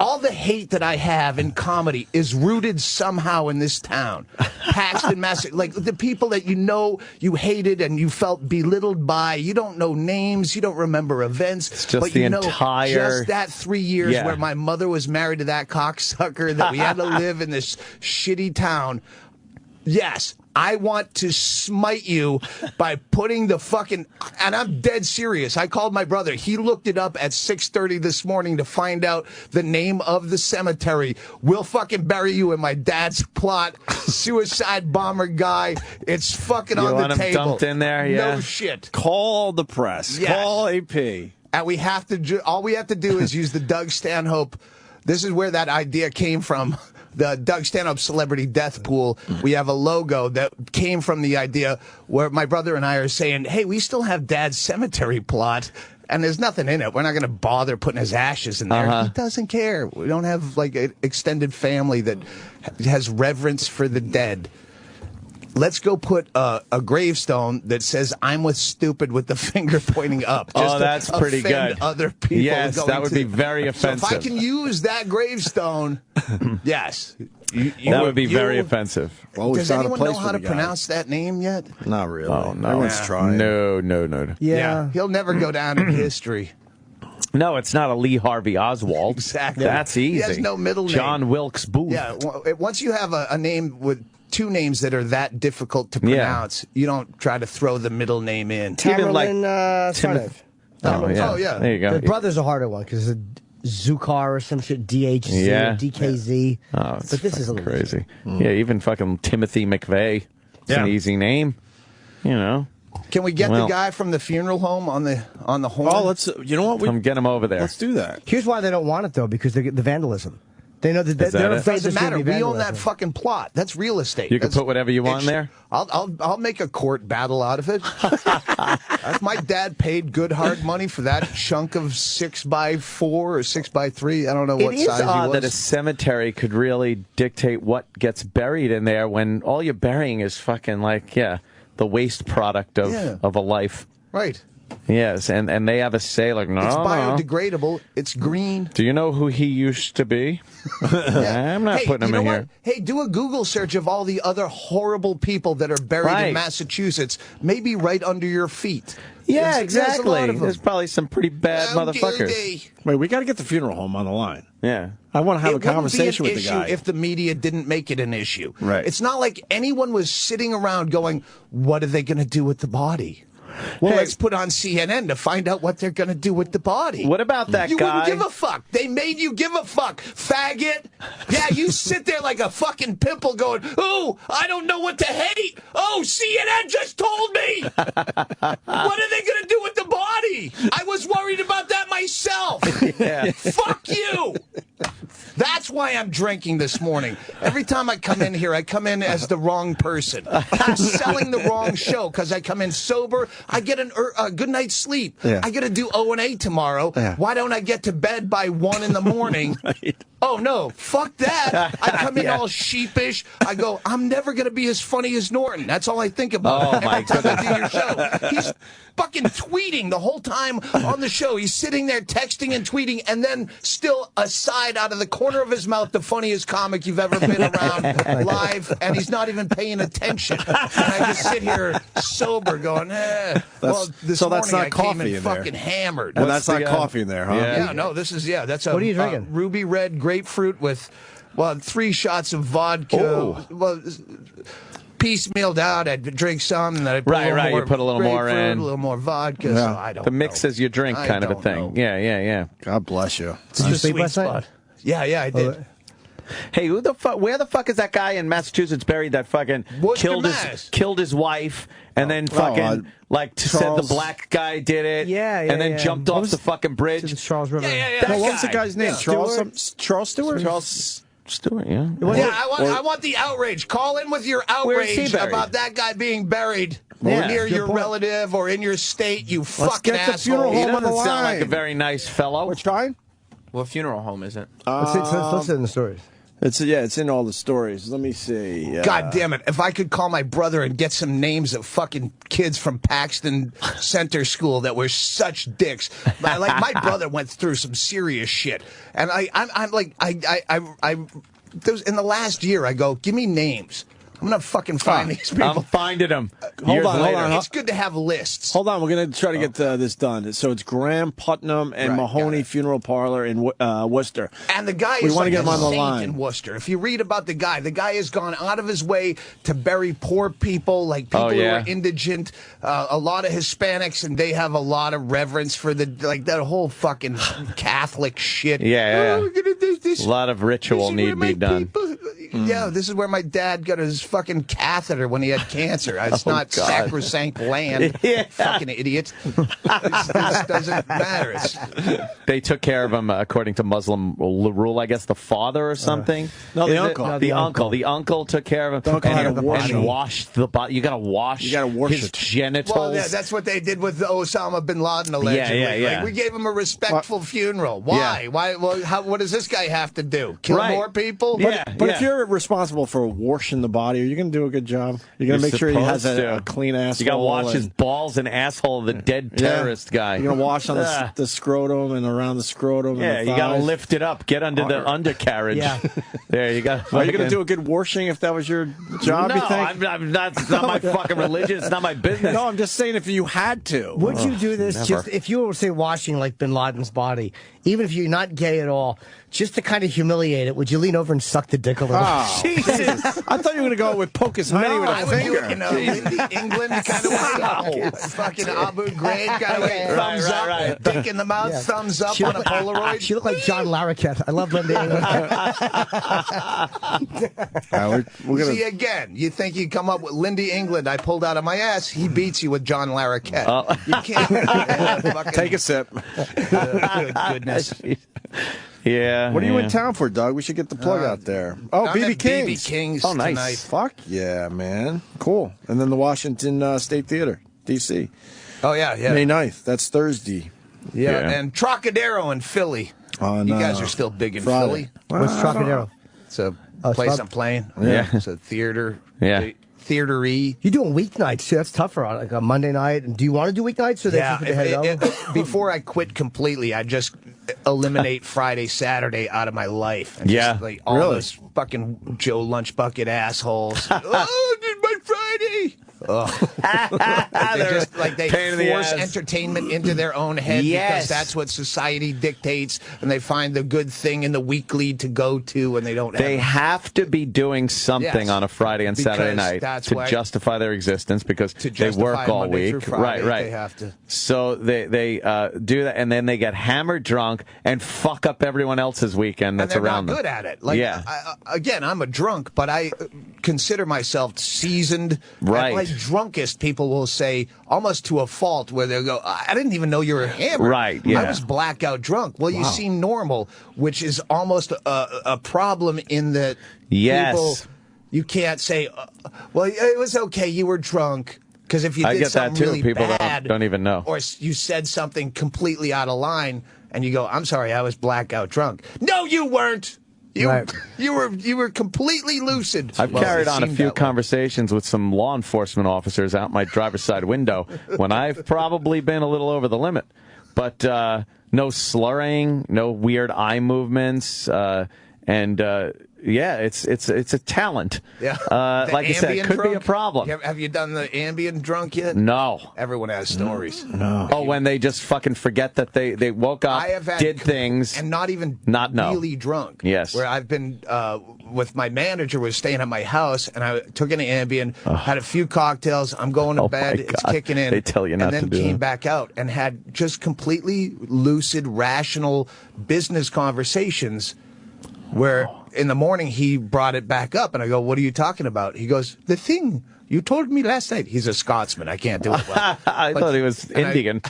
All the hate that I have in comedy is rooted somehow in this town. Paxton, Massachusetts. Like, the people that you hated and you felt belittled by. You don't know names. You don't remember events. It's just but the you know entire... just that 3 years where my mother was married to that cocksucker, that we had to live in this shitty town. Yes, I want to smite you by putting the fucking... And I'm dead serious. I called my brother. He looked it up at 6:30 this morning to find out the name of the cemetery. We'll fucking bury you in my dad's plot. Suicide bomber guy. It's fucking on the want him table. dumped in there? Yeah. No shit. Call the press. Yes. Call AP. And we have to... All we have to do is use the Doug Stanhope... This is where that idea came from. The Doug Stanhope Celebrity Death Pool. We have a logo that came from the idea where my brother and I are saying, hey, we still have Dad's cemetery plot, and there's nothing in it. We're not going to bother putting his ashes in there. He doesn't care. We don't have, like, an extended family that has reverence for the dead. Let's go put a gravestone that says "I'm with stupid" with the finger pointing up. Just that's to pretty offend good. Other people. Yes, that would be very offensive. So if I can use that gravestone, yes. That would be very offensive. Well, Does anyone know how to pronounce that name yet? Not really. Oh, no. Everyone's trying. No. Yeah. He'll never go down in history. No, it's not a Lee Harvey Oswald. Exactly. That's easy. He has no middle name. John Wilkes Booth. Yeah. Once you have a name with two names that are that difficult to pronounce, you don't try to throw the middle name in. Tamerlan Sarnaev. Oh, yeah. There you go. The brother's a harder one because it's a Zukar or some shit, DHZ, DKZ. Oh, it's but this is a little crazy. Yeah, even fucking Timothy McVeigh. It's an easy name. You know. Can we get the guy from the funeral home on the horn? Oh, let's. You know what? Come get him over there. Let's do that. Here's why they don't want it though, because the vandalism. They know that they're afraid doesn't this will matter. be We own vandalism. that fucking plot. That's real estate. You can put whatever you want in there. I'll make a court battle out of it. My dad paid good hard money for that chunk of 6x4 or 6x3. I don't know what It is size odd he was. that a cemetery could really dictate what gets buried in there when all you're burying is fucking the waste product of a life. Right. Yes, and they have a say like, no, It's no. biodegradable. It's green. Do you know who he used to be? I'm not putting him in here. Hey, do a Google search of all the other horrible people that are buried in Massachusetts, maybe right under your feet. Yeah, There's a lot exactly. of them. There's probably some pretty bad motherfuckers. Wait, we got to get the funeral home on the line. Yeah. I want to have It a conversation wouldn't with be the an guy. issue if the media didn't make it an issue. Right. It's not like anyone was sitting around going, what are they going to do with the body? Well, Hey. let's put on CNN to find out what they're going to do with the body. What about that you guy? You wouldn't give a fuck. They made you give a fuck, faggot. Yeah, you sit there like a fucking pimple going, oh, I don't know what to hate. Oh, CNN just told me. What are they going to do with the body? I was worried about that myself. Yeah. Fuck you. That's why I'm drinking this morning. Every time I come in here, I come in as the wrong person. I'm selling the wrong show because I come in sober. I get a good night's sleep. Yeah. I got to do O&A tomorrow. Yeah. Why don't I get to bed by 1 in the morning? Right. Oh, no, fuck that. I come in all sheepish. I go, I'm never going to be as funny as Norton. That's all I think about. Oh, my Every time I do your show. He's fucking tweeting the whole time on the show. He's sitting there texting and tweeting, and then still aside out of the corner of his mouth, the funniest comic you've ever been around live, and he's not even paying attention. And I just sit here sober going, Well, this morning that's not I coffee came in in there. fucking hammered. And that's not coffee in there, huh? Yeah, no, this is, that's a What are you drinking? ruby red grapefruit with, 3 shots of vodka. Oh. Well, piecemealed out. I'd drink some, and then I'd put Right, a little right, you more put a little more grapefruit, in. a little more vodka. Yeah. So I don't The mix know. as you drink I kind of a don't thing. know. Yeah. God bless you. Did you sleep Sweet last night? spot. Yeah, I did. Hey, who the fuck? Where the fuck is that guy in Massachusetts buried that fucking Worcester, killed his wife and then fucking said the black guy did it? and then jumped off the fucking bridge. Charles River. What was the guy's name? Charles Stewart? Charles Stewart, yeah. I want the outrage. Call in with your Where is he outrage buried? about that guy being buried Yeah. near Good your point. relative or in your state. You fucking get the asshole. funeral He home on doesn't the sound like line. a very nice fellow. We're trying? What funeral home is it? Let's listen to the stories. It's in all the stories. Let me see. God damn it. If I could call my brother and get some names of fucking kids from Paxton Center School that were such dicks. Like, my brother went through some serious shit. And in the last year, I go, give me names. I'm going to fucking find these people. I'm finding them. Hold on. It's good to have lists. Hold on, we're going to try to get this done. So it's Graham, Putnam, and Mahoney Funeral Parlor in Worcester. And the guy we is want to like get him on the saint line. in Worcester. If you read about the guy has gone out of his way to bury poor people, like people who are indigent, a lot of Hispanics, and they have a lot of reverence for that whole fucking Catholic shit. Yeah. Oh, we're gonna do this. A lot of ritual need to be done. Yeah, this is where my dad got his fucking catheter when he had cancer. It's not sacrosanct land. Fucking idiot. This doesn't matter. They took care of him according to Muslim rule, I guess, the father or something. No, the Is it? uncle. No, No, the uncle. The uncle took care of him. The uncle had to wash him. washed the body. You got to wash his genitals. Well, that's what they did with Osama bin Laden, allegedly. Yeah. Like, we gave him a respectful funeral. Why? Why? Well, what does this guy have to do? Kill more people? But if you're responsible for washing the body, are you going to do a good job? You're going to make sure he has a clean asshole. You got to wash his balls and asshole of the dead terrorist guy. You're going to wash on the scrotum and around the scrotum. Yeah, and the you got to thighs. lift it up. Get under the undercarriage. Yeah. There, you got. Are you going to do a good washing if that was your job? No, you think? I'm not. It's not my fucking religion. It's not my business. No, I'm just saying if you had to. Would you do this Never. just if you were, say, washing like Bin Laden's body, even if you're not gay at all, just to kind of humiliate it? Would you lean over and suck the dick a little? Oh, Jesus! I thought you were going to go with poke his hiney with I a would finger. do it in England kind of way. Fucking Abu Ghraib kind of way. Thumbs up, dick in the mouth, thumbs up on a Polaroid. She looked like John Larroquette. I love Linda England. We're gonna... See, again, you think you come up with Lindy England, I pulled out of my ass, he beats you with John Larroquette. You can't. Take a sip. Good goodness. Yeah. What are you in town for, Doug? We should get the plug out there. Oh, I'm BB at King's. BB King's Oh, nice. tonight. Fuck yeah, man. Cool. And then the Washington State Theater, D.C. Oh, yeah. May 9th. That's Thursday. Yeah, and Trocadero in Philly. On, you guys are still big in Friday. Philly. What's Trocadero? It's a place I'm playing. Yeah. It's a theater. Yeah. Theater-y. You're doing weeknights too. That's tougher on like a Monday night. And do you want to do weeknights, or they just put their head over? Before I quit completely, I just eliminate Friday, Saturday out of my life. And Yeah. just, like, all those fucking Joe Lunch Bucket assholes. Oh, did my Friday? They pain in the force ass. entertainment into their own head because that's what society dictates, and they find the good thing in the weekly to go to, and they don't. They have to be doing something Yes. on a Friday and Saturday Because night that's to why- justify their existence because to they justify work all Monday week. through Friday, Right. They have to. So they do that, and then they get hammered drunk and fuck up everyone else's weekend that's and they're around not them. good at it. Like, yeah. again, I'm a drunk, but consider myself seasoned. Right. And like drunkest people will say, almost to a fault, where they'll go, I didn't even know you were hammered. Right, yeah. I was blackout drunk. Well, you seem normal, which is almost a problem in that people, you can't say, well, it was okay, you were drunk. Because if you did something really People bad, don't even know. or you said something completely out of line, and you go, I'm sorry, I was blackout drunk. No, you weren't. You were completely lucid. I've carried on a few conversations with some law enforcement officers out my driver's side window when I've probably been a little over the limit. But no slurring, no weird eye movements, yeah, it's a talent. Yeah. Like I said, it could be a problem. Have you done the ambient drunk yet? No. Everyone has stories. No. Oh, when they just fucking forget that they woke up, did things. And not even know. really drunk. Yes. Where I've been with my manager, was staying at my house, and I took an Ambien, had a few cocktails, I'm going to bed, it's kicking in. They tell you not to do And then came that. back out and had just completely lucid, rational business conversations where in the morning he brought it back up, and I go, what are you talking about? He goes, the thing you told me last night. He's a Scotsman. I can't do it well. I thought he was Indian.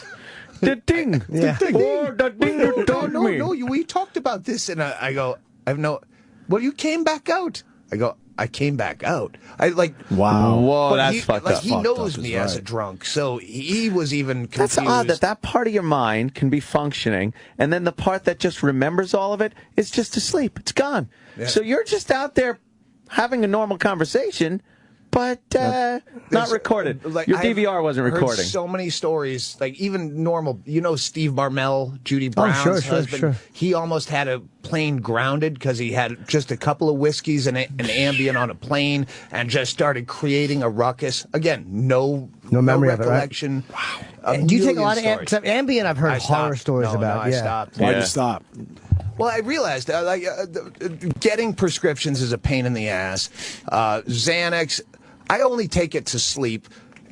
The ding. Yeah. The ding. Oh, the ding you told me. No, we talked about this. And I go, I have no, well, you came back out. I go, I came back out. Wow. Whoa, but that's fucked up. He knows me as a drunk, so he was even confused. That's odd that part of your mind can be functioning, and then the part that just remembers all of it is just asleep. It's gone. Yeah. So you're just out there having a normal conversation, but not recorded. Your DVR wasn't I've heard recording. So many stories, like even normal. You know, Steve Barmel, Judy Brown's husband. Sure. He almost had a plane grounded because he had just a couple of whiskeys and an Ambien on a plane, and just started creating a ruckus. Again, no memory of it, right? recollection. Wow. Do you take a lot of Ambien? I've heard horror stories about. I stopped. Why'd you stop? Well, I realized getting prescriptions is a pain in the ass. Xanax, I only take it to sleep,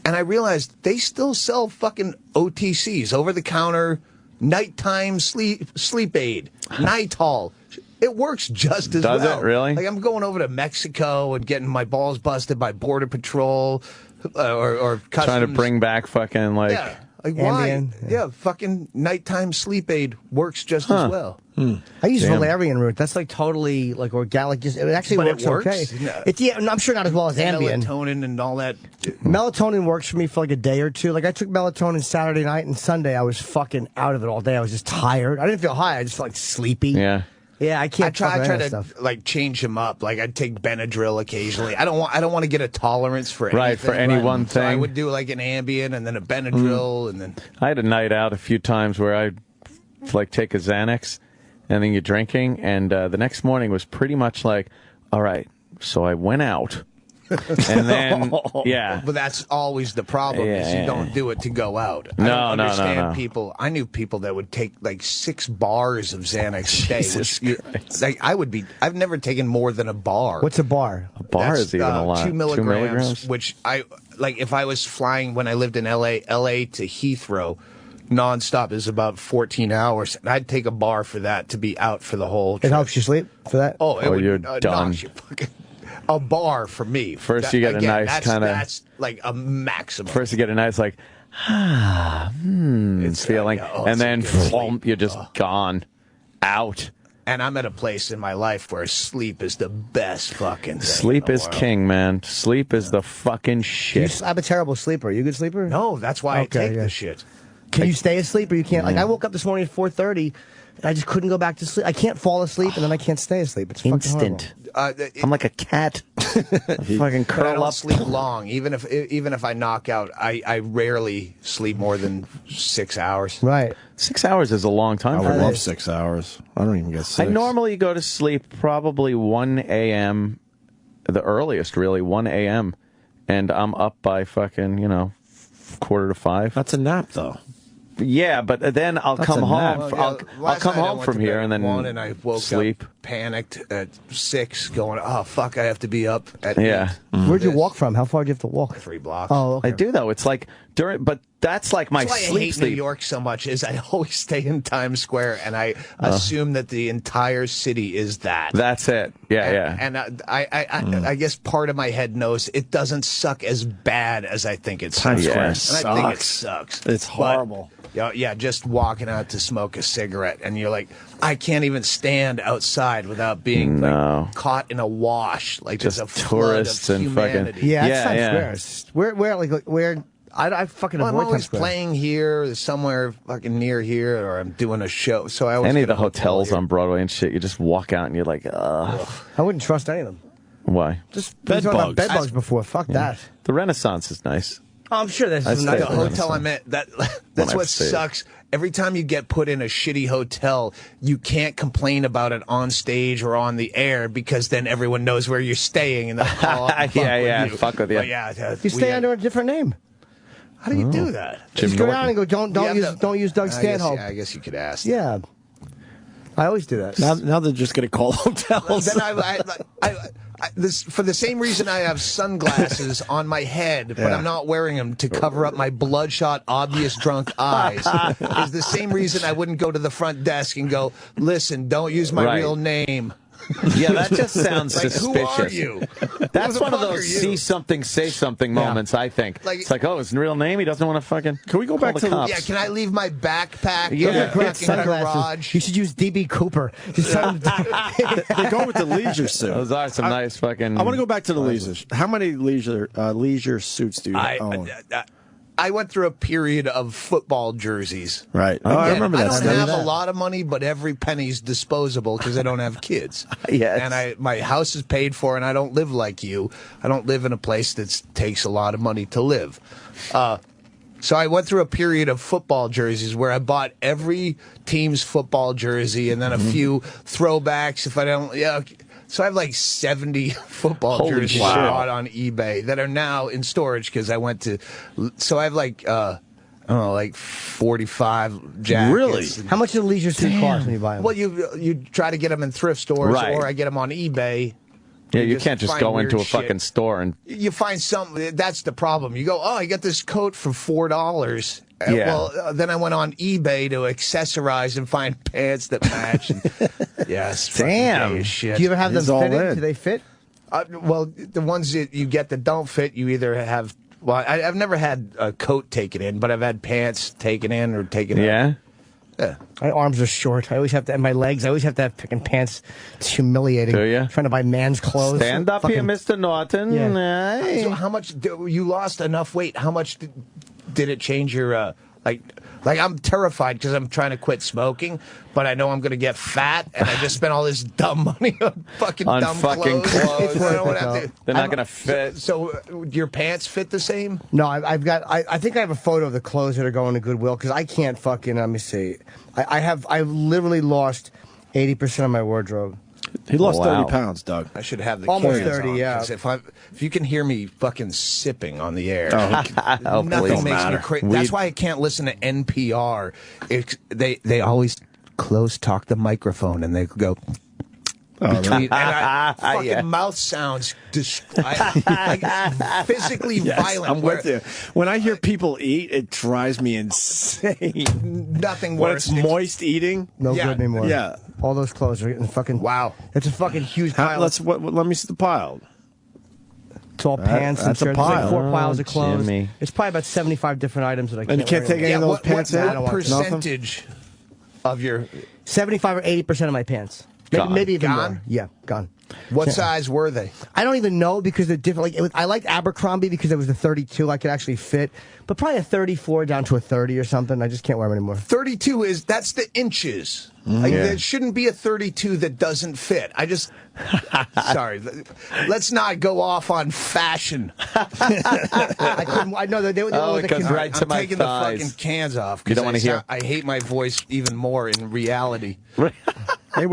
and I realized they still sell fucking OTCs, over-the-counter, nighttime sleep aid, Nighthol. It works just as well. Does it really? Like I'm going over to Mexico and getting my balls busted by Border Patrol or customs. Trying to bring back fucking like. Yeah. Like why? Yeah, fucking nighttime sleep aid works just as well. I use Valerian root. That's like totally like organic. It actually works okay. I'm sure not as well as Ambien. Melatonin and all that. Melatonin works for me for like a day or two. Like I took melatonin Saturday night, and Sunday I was fucking out of it all day. I was just tired. I didn't feel high. I just felt like sleepy. Yeah. Yeah, I can't. I try to like change him up. Like I'd take Benadryl occasionally. I don't want to get a tolerance for anything. Right, for any one thing. So I would do like an Ambien and then a Benadryl and then. I had a night out a few times where I'd like take a Xanax, and then you're drinking, and the next morning was pretty much like, all right, so I went out. And then, yeah. But that's always the problem, is you don't do it to go out. I don't understand people. I knew people that would take like 6 bars of Xanax a day. Jesus Christ. Like I've never taken more than a bar. What's a bar? A bar is even a lot. 2 milligrams, which if I was flying when I lived in LA to Heathrow, nonstop is about 14 hours. And I'd take a bar for that to be out for the whole trip. It helps you sleep for that? Oh, you're done. Knocks you fucking... A bar for me. First, you get a nice kind of. That's like a maximum. First, you get a nice like, it's feeling, like, and then you're just gone, out. And I'm at a place in my life where sleep is the best fucking thing. Sleep is king, man. Sleep is the fucking shit. I'm a terrible sleeper. Are you a good sleeper? No, that's why I take the shit. Can you stay asleep or you can't? Like I woke up this morning at 4:30. I just couldn't go back to sleep. I can't fall asleep, and then I can't stay asleep. It's instant. I'm like a cat. Fucking curl I don't up. sleep long. Even if I knock out, I rarely sleep more than 6 hours. Right. 6 hours is a long time. I would love 6 hours. I don't even get 6. I normally go to sleep probably 1 a.m. The earliest, really, 1 a.m. And I'm up by fucking 4:45. That's a nap, though. Yeah, but then I'll come home. I'll come home from here and then and I woke sleep. up, panicked at 6, going, "Oh fuck, I have to be up at 8. Where'd you walk from? How far do you have to walk? 3 blocks. Oh, okay. I do though. It's like but That's like my That's why I hate New York so much. Is I always stay in Times Square and I assume that the entire city is that. That's it. Yeah, And I guess part of my head knows it doesn't suck as bad as I think it sucks. Times Square And sucks. I think it sucks. It's horrible. Yeah, just walking out to smoke a cigarette, and you're like, I can't even stand outside without being like, caught in a wash, like Just there's a tourists flood of and fucking- humanity. Yeah, it's Times Square. Where I fucking Well, avoid I'm always Times Square. playing here, somewhere fucking near here, or I'm doing a show. So I always Any of get the a hotel hotels here. on Broadway and shit, you just walk out and you're like, ugh. I wouldn't trust any of them. Why? Just we were talking about bed bugs before. Fuck that. The Renaissance is nice. Oh, I'm sure there's I some stay nice at The the hotel I'm at, that's I've what stayed. sucks. Every time you get put in a shitty hotel, you can't complain about it on stage or on the air because then everyone knows where you're staying and they'll call up and fuck with you. But yeah, You stay under a different name. How do you do that? Just go down and go. Don't use Doug Stanhope. I guess you could ask. Yeah, I always do that. Now they're just going to call hotels. Then this for the same reason I have sunglasses on my head, but I'm not wearing them to cover up my bloodshot, obvious drunk eyes. Is the same reason I wouldn't go to the front desk and go, "Listen, don't use my real name." Yeah, that just sounds like, suspicious. Who are you? That's Who the one of fuck those are you? see something, say something moments, I think. Like- it's like, oh, his real name? He doesn't want to fucking. Can we go back call to the cops? Yeah, can I leave my backpack Yeah. in the Great fucking sunglasses. garage? You should use DB Cooper. Just tell him- They go with the leisure suit. Those are some nice fucking. I want to go back to the leisure. How many leisure suits do you own? I went through a period of football jerseys. Right. Oh, I remember that. I don't have a lot of money, but every penny's disposable because I don't have kids. Yes. And my house is paid for, and I don't live like you. I don't live in a place that takes a lot of money to live. So I went through a period of football jerseys where I bought every team's football jersey and then a few throwbacks if I don't. Yeah. So I have like 70 football Holy jerseys shit. I bought on eBay that are now in storage because I went to. So I have like I don't know, like 45 jackets. Really? How much do the leisure suit cost when you buy them? Well, you try to get them in thrift stores, Right. or I get them on eBay. Yeah, you can't just find go into weird a fucking shit. store and. You find something. That's the problem. You go, oh, I got this coat for $4. Yeah. Well, then I went on eBay to accessorize and find pants that match. And, yes. Damn. Shit. Do you ever have them It's all fitted? in. Do they fit? Well, the ones that you get that don't fit, you either have. Well, I've never had a coat taken in, but I've had pants taken in or taken out. Yeah. Yeah. My arms are short. I always have to, and my legs. I always have to have fucking pants. It's humiliating. Do ya? Trying to buy man's clothes. Stand up here, Fucking- Mr. Norton. Yeah. Hey. So how much you lost enough weight? How much did it change your like I'm terrified because I'm trying to quit smoking, but I know I'm going to get fat, and I just spent all this dumb money on fucking On dumb fucking clothes. I don't wanna have to- They're not going to fit. So your pants fit the same? No, I've got. I think I have a photo of the clothes that are going to Goodwill because I can't fucking. Let me see. I've literally lost 80% of my wardrobe. He lost Wow. 30 pounds, Doug. I should have the Almost cans 30, on, yeah. 'cause If you can hear me fucking sipping on the air, Oh, nothing please. makes me crazy. That's why I can't listen to NPR. They always close talk the microphone and they go. Between, and fucking Yeah. mouth sounds like physically violent. I'm with you. When I hear people eat, it drives me insane. Nothing When worse. it's moist eating. No Yeah. good anymore. Yeah. All those clothes are getting fucking. Wow. It's a fucking huge pile. Let me see the pile. It's all pants and that's a shirts. It's like pile. 4 piles of clothes. Jimmy. It's probably about 75 different items that I can't. And you can't wear take any of anymore. those pants in? What percentage of your 75 or 80% of my pants. Gone. Maybe even Gone? more. Yeah, gone. what size were they? I don't even know because they're different. Like I liked Abercrombie because it was the 32 I could actually fit, but probably a 34 down to a 30 or something. I just can't wear them anymore. 32 that's the inches. Like, there shouldn't be a 32 that doesn't fit. I just sorry. Let's not go off on fashion. I couldn't. I know that they were Oh, the it goes right to I'm my taking thighs. the fucking cans off. You don't wanna hear- I hate my voice even more in reality. Hey,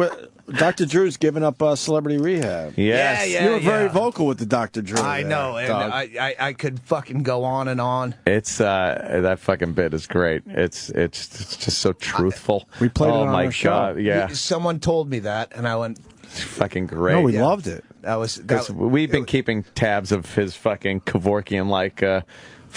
Dr. Drew's giving up celebrity rehab. Yes. Yeah, You were very yeah. vocal with the Dr. Drew. I there, know, and Doug. I could fucking go on and on. It's that fucking bit is great. It's just so truthful. We played it oh on my our show. god, yeah, Someone told me that, and I went, it's fucking great. No, we loved it. that was Because we've been keeping tabs of his fucking Kevorkian like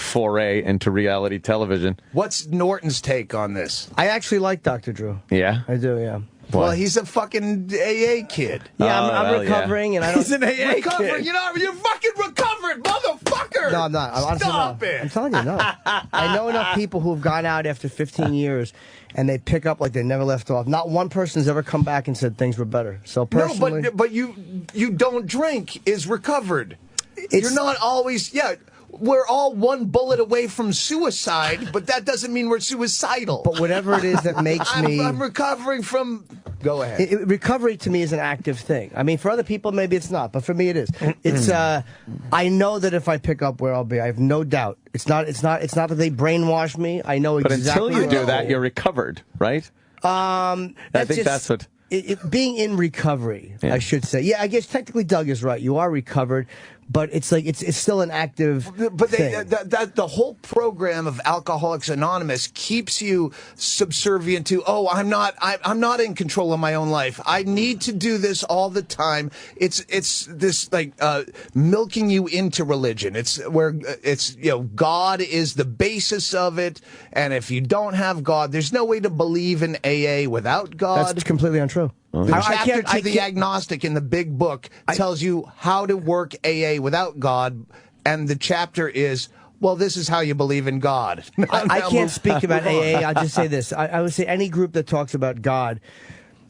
foray into reality television. What's Norton's take on this? I actually like Dr. Drew. Yeah? I do, yeah. Well, he's a fucking AA kid. Yeah, I'm recovering, and I don't. He's an AA recovering. kid. You're fucking recovered, motherfucker. No, I'm not. Stop it. I'm telling you, no. I know enough people who have gone out after 15 years, and they pick up like they never left off. Not one person's ever come back and said things were better. So personally, no, but you don't drink is recovered. You're not always We're all one bullet away from suicide, but that doesn't mean we're suicidal. But whatever it is that makes me... I'm recovering from... Go ahead. Recovery to me is an active thing. I mean, for other people, maybe it's not, but for me it is. It's I know that if I pick up where I'll be, I have no doubt. It's not that they brainwash me. I know exactly. But until you do that, you're recovered, right? I think that's what... being in recovery, I should say. Yeah, I guess technically Doug is right. You are recovered, but it's like it's still an active thing. The whole program of Alcoholics Anonymous keeps you subservient to, I'm not in control of my own life. I need to do this all the time. It's this like milking you into religion. It's where God is the basis of it, and if you don't have God, there's no way to believe in AA without God. That's completely untrue. The chapter to the agnostic in the big book tells you how to work AA without God, and the chapter is, well, this is how you believe in God. I can't speak about AA. I'll just say this. I would say any group that talks about God,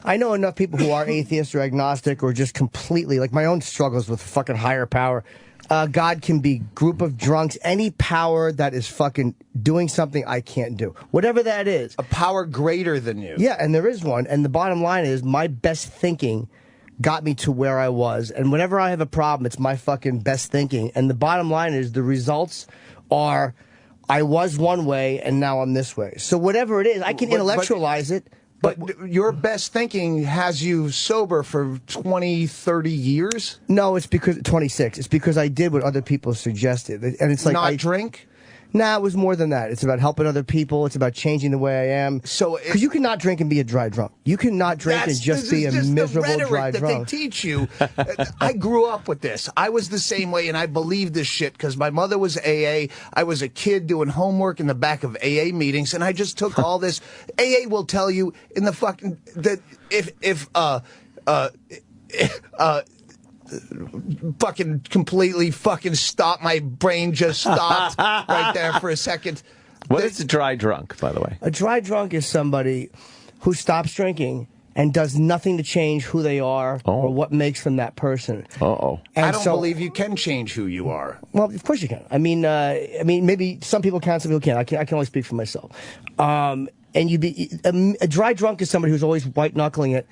I know enough people who are atheist or agnostic or just completely, like my own struggles with fucking higher power. God can be group of drunks, any power that is fucking doing something I can't do. Whatever that is. A power greater than you. Yeah, and there is one. And the bottom line is my best thinking got me to where I was. And whenever I have a problem, it's my fucking best thinking. And the bottom line is the results are I was one way and now I'm this way. So whatever it is, I can intellectualize it. But your best thinking has you sober for 20, 30 years? No, it's because 26. It's because I did what other people suggested. And it's like Not drink? Nah, it was more than that. It's about helping other people. It's about changing the way I am. So, because you cannot drink and be a dry drunk. You cannot drink and just be a miserable dry drunk. They teach you. I grew up with this. I was the same way, and I believed this shit because my mother was AA. I was a kid doing homework in the back of AA meetings, and I just took all this. AA will tell you in the fucking that if fucking completely fucking stop. My brain just stopped right there for a second. What is a dry drunk, by the way? A dry drunk is somebody who stops drinking and does nothing to change who they are or what makes them that person. I don't believe you can change who you are. Well, of course you can. I mean, maybe some people can, some people can't. I can only speak for myself. And a dry drunk is somebody who's always white knuckling it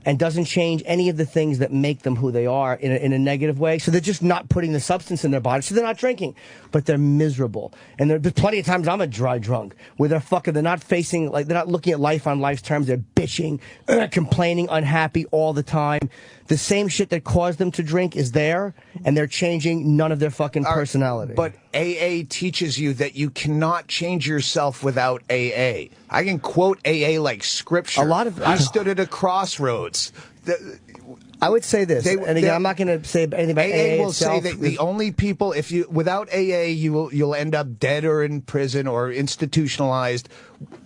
and doesn't change any of the things that make them who they are in a negative way. So they're just not putting the substance in their body. So they're not drinking, but they're miserable. And there's plenty of times I'm a dry drunk where they're not facing, like, they're not looking at life on life's terms. They're bitching, complaining, unhappy all the time. The same shit that caused them to drink is there, and they're changing none of their fucking personality. But AA teaches you that you cannot change yourself without AA. I can quote AA like scripture. I stood at a crossroads. I would say this, and again, I'm not going to say anything about AA. AA will say that the only people, without AA, you'll end up dead or in prison or institutionalized.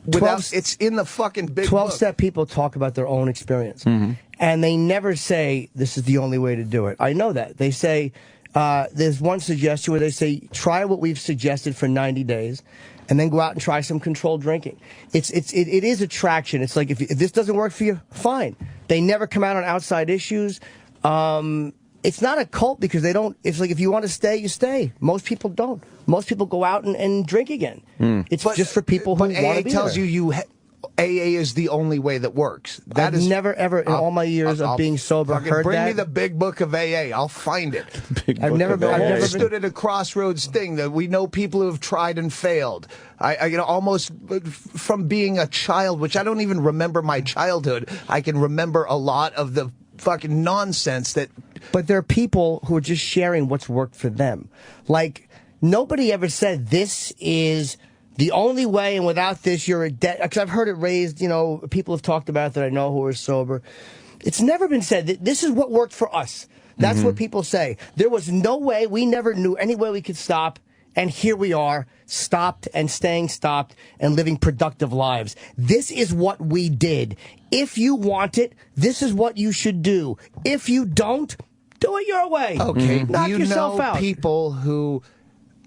It's in the fucking big 12-step people talk about their own experience, and they never say this is the only way to do it. I know that. They say, there's one suggestion where they say, try what we've suggested for 90 days, and then go out and try some controlled drinking. It is attraction. It's like, if this doesn't work for you, fine. They never come out on outside issues. It's not a cult because they don't, it's like if you want to stay, you stay. Most people don't. Most people go out and drink again. It's just for people who want to be there. But AA tells you AA is the only way that works. I've never, ever, in all my years of being sober, heard that. Bring me the big book of AA. I'll find it. I've never stood at a crossroads thing that we know people who have tried and failed. I almost from being a child, which I don't even remember my childhood, I can remember a lot of the fucking nonsense that... But there are people who are just sharing what's worked for them. Like, nobody ever said this is... the only way, and without this, you're a dead... Because I've heard it raised, people have talked about it that I know who are sober. It's never been said that this is what worked for us. That's what people say. There was no way, we never knew any way we could stop, and here we are, stopped and staying stopped and living productive lives. This is what we did. If you want it, this is what you should do. If you don't, do it your way. Okay, Knock do you yourself know out. people who,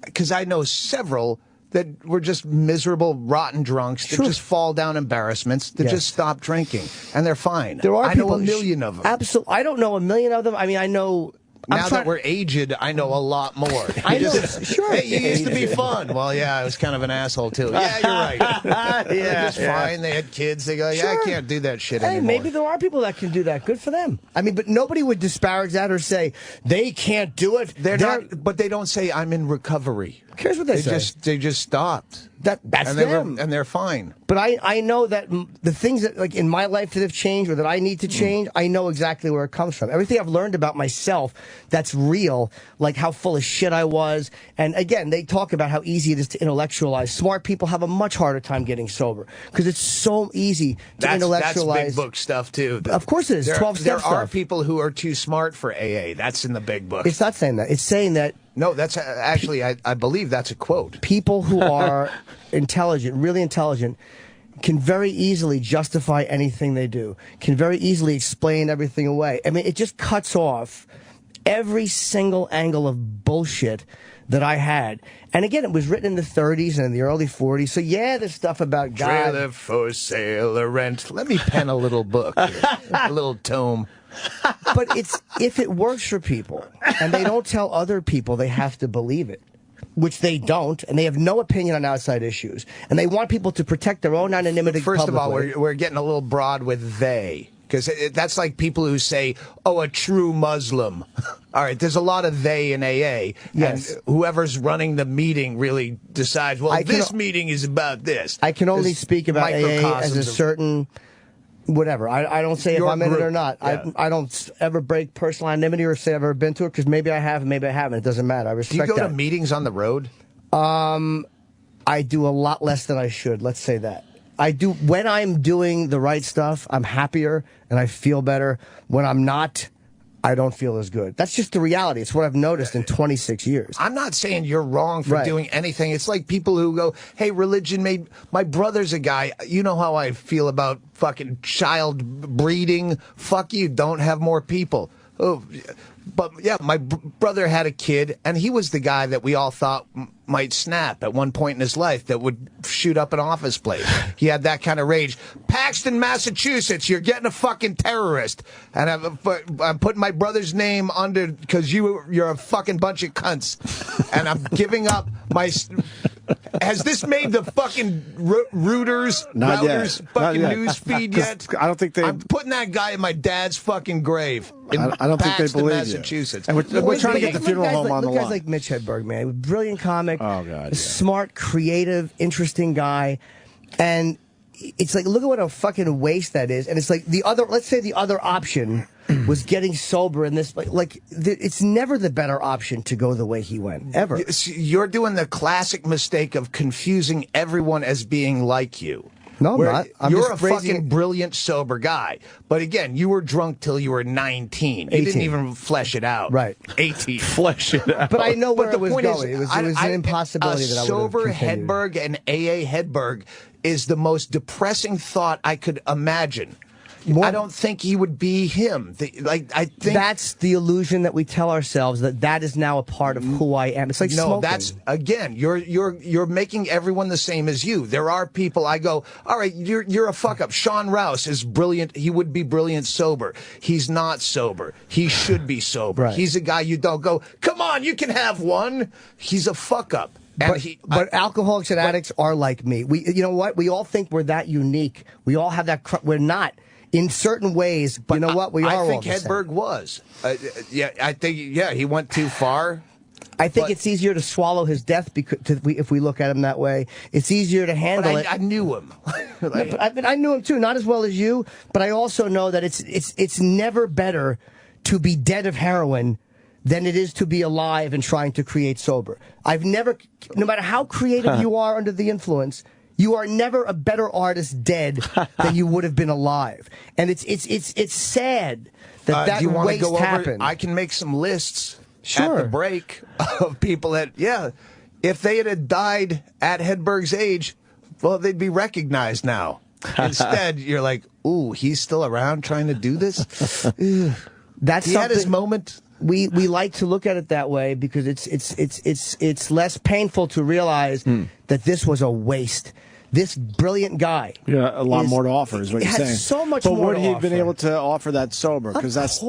because I know several that were just miserable, rotten drunks that just fall down embarrassments, that just stop drinking, and they're fine. There are I people know a million of them. Absolutely. I don't know a million of them. I mean, I know... Now that we're aged, I know a lot more. I know, sure. Hey, you used to be fun. Well, yeah, I was kind of an asshole, too. Yeah, you're right. They're just fine. They had kids. They go, yeah, I can't do that shit anymore. Maybe there are people that can do that. Good for them. I mean, but nobody would disparage that or say, they can't do it. They're not, but they don't say, I'm in recovery. Who cares what they say? They just stopped. That's them. And they're fine. But I know that the things that, like, in my life that have changed or that I need to change, I know exactly where it comes from. Everything I've learned about myself that's real, like how full of shit I was. And again, they talk about how easy it is to intellectualize. Smart people have a much harder time getting sober because it's so easy to intellectualize. That's big book stuff, too. Of course it is. 12 step stuff. There are people who are too smart for AA. That's in the big book. It's not saying that. It's saying that. No, that's actually, I believe that's a quote. People who are intelligent, really intelligent, can very easily justify anything they do, can very easily explain everything away. I mean, it just cuts off every single angle of bullshit that I had. And again, it was written in the 30s and in the early 40s. So yeah, there's stuff about God. Trailer for sale or rent. Let me pen a little book, a little tome. But it's if it works for people and they don't tell other people, they have to believe it, which they don't, and they have no opinion on outside issues, and they want people to protect their own anonymity. First of all, we're getting a little broad with they, because that's like people who say, oh, a true Muslim. All right, there's a lot of they in AA, yes. And whoever's running the meeting really decides, well, this meeting is about this. I can only speak about AA as a certain... Whatever. I don't say if I'm in it or not. Yeah. I don't ever break personal anonymity or say I've ever been to it because maybe I have and maybe I haven't. It doesn't matter. I respect that. Do you go to meetings on the road? I do a lot less than I should. Let's say that. I do. When I'm doing the right stuff, I'm happier and I feel better. When I'm not, I don't feel as good. That's just the reality. It's what I've noticed in 26 years. I'm not saying you're wrong for doing anything. It's like people who go, hey, religion made... My brother's a guy. You know how I feel about fucking child breeding. Fuck you. Don't have more people. Oh, but yeah, my brother had a kid, and he was the guy that we all thought might snap at one point in his life that would shoot up an office place. He had that kind of rage. Paxton, Massachusetts, you're getting a fucking terrorist. And I'm putting my brother's name under because you're a fucking bunch of cunts. And I'm giving up my... Has this made the fucking routers fucking news feed yet? I don't think they... I'm putting that guy in my dad's fucking grave. I don't think they believe Massachusetts. You. And we're trying to get the funeral home on the line. Guys like Mitch Hedberg, man. Brilliant comic. Oh, God. Smart, creative, interesting guy. And it's like, look at what a fucking waste that is. And it's like let's say the other option was getting sober in this, it's never the better option to go the way he went, ever. You're doing the classic mistake of confusing everyone as being like you. No, I'm not. You're a fucking brilliant, sober guy. But again, you were drunk till you were 19. You didn't even flesh it out. Right. 18. Flesh it out. But I know where it was going. It was an impossibility that I would have sober continued. Hedberg and AA Hedberg is the most depressing thought I could imagine. I don't think he would be him. I think that's the illusion that we tell ourselves that is now a part of who I am. It's like smoking. That's again. You're making everyone the same as you. There are people. I go, all right. You're a fuck up. Sean Rouse is brilliant. He would be brilliant sober. He's not sober. He should be sober. Right. He's a guy you don't go. Come on, you can have one. He's a fuck up. But alcoholics and addicts are like me. You know what? We all think we're that unique. We all have that. We're not. In certain ways, but you know what? We are all the same. I think Hedberg was. I think, he went too far. I think it's easier to swallow his death if we look at him that way. It's easier to handle it. I knew him. I knew him too, not as well as you, but I also know that it's never better to be dead of heroin than it is to be alive and trying to create sober. No matter how creative you are under the influence, you are never a better artist dead than you would have been alive. And it's sad that do you waste happened. I can make some lists at the break of people that, if they had died at Hedberg's age, well, they'd be recognized now. Instead, you're like, ooh, he's still around trying to do this? That's he had his moment. We like to look at it that way because it's less painful to realize that this was a waste. This brilliant guy. Yeah, a lot more to offer is what you're saying. So much but more would to he have offer. been able to offer that sober? Because that's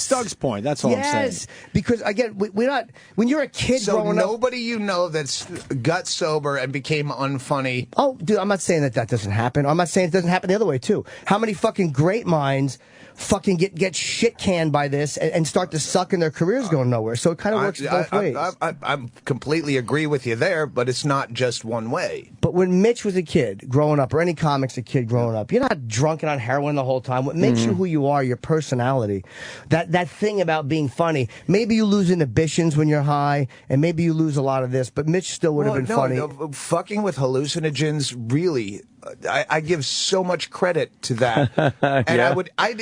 Doug's point. That's all I'm saying. Yes, because again, we're not. When you're a kid growing up, nobody you know that's got sober and became unfunny. Oh, dude, I'm not saying that doesn't happen. I'm not saying it doesn't happen the other way too. How many fucking great minds fucking get shit canned by this and start to suck and their careers going nowhere? So it kind of works both ways. I completely agree with you there, but it's not just one way. But when Mitch was a kid growing up, or any comics a kid growing up, you're not drunk and on heroin the whole time. What makes you who you are, your personality, that thing about being funny. Maybe you lose inhibitions when you're high, and maybe you lose a lot of this, but Mitch still would have been funny. No, fucking with hallucinogens, really, I give so much credit to that. And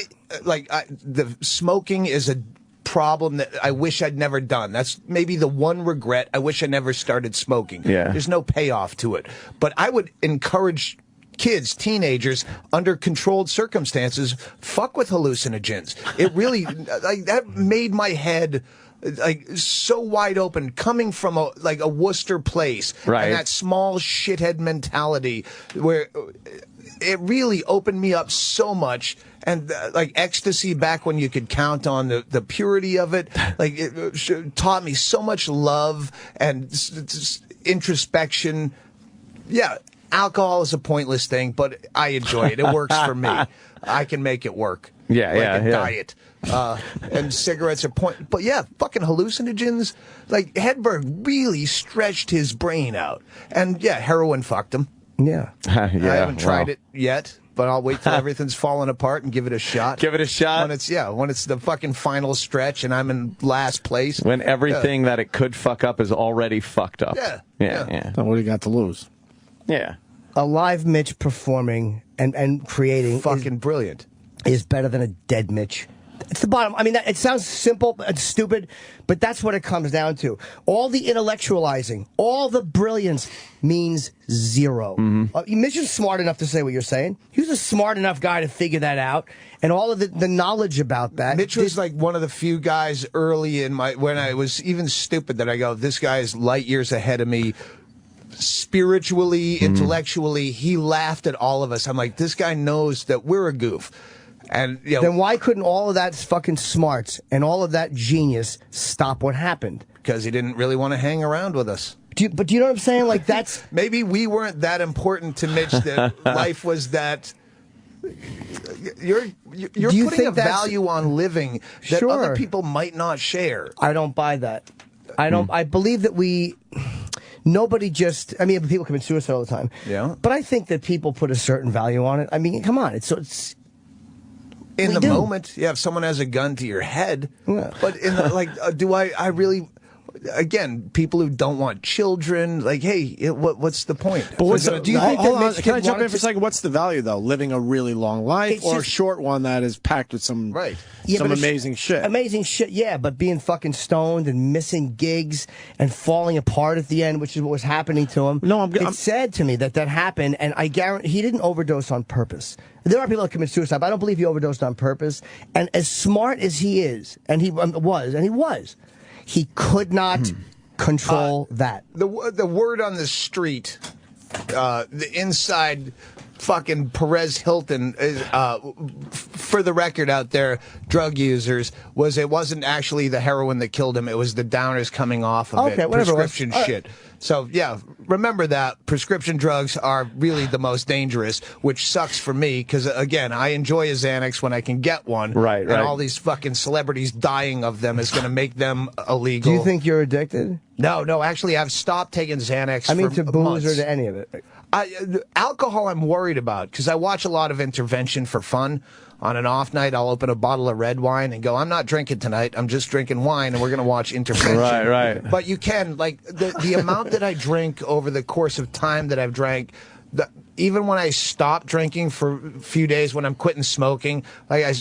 the smoking is a problem that I wish I'd never done. That's maybe the one regret. I wish I never started smoking. Yeah. There's no payoff to it. But I would encourage kids, teenagers, under controlled circumstances, fuck with hallucinogens. It really, that made my head so wide open, coming from a Worcester place, right? And that small shithead mentality, where it really opened me up so much. And ecstasy back when you could count on the purity of it, it taught me so much love and introspection. Yeah, alcohol is a pointless thing, but I enjoy it. It works for me. I can make it work. Yeah, diet. And cigarettes are but yeah, fucking hallucinogens. Hedberg really stretched his brain out, and yeah, heroin fucked him. Yeah, I haven't tried it yet, but I'll wait till everything's falling apart and give it a shot. Give it a shot when it's the fucking final stretch and I'm in last place. When everything that it could fuck up is already fucked up. Yeah. So what do you got to lose? Yeah, a live Mitch performing and creating fucking brilliant is better than a dead Mitch. It's the bottom. I mean, it sounds simple and stupid, but that's what it comes down to. All the intellectualizing, all the brilliance means zero. Mitch is smart enough to say what you're saying. He was a smart enough guy to figure that out, and all of the knowledge about that. Mitch was one of the few guys early in when I was even stupid that I go, this guy is light years ahead of me. Spiritually, intellectually, he laughed at all of us. I'm like, this guy knows that we're a goof. And then why couldn't all of that fucking smarts and all of that genius stop what happened? Because he didn't really want to hang around with us. But do you know what I'm saying? That's maybe we weren't that important to Mitch. That life was that. You're putting a value on living that other people might not share. I don't buy that. I believe that nobody just. I mean, people commit suicide all the time. Yeah. But I think that people put a certain value on it. I mean, come on. It's in the moment, if someone has a gun to your head, but in I really, again, people who don't want children, hey, what's the point? But do you think can I jump in for a second? What's the value though? Living a really long life or a short one that is packed with some amazing shit? Amazing shit, yeah. But being fucking stoned and missing gigs and falling apart at the end, which is what was happening to him. No, it's sad to me that happened, and I guarantee he didn't overdose on purpose. There are people that commit suicide, but I don't believe he overdosed on purpose. And as smart as he is, and he was, he could not control that. The word on the street, the inside fucking Perez Hilton, for the record out there, drug users, it wasn't actually the heroin that killed him. It was the downers coming off of it. Prescription shit. So, yeah, remember that. Prescription drugs are really the most dangerous, which sucks for me because, again, I enjoy a Xanax when I can get one. Right. And all these fucking celebrities dying of them is going to make them illegal. Do you think you're addicted? No, actually, I've stopped taking Xanax to booze months. or to any of it? Alcohol I'm worried about because I watch a lot of Intervention for fun. On an off night, I'll open a bottle of red wine and go, I'm not drinking tonight. I'm just drinking wine, and we're going to watch Intervention. Right. But you can, the amount that I drink over the course of time that I've drank, even when I stop drinking for a few days, when I'm quitting smoking, I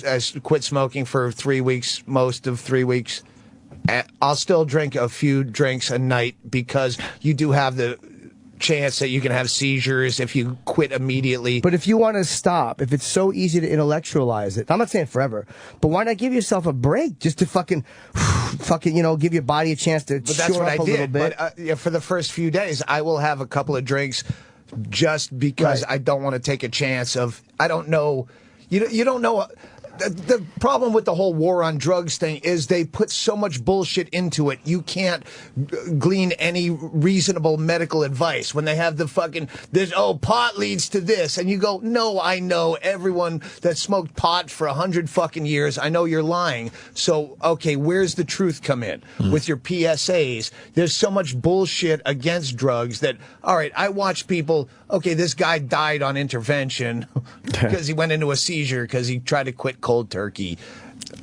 quit smoking for 3 weeks, most of 3 weeks. I'll still drink a few drinks a night because you do have the chance that you can have seizures if you quit immediately. But if you want to stop, if it's so easy to intellectualize it, I'm not saying forever, but why not give yourself a break just to fucking, give your body a chance to But that's shore what up I a little did. bit. But for the first few days, I will have a couple of drinks just because I don't want to take a chance of, I don't know, you don't know. The problem with the whole war on drugs thing is they put so much bullshit into it. You can't glean any reasonable medical advice when they have the fucking, pot leads to this. And you go, no, I know everyone that smoked pot for 100 fucking years. I know you're lying. So, okay, where's the truth come in? With your PSAs, there's so much bullshit against drugs that, all right, I watch people, okay, this guy died on intervention because he went into a seizure because he tried to quit cold turkey.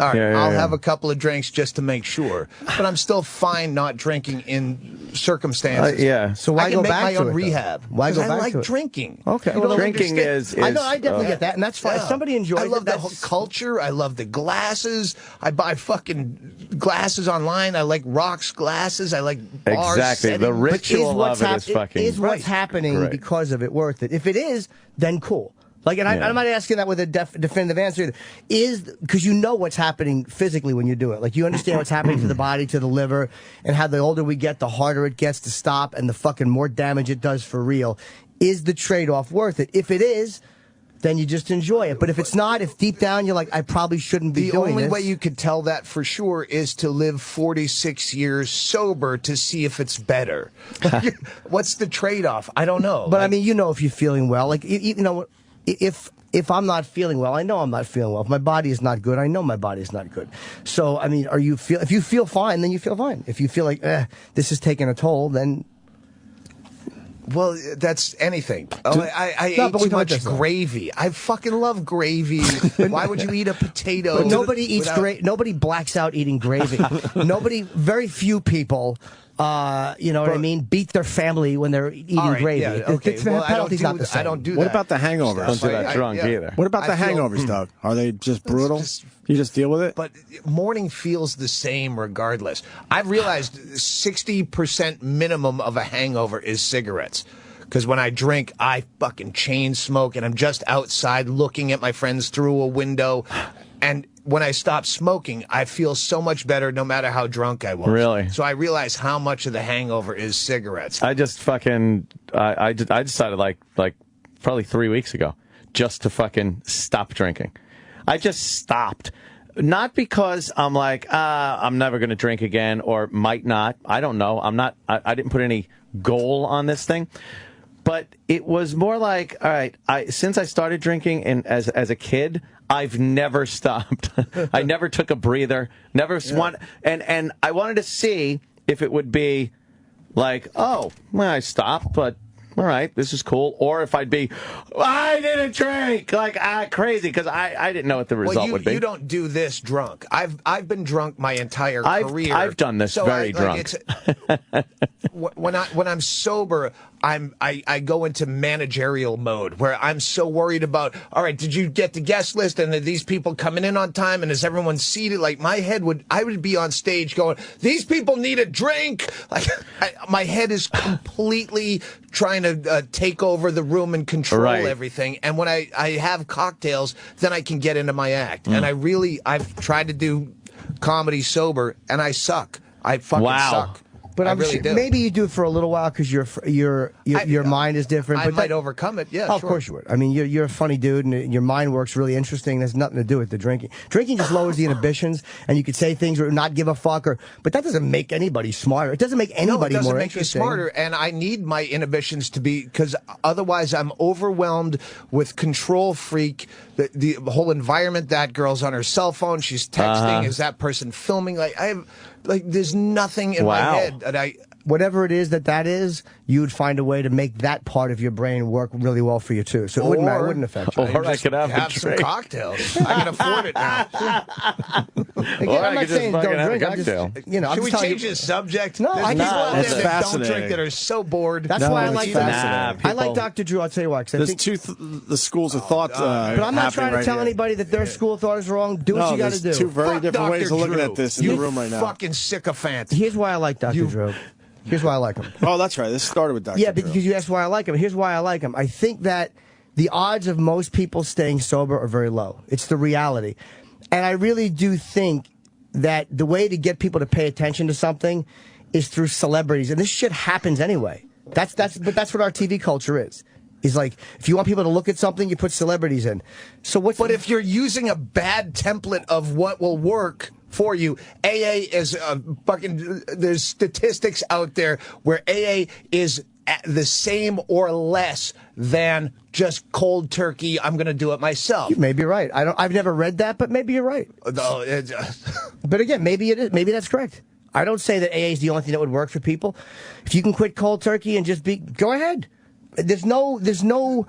All right, I'll have a couple of drinks just to make sure, but I'm still fine not drinking in circumstances. So why I can go make back my to own it, rehab? Why go I back like to it? drinking. Okay, You don't drinking understand. I know, I definitely get that, and that's fine. If somebody enjoys I love it, the whole culture. I love the glasses. I buy fucking glasses online. I like rocks glasses. I like bars. Exactly. The ritual of it is fucking. Is what's happening Great. because of it worth it? If it is, then cool. Like, and I'm not asking that with a definitive answer. Because you know what's happening physically when you do it. Like, you understand what's happening to the body, to the liver, and how the older we get, the harder it gets to stop, and the fucking more damage it does for real. Is the trade-off worth it? If it is, then you just enjoy it. But if it's not, if deep down you're like, I probably shouldn't be doing this. The only way you could tell that for sure is to live 46 years sober to see if it's better. What's the trade-off? I don't know. But I mean, if you're feeling well. Like, if I'm not feeling well, I know I'm not feeling well. If my body is not good, I know my body is not good. So, I mean, if you feel fine, then you feel fine. If you feel like, this is taking a toll, then... Well, that's anything. I ate too much gravy. I fucking love gravy. Why would you eat a potato? But nobody eats nobody blacks out eating gravy. Very few people... you know what I mean? Beat their family when they're eating gravy. Yeah, okay. The penalty's not the same. I don't do that. What about the hangovers? Don't do that drunk either. What about the hangovers, Doug? Are they just brutal? You just deal with it? But morning feels the same regardless. I've realized 60% minimum of a hangover is cigarettes. Because when I drink, I fucking chain smoke, and I'm just outside looking at my friends through a window. And when I stop smoking, I feel so much better no matter how drunk I was. Really? So I realize how much of the hangover is cigarettes. I just fucking, I decided like probably 3 weeks ago just to fucking stop drinking. I just stopped. Not because I'm like, I'm never going to drink again or might not. I don't know. I didn't put any goal on this thing. But it was more like, all right, since I started drinking and as a kid, I've never stopped. I never took a breather, and I wanted to see if it would be like, oh, well, I stopped, but all right, this is cool. Or if I'd be, I didn't drink, like crazy, because I didn't know what the result would be. You don't do this drunk. I've been drunk my entire career. I've done this very drunk. When I'm sober, I go into managerial mode where I'm so worried about, all right, did you get the guest list, and are these people coming in on time, and is everyone seated? Like I would be on stage going, these people need a drink. Like my head is completely trying to take over the room and control everything. And when I have cocktails, then I can get into my act. And I've tried to do comedy sober, and I suck. I fucking suck. But I'm really sure, maybe you do it for a little while because your mind is different. I But might overcome it. Yeah, of course you would. I mean, you're a funny dude, and your mind works really interesting. There's nothing to do with the drinking. Drinking just lowers the inhibitions, and you could say things or not give a fuck. But that doesn't make anybody smarter. It doesn't make anybody more more make interesting. you smarter. And I need my inhibitions to be, because otherwise I'm overwhelmed with control freak. The whole environment. That girl's on her cell phone. She's texting. Is that person filming? There's nothing in my head that whatever it is that is, you would find a way to make that part of your brain work really well for you too. So it wouldn't matter, it wouldn't affect you. Or I could have some cocktails. I can afford it now. Again, Or I'm I not could just saying fucking don't have a drink. I'm cocktail. just, you know, I'm Should we just telling change you- the subject? No, There's I people just- out there That's that don't fascinating. drink that are so bored. That's why I like fascinating. I like Dr. Drew. I'll tell you why. 'cause I There's think, the schools of thought. but I'm not trying to tell anybody that their school of thought is wrong. Do what you got to do. There's two very different ways of looking at this in the room right now. Fucking sycophant. Here's why I like Dr. Drew. Here's why I like him. Oh, that's right. This started with Dr. Yeah, Drew. because you asked why I like him. Here's why I like him. I think that the odds of most people staying sober are very low. It's the reality. And I really do think that the way to get people to pay attention to something is through celebrities. And this shit happens anyway. But that's what our TV culture is. Is like, if you want people to look at something, you put celebrities in. So what's But if you're using a bad template of what will work for you, AA is fucking. There's statistics out there where AA is the same or less than just cold turkey. I'm going to do it myself. You may be right. I've never read that, but maybe you're right. No, but again, maybe it is. Maybe that's correct. I don't say that AA is the only thing that would work for people. If you can quit cold turkey and just go ahead. There's no,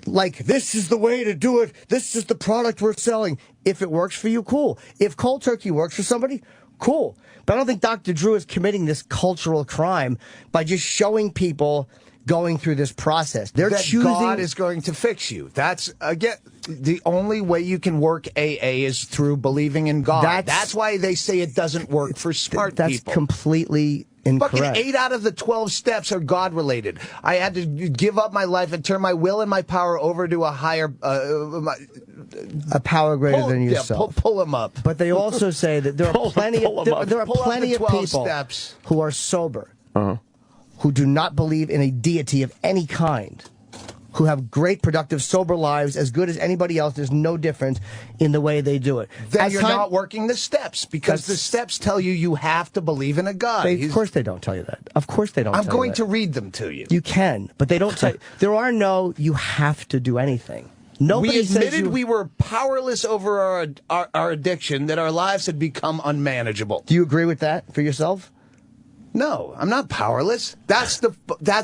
like, this is the way to do it. This is the product we're selling. If it works for you, cool. If cold turkey works for somebody, cool. But I don't think Dr. Drew is committing this cultural crime by just showing people going through this process. They're that choosing. God is going to fix you. That's, again, the only way you can work AA is through believing in God. That's why they say it doesn't work for smart That's people. completely incorrect. Fucking 8 out of the 12 steps are God-related. I had to give up my life and turn my will and my power over to a higher... a power greater than yourself. Yeah, pull them up. But they also say that there are plenty of people steps. who are sober, who do not believe in a deity of any kind, who have great, productive, sober lives, as good as anybody else. There's no difference in the way they do it. Then you're not working the steps, because the steps tell you have to believe in a God. Of course they don't tell you that. Of course they don't I'm tell you going that. to read them to you. You can, but they don't tell you. There are no, you have to do anything. Nobody we says admitted we were powerless over our addiction, that our lives had become unmanageable. Do you agree with that for yourself? No, I'm not powerless. That's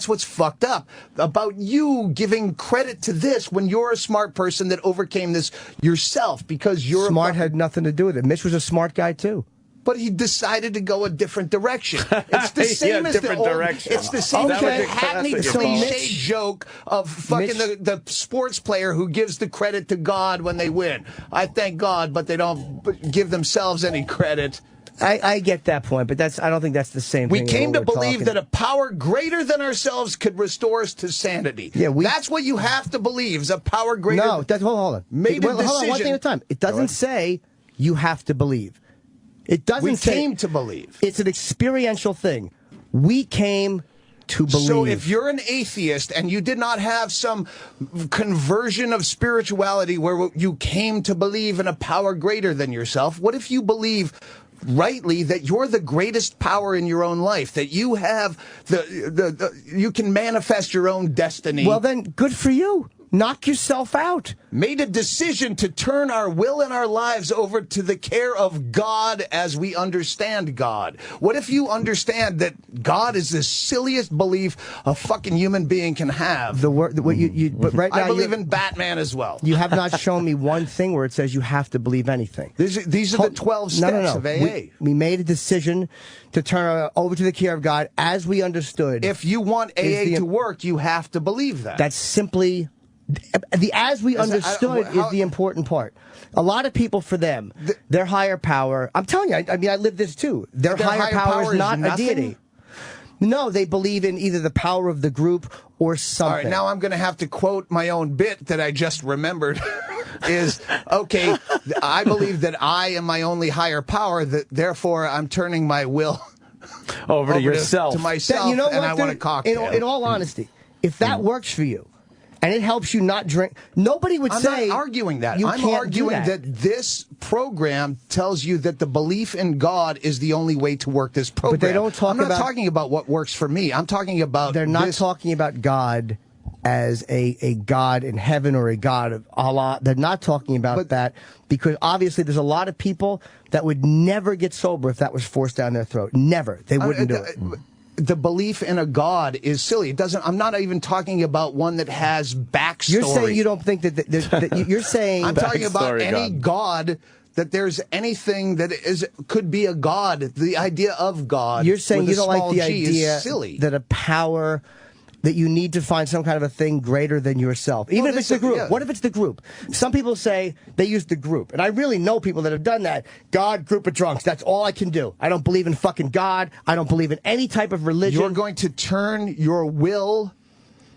what's fucked up about you giving credit to this when you're a smart person that overcame this yourself, because you're smart. Had nothing to do with it. Mitch was a smart guy too. But he decided to go a different direction. It's the same as different the old, direction. It's the same as the hackneyed So cliche joke of fucking the sports player who gives the credit to God when they win. I thank God, but they don't give themselves any credit. I get that point, but I don't think that's the same thing. We came to believe that a power greater than ourselves could restore us to sanity. Yeah, that's what you have to believe, is a power greater. No, hold on. Made a decision. Hold on, one thing at a time. It doesn't say you have to believe. It doesn't we say... came to believe. It's an experiential thing. We came to believe. So if you're an atheist and you did not have some conversion of spirituality where you came to believe in a power greater than yourself, what if you believe rightly that you're the greatest power in your own life, that you have you can manifest your own destiny? Well, then, good for you. Knock yourself out. Made a decision to turn our will and our lives over to the care of God as we understand God. What if you understand that God is the silliest belief a fucking human being can have? But right now, I believe in Batman as well. You have not shown me one thing where it says you have to believe anything. These are the 12 steps of AA. We made a decision to turn over to the care of God as we understood. If you want AA to work, you have to believe that. That's simply... as we understood is the important part. A lot of people, for them, their higher power... I'm telling you, I mean, I live this too. Their higher power is not a deity. No, they believe in either the power of the group or something. All right, now I'm going to have to quote my own bit that I just remembered. Okay, I believe that I am my only higher power, that therefore I'm turning my will over to yourself. To myself, you know and I want a cocktail. In all honesty, if that works for you, and it helps you not drink, nobody would say... I'm not arguing that. I'm arguing that this program tells you that the belief in God is the only way to work this program. But they don't talk about... I'm not talking about what works for me. I'm talking about... They're not talking about God as a God in heaven or a God of Allah. They're not talking about that, because obviously there's a lot of people that would never get sober if that was forced down their throat. Never. They wouldn't do it. the belief in a God is silly. It doesn't. I'm not even talking about one that has backstory. You're saying you don't think that you're saying I'm talking about any God. That there's anything that could be a God. The idea of God. You're saying you don't like the G idea is silly. that a power, that you need to find some kind of a thing greater than yourself. Even if it's the group. Yeah. What if it's the group? Some people say they use the group. And I really know people that have done that. God, group of drunks. That's all I can do. I don't believe in fucking God. I don't believe in any type of religion. You're going to turn your will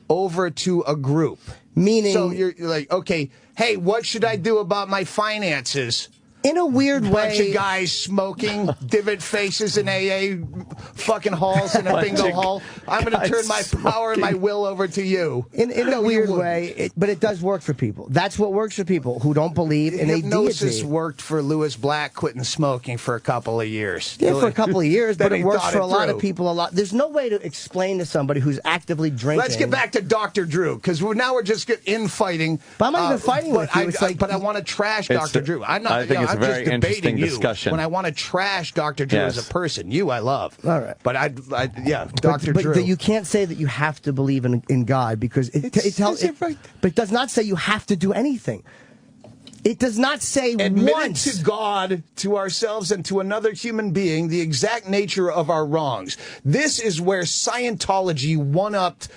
over to a group. Meaning. So you're like, okay, hey, what should I do about my finances? In a weird way. Bunch of guys smoking, divot faces in AA fucking halls in a bingo hall. I'm going to turn my power and my will over to you. In a weird way, but it does work for people. That's what works for people who don't believe in a deity. Hypnosis worked for Lewis Black quitting smoking for a couple of years. Yeah, for a couple of years, but it works for a lot of people a lot. There's no way to explain to somebody who's actively drinking. Let's get back to Dr. Drew, because now we're just infighting. But I'm not even fighting with you. But I want to trash Dr. Drew. I'm not. It's a very interesting discussion. When I want to trash Dr. Drew as a person, I love. All right, but Dr. Drew. But you can't say that you have to believe in God because it tells. But it does not say you have to do anything. It does not say admit to God, to ourselves, and to another human being the exact nature of our wrongs. This is where Scientology one-upped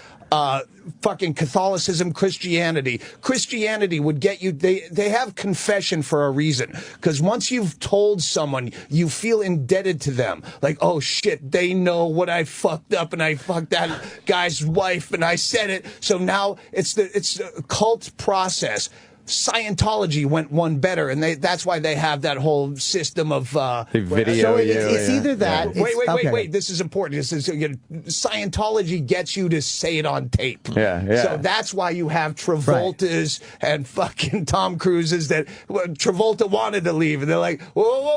fucking Catholicism, Christianity. Christianity would get you, they have confession for a reason. Because once you've told someone, you feel indebted to them. Like, oh shit, they know what I fucked up and I fucked that guy's wife and I said it. So now it's a cult process. Scientology went one better, and that's why they have that whole system of video. So it's either that. Wait. This is important. This is Scientology gets you to say it on tape. Yeah. So that's why you have Travolta's and fucking Tom Cruise's that Travolta wanted to leave, and they're like, whoa.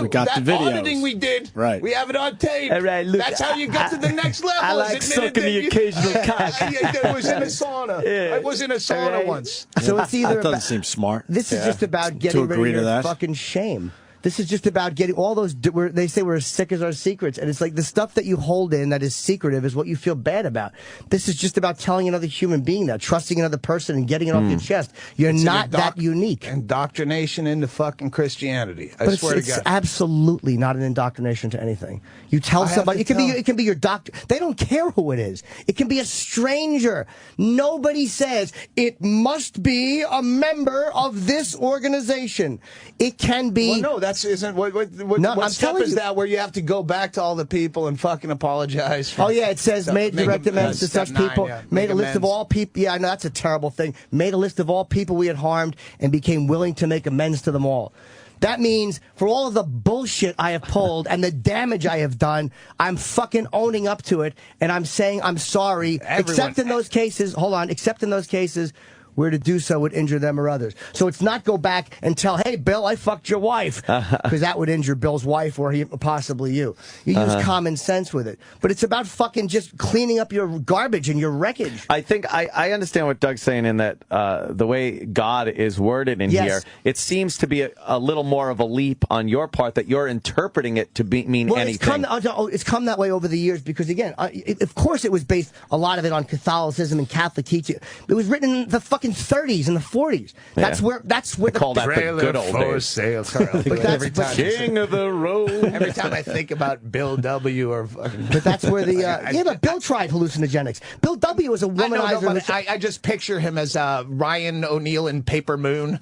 We got that the videos. auditing we did. Right. We have it on tape. All right, look, that's how you get to the next level. I like sucking the occasional cock. I was in a sauna. Yeah. I was in a sauna once. So it's either. Doesn't seem smart. This is just about getting rid of your that. fucking shame. This is just about getting all those. They say we're as sick as our secrets, and it's like the stuff that you hold in that is secretive is what you feel bad about. This is just about telling another human being that, trusting another person, and getting it off your chest. It's not that unique. Indoctrination into fucking Christianity. I swear to God. It's absolutely not an indoctrination to anything. You tell somebody. It can be your doctor. They don't care who it is. It can be a stranger. Nobody says it must be a member of this organization. It can be. Well, no, isn't what step is that where you have to go back to all the people and fucking apologize? Oh yeah, it says made direct amends to such people. Made a list of all people. Yeah, I know that's a terrible thing. Made a list of all people we had harmed and became willing to make amends to them all. That means for all of the bullshit I have pulled and the damage I have done, I'm fucking owning up to it and I'm saying I'm sorry. Except in those cases, except in those cases where to do so would injure them or others. So it's not go back and tell, hey, Bill, I fucked your wife, because that would injure Bill's wife or possibly you. You use common sense with it. But it's about fucking just cleaning up your garbage and your wreckage. I think I understand what Doug's saying in that the way God is worded in here, it seems to be a little more of a leap on your part that you're interpreting it to mean anything. It's come that way over the years because, again, of course it was based, a lot of it, on Catholicism and Catholic teaching. It was written in the fucking 30s and the 40s. That's where they call that the good old days. Every time King of the road. Every time I think about Bill W. But that's where the but Bill tried hallucinogenics. Bill W. was a womanizer. I just picture him as Ryan O'Neal in Paper Moon.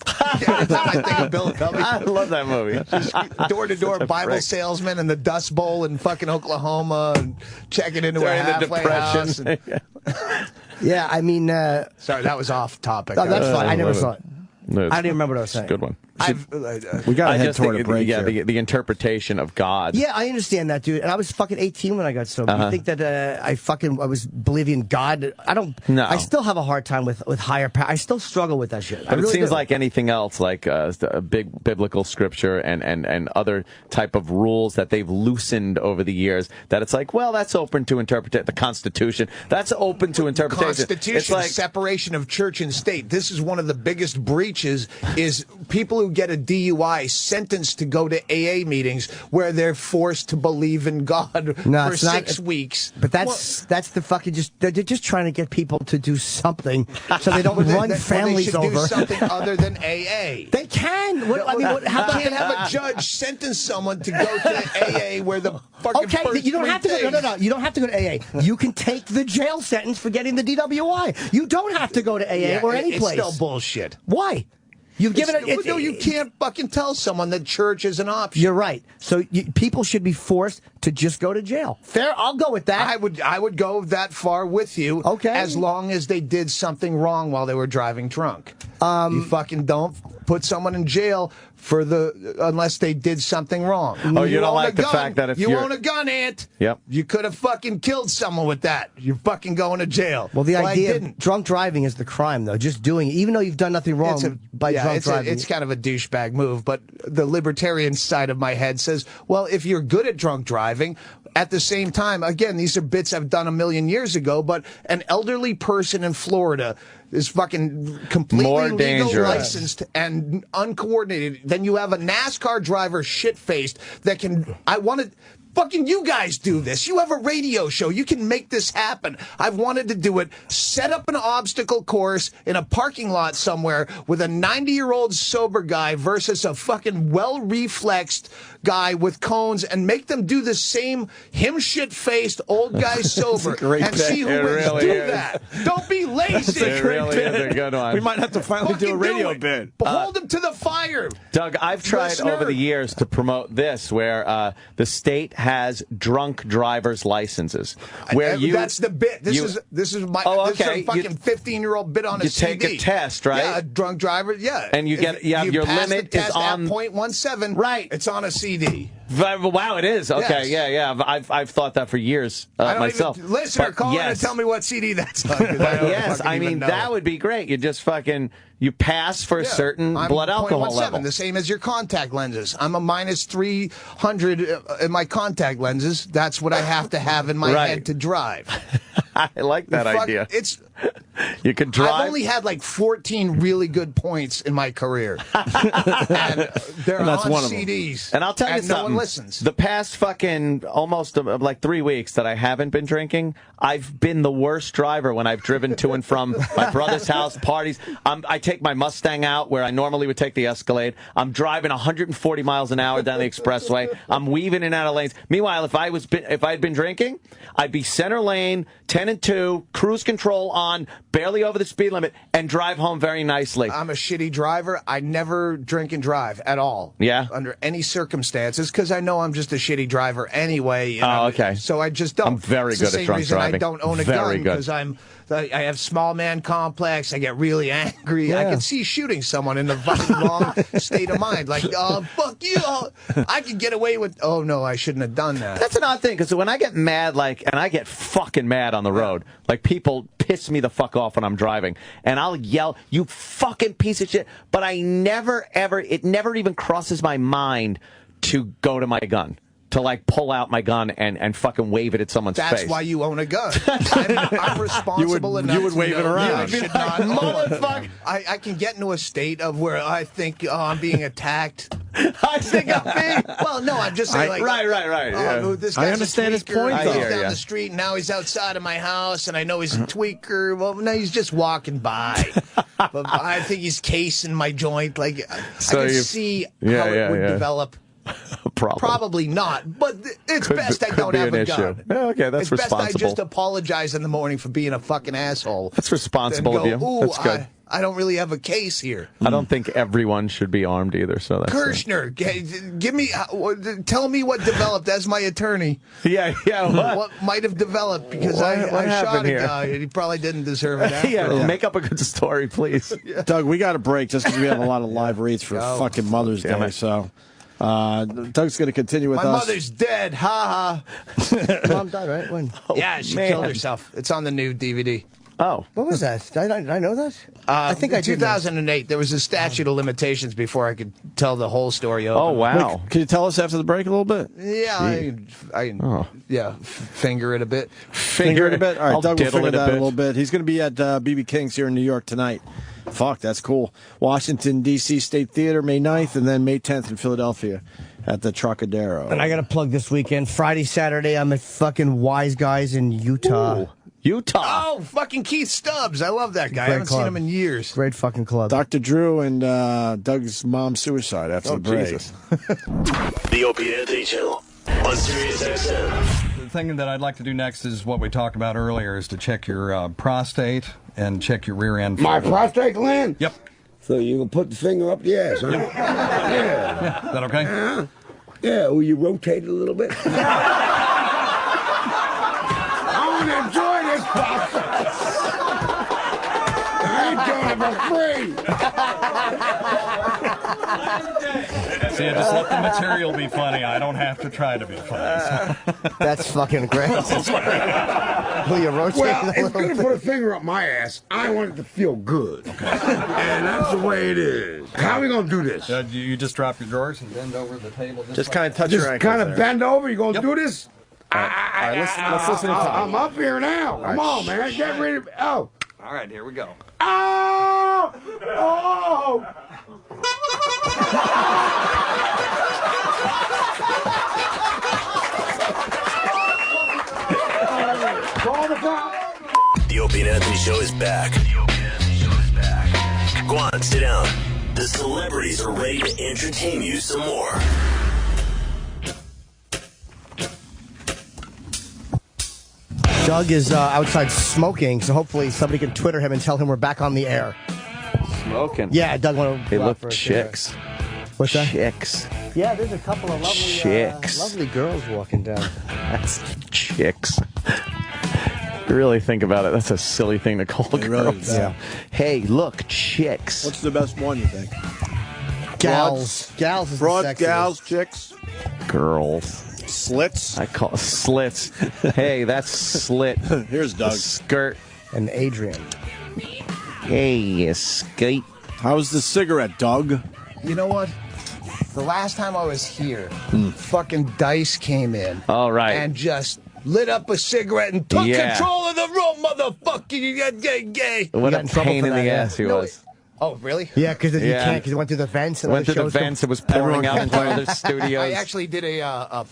Every time I think of Bill W. I love that movie. Door-to-door Bible salesman in the Dust Bowl in fucking Oklahoma, and checking into a halfway house. Yeah, I mean... Sorry, that was off topic. No, that's fine. I never saw it. No, I don't even remember what I was saying. Good one. We got to head toward a break here. The interpretation of God. Yeah, I understand that, dude. And I was fucking 18 when I got sober. You think that I was believing in God? I don't. No. I still have a hard time with higher power. I still struggle with that shit. But it seems like anything else, like a big biblical scripture and other type of rules that they've loosened over the years, that it's like, well, that's open to interpretation. The Constitution, that's open to interpretation. Constitution, it's like separation of church and state. This is one of the biggest breaches, is people who who get a DUI sentenced to go to AA meetings where they're forced to believe in God for 6 weeks. But that's the fucking they're just trying to get people to do something so they don't run families over. over. They should do something other than AA. They can. How about you have a judge sentence someone to go to AA where the fucking first you don't have to go. No. You don't have to go to AA. You can take the jail sentence for getting the DWI. You don't have to go to AA or any place. It's still bullshit. Why? You've given it. No, you can't fucking tell someone that church is an option. You're right. So people should be forced to just go to jail. Fair. I'll go with that. I would go that far with you. Okay. As long as they did something wrong while they were driving drunk. You fucking don't put someone in jail unless they did something wrong. Oh, you don't like the fact that if you own a gun, Ant. Yep. You could have fucking killed someone with that. You're fucking going to jail. Well, the idea of drunk driving is the crime, though. Just doing it, even though you've done nothing wrong drunk driving. It's kind of a douchebag move, but the libertarian side of my head says, well, if you're good at drunk driving, at the same time, again, these are bits I've done a million years ago, but an elderly person in Florida is fucking completely more legal, licensed, and uncoordinated. Then you have a NASCAR driver shit-faced that can... Fucking you guys do this. You have a radio show. You can make this happen. I've wanted to do it. Set up an obstacle course in a parking lot somewhere with a 90-year-old sober guy versus a fucking well-reflexed guy with cones and make them do the same shit-faced old guy sober and see who wins. Do that. Don't be lazy. It really is a good one. We might have to finally do a radio bit. Hold them to the fire. Doug, I've tried over the years to promote this where the state has drunk driver's licenses. That's the bit. This is my this is a fucking 15-year-old bit on a CD. You take a test, right? Yeah, a drunk driver. Yeah, and you have your limit is on .17. Right, it's on a CD. Wow, it is. Okay, yes. yeah. I've thought that for years myself. Listener, call in and tell me what CD that's on. Yes, I mean that would be great. You just fucking pass for a certain blood alcohol level. The same as your contact lenses. I'm a minus 300 in my contact lenses. That's what I have to have in my head to drive. I like that idea. You can drive. I've only had like 14 really good points in my career. And they're that's on one of CDs. And I'll tell you something. No one listens. The past fucking almost like 3 weeks that I haven't been drinking, I've been the worst driver when I've driven to and from my brother's house, parties. I take my Mustang out where I normally would take the Escalade. I'm driving 140 miles an hour down the expressway. I'm weaving in and out of lanes. Meanwhile, if I had been drinking, I'd be center lane, 10 and 2, cruise control on, barely over the speed limit, and drive home very nicely. I'm a shitty driver. I never drink and drive at all. Yeah? Under any circumstances, because I know I'm just a shitty driver anyway. Okay. So I just don't. I'm very good at drunk driving. I don't own a gun because I have small man complex. I get really angry. I can see shooting someone in the fucking wrong state of mind. Like, oh, fuck you. I could get away with, oh, no, I shouldn't have done that. That's an odd thing, because when I get mad, and I get fucking mad on the road, people piss me the fuck off when I'm driving, and I'll yell, you fucking piece of shit, but I never, ever, it never even crosses my mind to go to my gun. To pull out my gun and fucking wave it at someone's face. That's why you own a gun. I'm responsible enough. You would wave it around. You should not motherfucker. I can get into a state of where I think I'm being attacked. I think I'm being. Well, no, I'm just saying right. This guy's I understand his point. He's down the street, and now he's outside of my house, and I know he's a tweaker. Well, no, he's just walking by. But I think he's casing my joint. I can see how it would develop. Probably not, but it's best I don't have a gun. Yeah, okay, that's responsible. It's best I just apologize in the morning for being a fucking asshole. That's responsible of you. That's good. I don't really have a case here. I don't think everyone should be armed either. So that's Kirshner, tell me what developed as my attorney. Yeah. What might have developed because I shot a guy and he probably didn't deserve it. Make up a good story, please. Doug, we got a break just because we have a lot of live reads for fucking Mother's Day. So. Doug's going to continue with us. My mother's dead. Ha ha. Mom died, right? When? Yeah, she killed herself. It's on the new DVD. Oh. What was that? Did I know that? I think I did. 2008. There was a statute of limitations before I could tell the whole story. Oh, wow. Wait, can you tell us after the break a little bit? Yeah, I finger it a bit. Finger it a bit? All right, I'll Doug will diddle figure it a that a bit. little bit. He's going to be at BB King's here in New York tonight. Fuck, that's cool. Washington, D.C. State Theater, May 9th, and then May 10th in Philadelphia at the Trocadero. And I got to plug this weekend. Friday, Saturday, I'm at fucking Wise Guys in Utah. Ooh, Utah. Oh, fucking Keith Stubbs. I love that guy. I Great haven't club. seen him in years. Great fucking club. Dr. Drew and Doug's mom's suicide after the break. Jesus. The Opie and Anthony Channel on Sirius XM. The thing that I'd like to do next is what we talked about earlier, is to check your prostate and check your rear end. My prostate gland? Yep. So you can put the finger up the ass, huh? Yeah. Is that okay? Yeah, will you rotate it a little bit? I want to enjoy this process. I ain't doing it for free. See, just let the material be funny. I don't have to try to be funny. That's fucking great. Will you rotate Well, it a it's little going to put a finger up my ass. I want it to feel good. And that's the way it is. How are we going to do this? You just drop your drawers and bend over the table. Just kind of touch your Just ankles kind of there. bend over? You going to Yep. do this? All right, let's listen to I'm Tom. up here now. Come on, man. Get ready. Oh. All right, here we go. Oh! Oh! The Opie and Anthony Show is back. Go on, sit down. The celebrities are ready to entertain you some more. Doug is outside smoking, so hopefully somebody can Twitter him and tell him we're back on the air. Smoking. Yeah, Doug want to. They look chicks. What's that? Chicks. Yeah, there's a couple of lovely, Chicks. lovely girls walking down. That's chicks. You really think about it, that's a silly thing to call really girls. is. Yeah. Hey, look, chicks. What's the best one, you think? Gals. Gals is Broad the sexiest. gals, chicks, Girls. slits. I call slits. Hey, that's slit. Here's Doug. Skirt. And Adrian. Hey, skate. How's the cigarette, Doug? You know what? The last time I was here, fucking Dice came in. All right. And just lit up a cigarette and took Yeah. control of the room, motherfucker. You got gay. What got a in trouble pain for in that, the yeah. ass he No, was. Oh, really? Yeah, because you Yeah. can't, because you went through the vents. And Went to other the shows vents, it was pouring out into other studios. I actually did a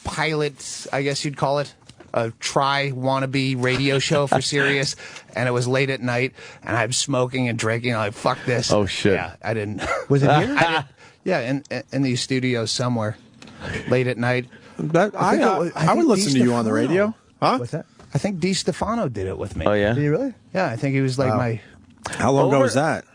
pilot, I guess you'd call it, a wannabe radio show for Sirius, and it was late at night, and I'm smoking and drinking. I'm like, fuck this. Oh, shit. Yeah, I didn't. Was it here? Yeah, in these studios somewhere, late at night. I would listen to you on the radio. Huh? What's that? I think Di Stefano did it with me. Oh, yeah? Did you really? Yeah, I think he was like my. How long ago Over- was that?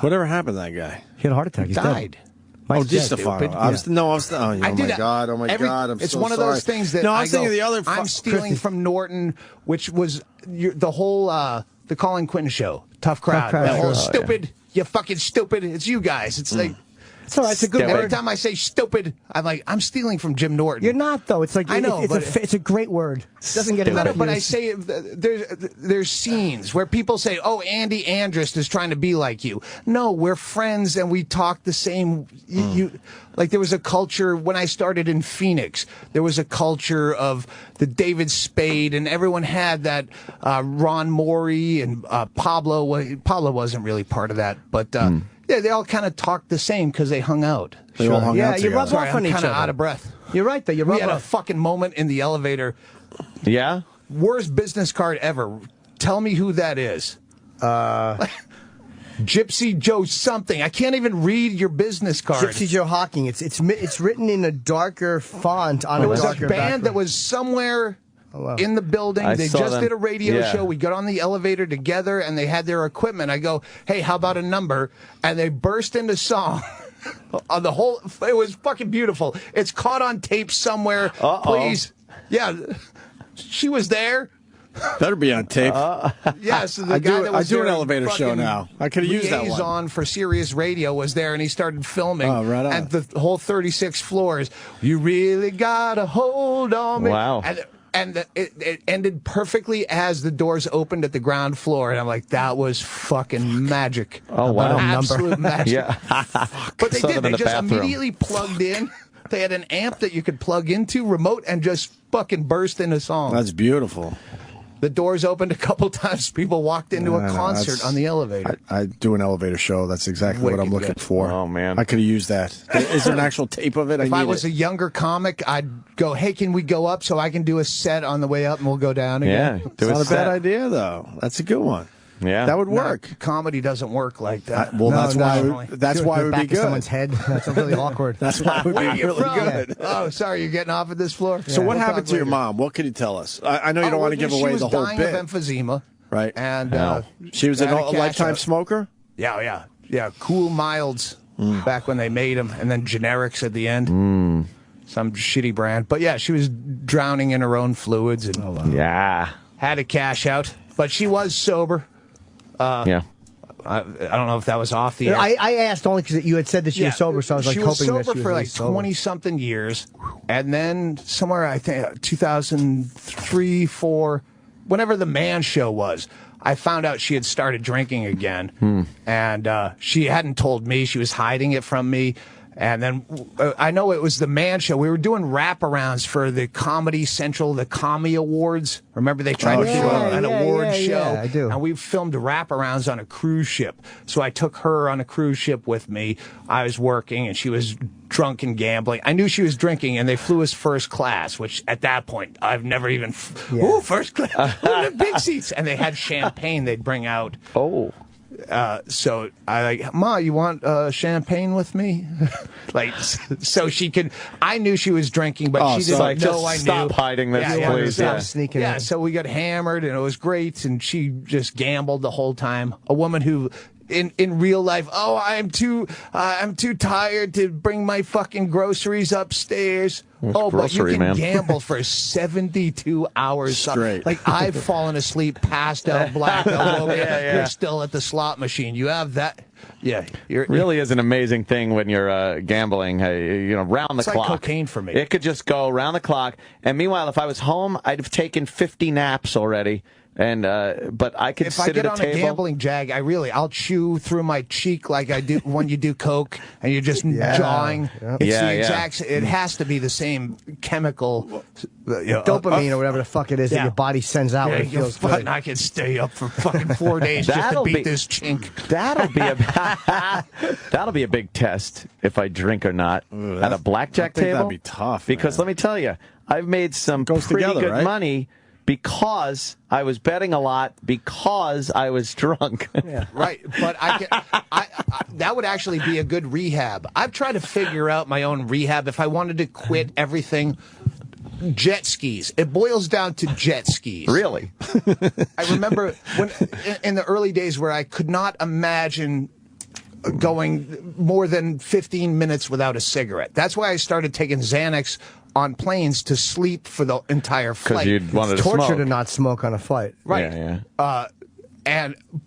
Whatever happened to that guy? He had a heart attack. He's Died. dead. Oh, Mike's Di dead, Stefano. stupid. I was, no, I was. Oh, I my did God! Oh my God! I'm it's so one of sorry. those things that No, I I was thinking go, of the other. I'm stealing from Norton, which was the whole the Colin Quinn show. Tough crowd. Crowd, That whole sure. stupid. You fucking stupid. It's you guys. It's like. It's all right. It's a good Every word. time I say stupid, I'm like, I'm stealing from Jim Norton. You're not, though. It's like I know, it's a great word. It doesn't get enough But I use. say there's scenes where people say, "Oh, Andy Andrist is trying to be like you." No, we're friends and we talk the same. You like there was a culture when I started in Phoenix. There was a culture of the David Spade, and everyone had that. Ron Morey and Pablo. Pablo wasn't really part of that, but. Yeah, they all kind of talked the same because they hung out. They all hung Yeah, out you rub together. off on I'm each kind other. of out of breath. You're right, though. You We rub had a off. fucking moment in the elevator. Yeah? Worst business card ever. Tell me who that is. Gypsy Joe something. I can't even read your business card. Gypsy Joe Hawking. It's written in a darker font on There a was a darker band background. that was somewhere wow. in the building. I They saw just them. did a radio Yeah. show. We got on the elevator together, and they had their equipment. I go, hey, how about a number? And they burst into song. On the whole, it was fucking beautiful. It's caught on tape somewhere. Please. Yeah, she was there. Better be on tape. Yes, the I guy do- that was I do an their elevator show fucking now. I could've used that one. liaison for Sirius Radio was there, and he started filming. Oh, right on. And the whole 36 floors. You really got a hold on me. Wow. And it ended perfectly as the doors opened at the ground floor, and I'm like, that was fucking magic. Oh, wow. Absolute magic. Yeah. But they Saw did. them in They the just bathroom. immediately plugged in. They had an amp that you could plug into remote and just fucking burst into song. That's beautiful. The doors opened a couple times. People walked into a concert on the elevator. I do an elevator show. That's exactly what I'm looking for. Oh, man. I could have used that. Is there an actual tape of it? If I was a younger comic, I'd go, hey, can we go up so I can do a set on the way up and we'll go down again? Yeah, it's not a bad idea, though. That's a good one. Yeah, that would work. No, comedy doesn't work like that. That's why it would be good. Someone's head. That's really awkward. That's why it would be really good. Oh, sorry, you're getting off at this floor. So what happened to your mom? What can you tell us? I know you don't want to give away the whole bit. She was dying of emphysema. Right. And she was a lifetime smoker? Yeah. Cool Milds back when they made them, and then generics at the end. Some shitty brand. But yeah, she was drowning in her own fluids and had to cash out. But she was sober. I don't know if that was off the air. I asked only because you had said that she was sober, so I was like hoping that she was sober for like 20-something years, and then somewhere I think 2003, 4, whenever the Man Show was, I found out she had started drinking again, and she hadn't told me. She was hiding it from me. And then I know it was the Man Show. We were doing wraparounds for the Comedy Central, the Commie Awards. Remember they tried to do an award show? Yeah, I do. And we filmed wraparounds on a cruise ship. So I took her on a cruise ship with me. I was working, and she was drunk and gambling. I knew she was drinking, and they flew us first class, which at that point, I've never even... first class. The big seats. And they had champagne they'd bring out. Oh. So I like, Ma, you want champagne with me? Like, so she could. I knew she was drinking, but she didn't know I knew. Stop hiding this, please. Sneaking in. So we got hammered, and it was great, and she just gambled the whole time. A woman who. In real life, I'm too tired to bring my fucking groceries upstairs. But you can gamble for 72 hours straight. Like I've fallen asleep, passed out, blacked out. You're still at the slot machine. You have that. Yeah, it really is an amazing thing when you're gambling. Round the clock. It's like cocaine for me. It could just go round the clock. And meanwhile, if I was home, I'd have taken 50 naps already. And but I could sit at a table. If I get on a gambling jag, I'll chew through my cheek like I do when you do coke, and you're just jawing. It's the exact. It has to be the same chemical, dopamine or whatever the fuck it is that your body sends out when it feels good. And I could stay up for fucking 4 days just to beat this chink. That'll be a big test if I drink or not at a blackjack table. That'd be tough. Because let me tell you, I've made some pretty good money. Because I was betting a lot, because I was drunk. Right, but that would actually be a good rehab. I've tried to figure out my own rehab if I wanted to quit everything. Jet skis. It boils down to jet skis. Really? I remember when in the early days where I could not imagine going more than 15 minutes without a cigarette. That's why I started taking Xanax on planes to sleep for the entire flight. Because you wanted to smoke. Torture to not smoke on a flight. Right. Yeah.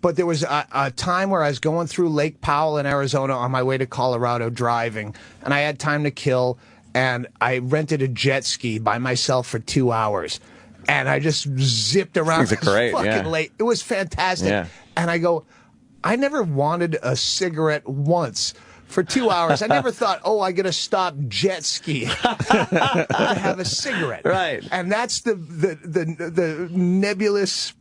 But there was a time where I was going through Lake Powell in Arizona on my way to Colorado driving, and I had time to kill, and I rented a jet ski by myself for 2 hours, and I just zipped around. Things are great, fucking late. It was fantastic. Yeah. And I go, I never wanted a cigarette once. For 2 hours, I never thought, I got to stop jet skiing to have a cigarette. Right. And that's the nebulous.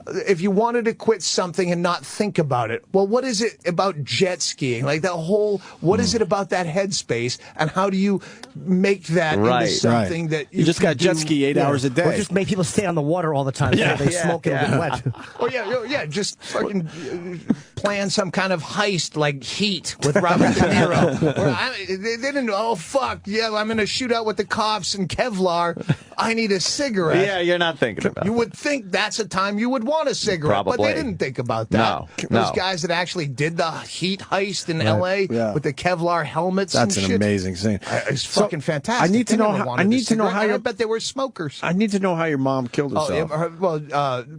If you wanted to quit something and not think about it, well, what is it about jet skiing? Like that whole, what is it about that headspace, and how do you make that into something that you just got jet ski 8 hours a day? Or just make people stay on the water all the time so they smoke and get wet. Just fucking plan some kind of heist like Heat with Robert De Niro. They didn't. Oh fuck! Yeah, I'm in a shootout with the cops and Kevlar. I need a cigarette. Yeah, you're not thinking about it. You would think that's a time you would want a cigarette, Probably. but they didn't think about that. Those guys that actually did the Heat heist in L.A. with the Kevlar helmets. That's and an shit. amazing scene. It's fucking fantastic. I need to know how. I need to know how. I bet they were smokers. I need to know how your mom killed herself.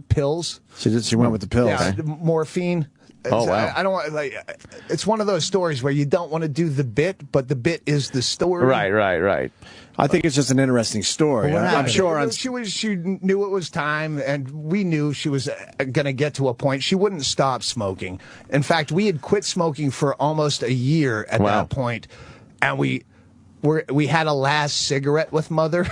Pills. She went with the pills. Yeah, morphine. Wow! I don't want it's one of those stories where you don't want to do the bit, but the bit is the story. Right. I think it's just an interesting story. I'm sure. She knew it was time, and we knew she was going to get to a point. She wouldn't stop smoking. In fact, we had quit smoking for almost a year at that point, and we had a last cigarette with Mother.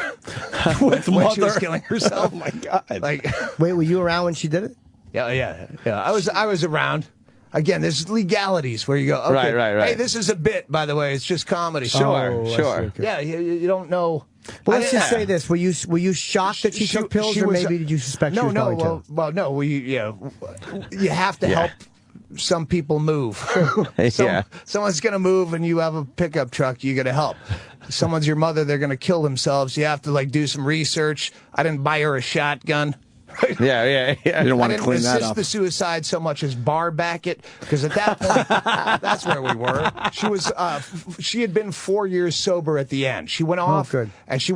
With when Mother? she was killing herself. Oh, my God. Like, wait, were you around when she did it? Yeah. I was around. Again, there's legalities where you go, okay, Right. hey, this is a bit, by the way. It's just comedy. Sure. Okay. Yeah, you don't know. Well, let's just say this: were you shocked that she took pills, or maybe did you suspect she was going to? No. You have to help some people move. Someone's going to move, and you have a pickup truck. You got to help. Someone's your mother. They're going to kill themselves. You have to do some research. I didn't buy her a shotgun. Yeah. You don't want to clean that up. I didn't assist the suicide so much as bar back it, because at that point, that's where we were. She had been 4 years sober at the end. She went off, and she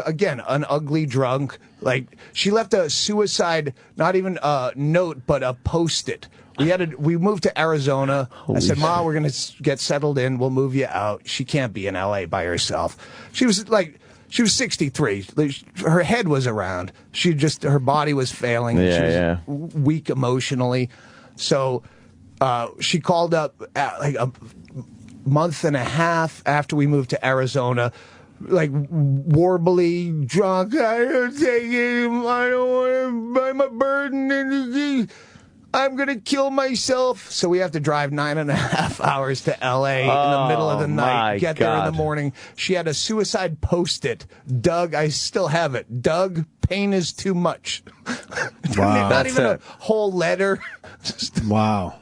again, an ugly drunk. Like, she left a suicide, not even a note, but a Post-it. We moved to Arizona. I said, Ma, we're going to get settled in. We'll move you out. She can't be in L.A. by herself. She was 63. Her head was around. Her body was failing. She was weak emotionally. So she called up a month and a half after we moved to Arizona, warbly, drunk. I don't take it. I don't want to buy my burden. I'm going to kill myself. So we have to drive 9.5 hours to L.A. in the middle of the night, get there in the morning. She had a suicide Post-it. Doug, I still have it. Doug, pain is too much. Wow. Not even a whole letter. Wow.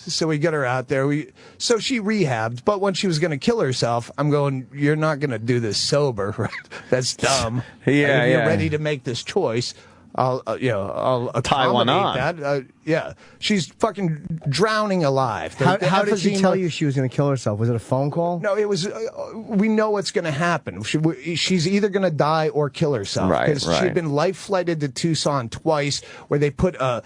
So we got her out there. So she rehabbed, but when she was going to kill herself, I'm going, you're not going to do this sober, right? That's dumb. You're ready to make this choice. I'll tie one on. That. She's fucking drowning alive. How did she tell you she was going to kill herself? Was it a phone call? No, it was. We know what's going to happen. She's either going to die or kill herself. Right. She'd been life flighted to Tucson twice, where they put a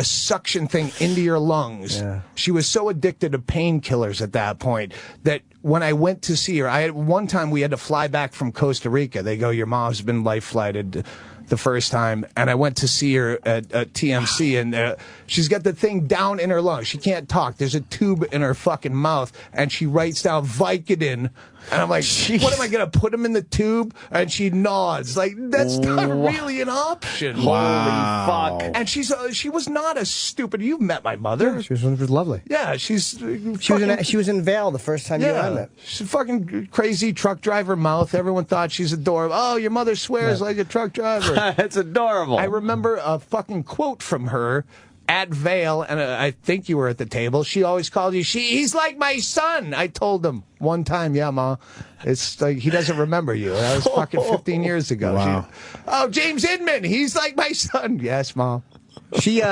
suction thing into your lungs. Yeah. She was so addicted to painkillers at that point that when I went to see her, one time we had to fly back from Costa Rica. They go, your mom's been life flighted the first time, and I went to see her at TMC, and she's got the thing down in her lungs. She can't talk. There's a tube in her fucking mouth, and she writes down Vicodin, and I'm like, what am I going to put him in the tube? And she nods. That's not really an option. Holy fuck. And she was not a stupid. You've met my mother. Yeah, she was lovely. Yeah, she was in Vail the first time you and I met. She's a fucking crazy truck driver mouth. Everyone thought she's adorable. Oh, your mother swears like a truck driver. It's adorable. I remember a fucking quote from her at Vail, and I think you were at the table. She always called you, he's like my son. I told him one time, yeah, Ma, it's like he doesn't remember you. That was fucking 15 years ago. Wow. James Inman, he's like my son. Yes, Mom. You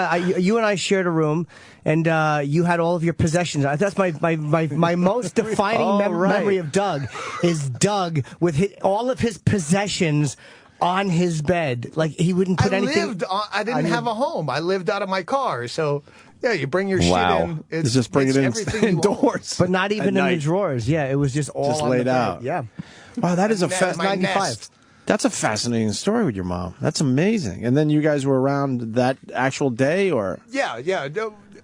and I shared a room, and you had all of your possessions. That's my most defining memory of Doug is Doug with all of his possessions on his bed. He wouldn't put anything. I didn't have a home. I lived out of my car. So, yeah, you bring your shit in. It's just bring it in indoors. But not even in the drawers. Yeah, it was just all just on laid the bed. out. Yeah. Wow, that is a 95. That's a fascinating story with your mom. That's amazing. And then you guys were around that actual day, or? Yeah.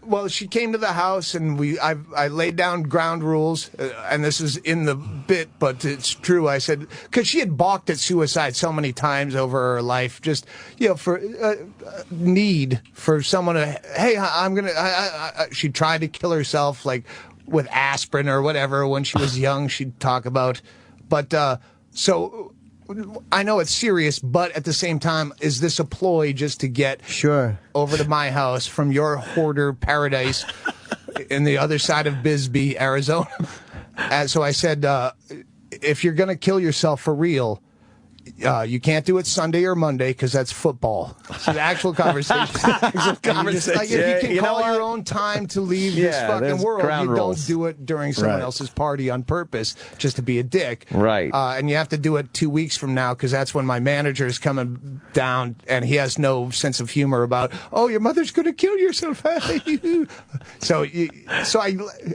Well, she came to the house, and I laid down ground rules, and this is in the bit, but it's true. I said, because she had balked at suicide so many times over her life, just, for need for someone to, hey, I'm going to, she tried to kill herself, with aspirin or whatever. When she was young, she'd talk about, but, so I know it's serious, but at the same time, is this a ploy just to get over to my house from your hoarder paradise in the other side of Bisbee, Arizona? And so I said, if you're going to kill yourself for real, you can't do it Sunday or Monday because that's football. So the actual conversation. If you can call your own time to leave this fucking world, you don't do it during someone else's party on purpose just to be a dick. Right. And you have to do it 2 weeks from now because that's when my manager is coming down and he has no sense of humor about, oh, your mother's going to kill yourself. So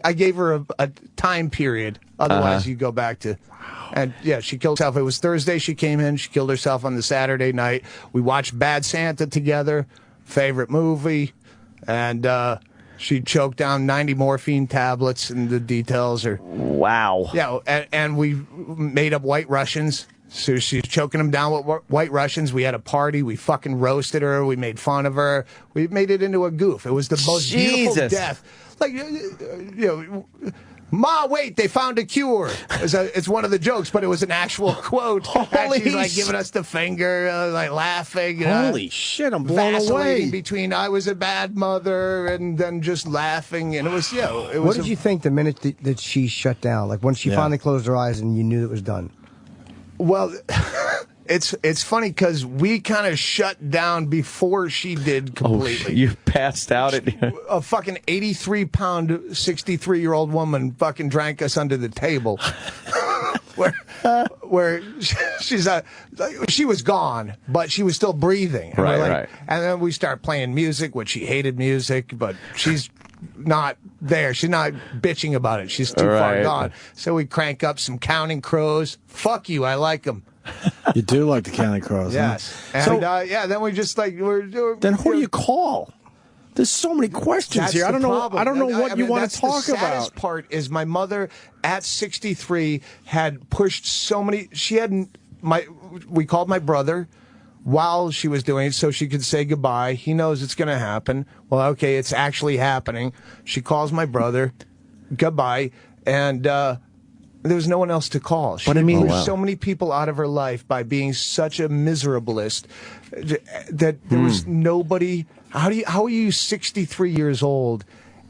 I gave her a time period. Otherwise, you go back to... And, yeah, she killed herself. It was Thursday she came in. She killed herself on the Saturday night. We watched Bad Santa together, favorite movie. And She choked down 90 morphine tablets, and the details are... Wow. Yeah, and we made up White Russians. So she's choking them down with White Russians. We had a party. We fucking roasted her. We made fun of her. We made it into a goof. It was the most beautiful death. Like, Ma, wait, they found a cure. It's one of the jokes, but it was an actual quote. And she's like giving us the finger, like laughing. Holy shit, I'm blown vacillating away. between I was a bad mother and then just laughing. And it was, What did you think the minute that she shut down? Like when she finally closed her eyes and you knew it was done? Well, it's funny because we kind of shut down before she did completely. You passed out at a fucking 83-pound, 63-year-old woman fucking drank us under the table. where she was gone, but she was still breathing. And Right. And then we start playing music, which she hated music, but she's not there. She's not bitching about it. She's too far gone. So we crank up some Counting Crows. Fuck you, I like them. You do like the Counting Crows, yes. Huh? And then we just like then who do you call? There's so many questions here. I don't know what you want to talk the about. saddest part is my mother at 63 had pushed so many. She had we called my brother while she was doing it so she could say goodbye. He knows it's going to happen. Well, okay, it's actually happening. She calls my brother goodbye, and there was no one else to call. She pushed so many people out of her life by being such a miserablist that there was nobody. How are you 63 years old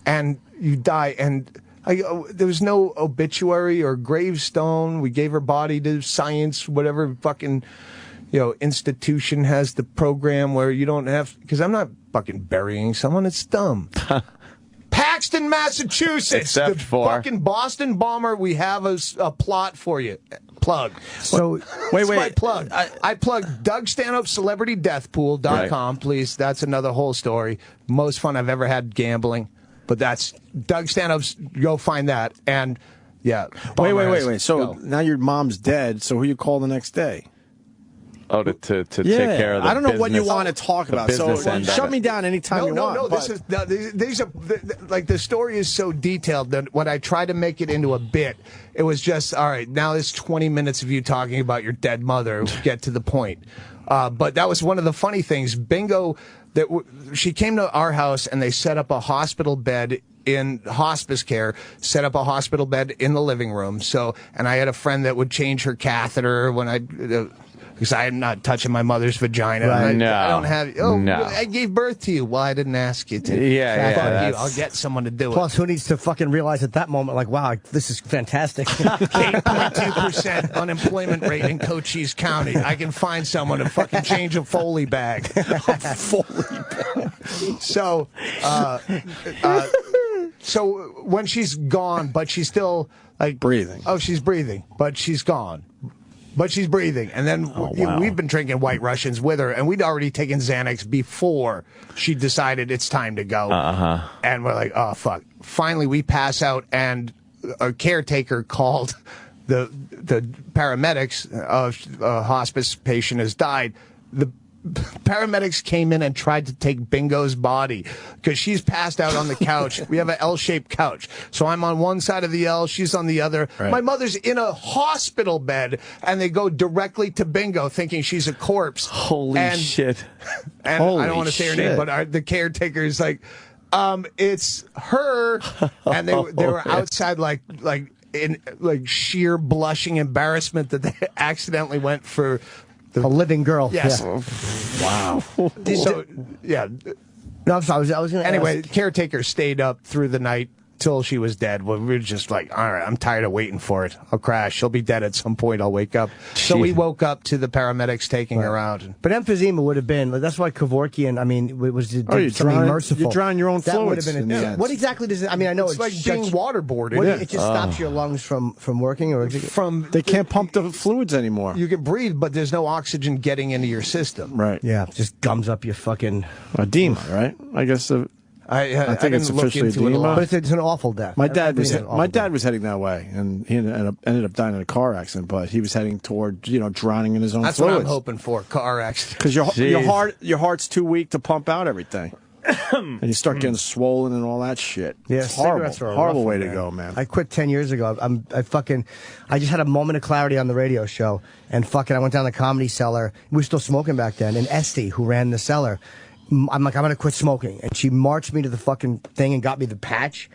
and you die? And there was no obituary or gravestone. We gave her body to science, whatever fucking institution has the program where you don't have, because I'm not fucking burying someone. It's dumb. Paxton, Massachusetts. Except for fucking Boston bomber. We have a plot for you. Plug. So wait. My plug. I plugged Doug Stanhope CelebrityDeathPool.com. Right. Please. That's another whole story. Most fun I've ever had gambling. But that's Doug Stanhope's. Go find that. And yeah. Wait. So now your mom's dead. So who you call the next day? Oh, to take care of the I don't know what you business- want to talk about. business So end of shut it. me down anytime you want. No. These are like the story is so detailed that when I tried to make it into a bit, it was just all right. Now there's 20 minutes of you talking about your dead mother. Get to the point. But that was one of the funny things. Bingo, she came to our house and they set up a hospital bed in hospice care, set up a hospital bed in the living room. So, and I had a friend that would change her catheter when because I'm not touching my mother's vagina. Right. I don't have. I gave birth to you. Well, I didn't ask you to. Fuck you. I'll get someone to do it. Plus, who needs to fucking realize at that moment, like, wow, this is fantastic. 8.2% unemployment rate in Cochise County. I can find someone to fucking change a Foley bag. So, so when she's gone, but she's still like breathing. Oh, she's breathing, but she's gone. But she's breathing. And then we've been drinking White Russians with her, and we'd already taken Xanax before she decided it's time to go. And we're like, oh, fuck. Finally, we pass out, and a caretaker called the paramedics. A hospice patient has died. The paramedics came in and tried to take Bingo's body because she's passed out on the couch. We have an L-shaped couch. So I'm on one side of the L, she's on the other. Right. My mother's in a hospital bed, and they go directly to Bingo thinking she's a corpse. Holy shit. And I don't want to say her name, but the caretaker is like, it's her. And they were outside in sheer blushing embarrassment that they accidentally went for a living girl. Yes. Yeah. Wow. So, yeah. No, I'm sorry. I was going to Anyway, caretaker stayed up through the night till she was dead. Well, we were just like, all right, I'm tired of waiting for it. I'll crash. She'll be dead at some point. I'll wake up. So we woke up to the paramedics taking her out. But emphysema would have been, that's why Kevorkian, I mean, was something merciful. You're drawing your own that fluids. Would have been what exactly does it, I mean, I know it's like being waterboarded. It just stops your lungs from working? Or they can't pump the fluids anymore. You can breathe, but there's no oxygen getting into your system. Right. Yeah, just gums up your fucking... Edema, right? I guess I think it's officially edema. But it's an awful death. My dad was heading that way, and he ended up dying in a car accident. But he was heading toward drowning in his own That's fluids. what I'm hoping for. Car accident. Because your heart's too weak to pump out everything. and you start getting swollen and all that shit. Yeah, it's horrible. cigarettes are a Horrible rough way one, to go, man. I quit 10 years ago. I just had a moment of clarity on the radio show, and I went down the Comedy Cellar. We were still smoking back then, and Esty, who ran the cellar, I'm like, I'm going to quit smoking. And she marched me to the fucking thing and got me the patch.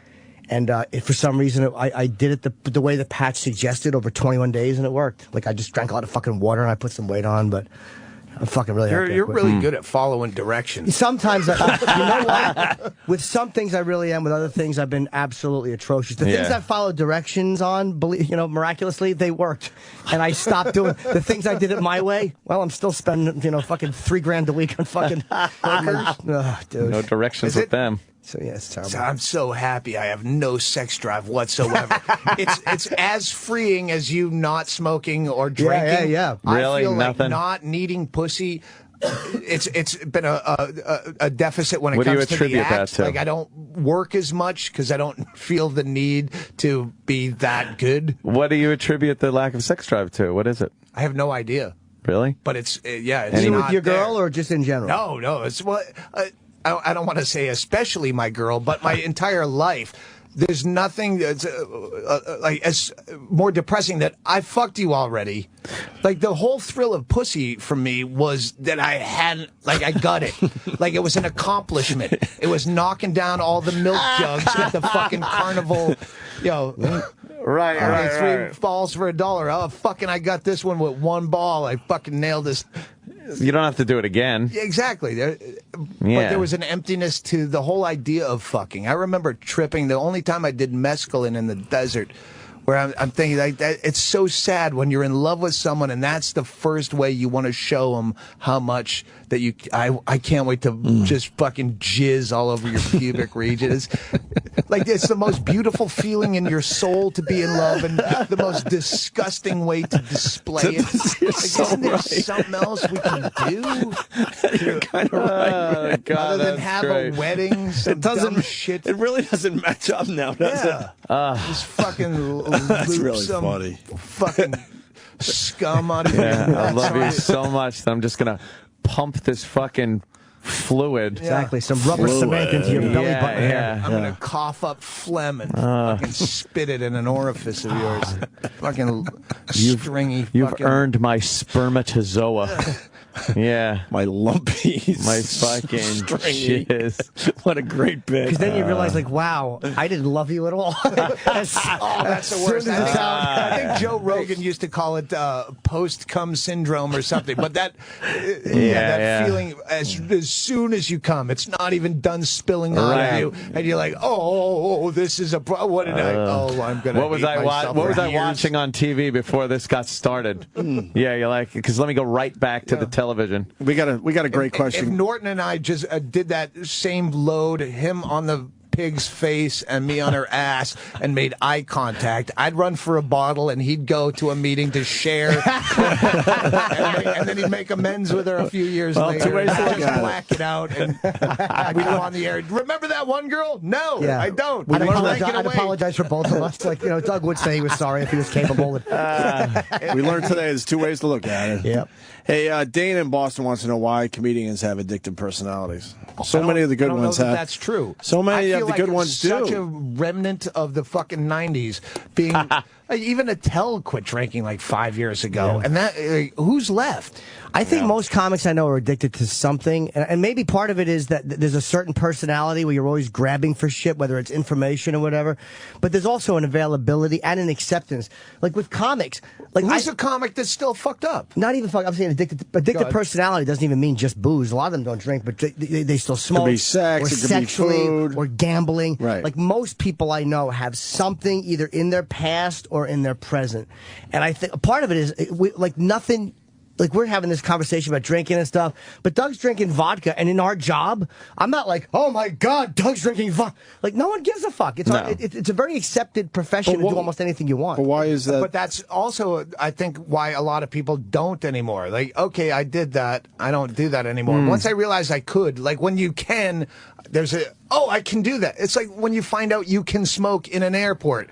And for some reason, I did it the way the patch suggested over 21 days, and it worked. Like, I just drank a lot of fucking water, and I put some weight on, but I'm fucking really happy. You're really good at following directions. Sometimes, you know what? With some things I really am. With other things, I've been absolutely atrocious. The things I followed directions on, miraculously, they worked. And I stopped doing the things I did it my way. Well, I'm still spending, fucking $3,000 a week on fucking hookers. Ugh, dude. No directions with them. So yeah, it's terrible. So I'm so happy I have no sex drive whatsoever. it's as freeing as you not smoking or drinking. Yeah. Really? I feel Nothing? like not needing pussy. It's been a deficit when it What do you comes to the attribute that act. to? Like, I don't work as much because I don't feel the need to be that good. What do you attribute the lack of sex drive to? What is it? I have no idea. Really? But it's Is it with your girl or just in general? No. It's what I don't want to say especially my girl, but my entire life. There's nothing that's as more depressing that I fucked you already. Like, the whole thrill of pussy for me was that I hadn't, I got it. Like, it was an accomplishment. It was knocking down all the milk jugs at the fucking carnival, Right. 3 balls for $1. Oh, fucking, I got this one with 1 ball. I fucking nailed this. You don't have to do it again. Exactly. But there was an emptiness to the whole idea of fucking. I remember tripping the only time I did mescaline in the desert, where I'm thinking, like, that, it's so sad when you're in love with someone and that's the first way you want to show them how much that you. I can't wait to just fucking jizz all over your pubic region. It's the most beautiful feeling in your soul to be in love, and the most disgusting way to display it. Isn't there something else we can do? You're kind of right. God, other than have a wedding, It doesn't. shit. It really doesn't match up now, does it? Just fucking That's loop really some funny. fucking scum out of you. I love you so much that I'm just going to pump this fucking fluid. Exactly. Some rubber cement into your belly button hair. I'm going to cough up phlegm and fucking spit it in an orifice of yours. Fucking stringy. You've earned my spermatozoa. Yeah. My lumpies. My fucking stringy. jizz. What a great bit. Because then you realize, wow, I didn't love you at all. That's the worst. I think Joe Rogan used to call it post-cum syndrome or something. But that feeling as soon as you come, it's not even done spilling on you, and you're like, this is what did I? I'm gonna. What was I watching on TV before this got started? Yeah, you're like, because let me go right back to the television. We got a great question. If Norton and I just did that same load, him on the pig's face and me on her ass, and made eye contact, I'd run for a bottle and he'd go to a meeting to share, and then he'd make amends with her a few years later. Two ways to look just at black it out, and we'd go on the air. Remember that one girl? No, I don't. I'd apologize for both of us. Doug would say he was sorry if he was capable. We learned today there's 2 ways to look at it. Yep. Hey, Dane in Boston wants to know why comedians have addictive personalities. So many of the good ones have. That's true. So many of the good ones do. Such a remnant of the fucking 90s being. Even Attell quit drinking like 5 years ago, and that who's left? I think most comics I know are addicted to something, and maybe part of it is that there's a certain personality where you're always grabbing for shit, whether it's information or whatever. But there's also an availability and an acceptance. Like with comics, who's a comic that's still fucked up? Not even fucked. I'm saying addicted personality doesn't even mean just booze. A lot of them don't drink, but they still smoke. It could be sex, or it could sexually, be food, or gambling. Right. Like most people I know have something either in their past or in their present, and I think part of it is nothing. Like, we're having this conversation about drinking and stuff, but Doug's drinking vodka, and in our job, I'm not like, oh my God, Doug's drinking vodka. Like, no one gives a fuck. It's a very accepted profession to do almost anything you want. But why is that? But that's also, I think, why a lot of people don't anymore. Like, okay, I did that. I don't do that anymore. Once I realized I could, like, when you can, I can do that. It's like when you find out you can smoke in an airport.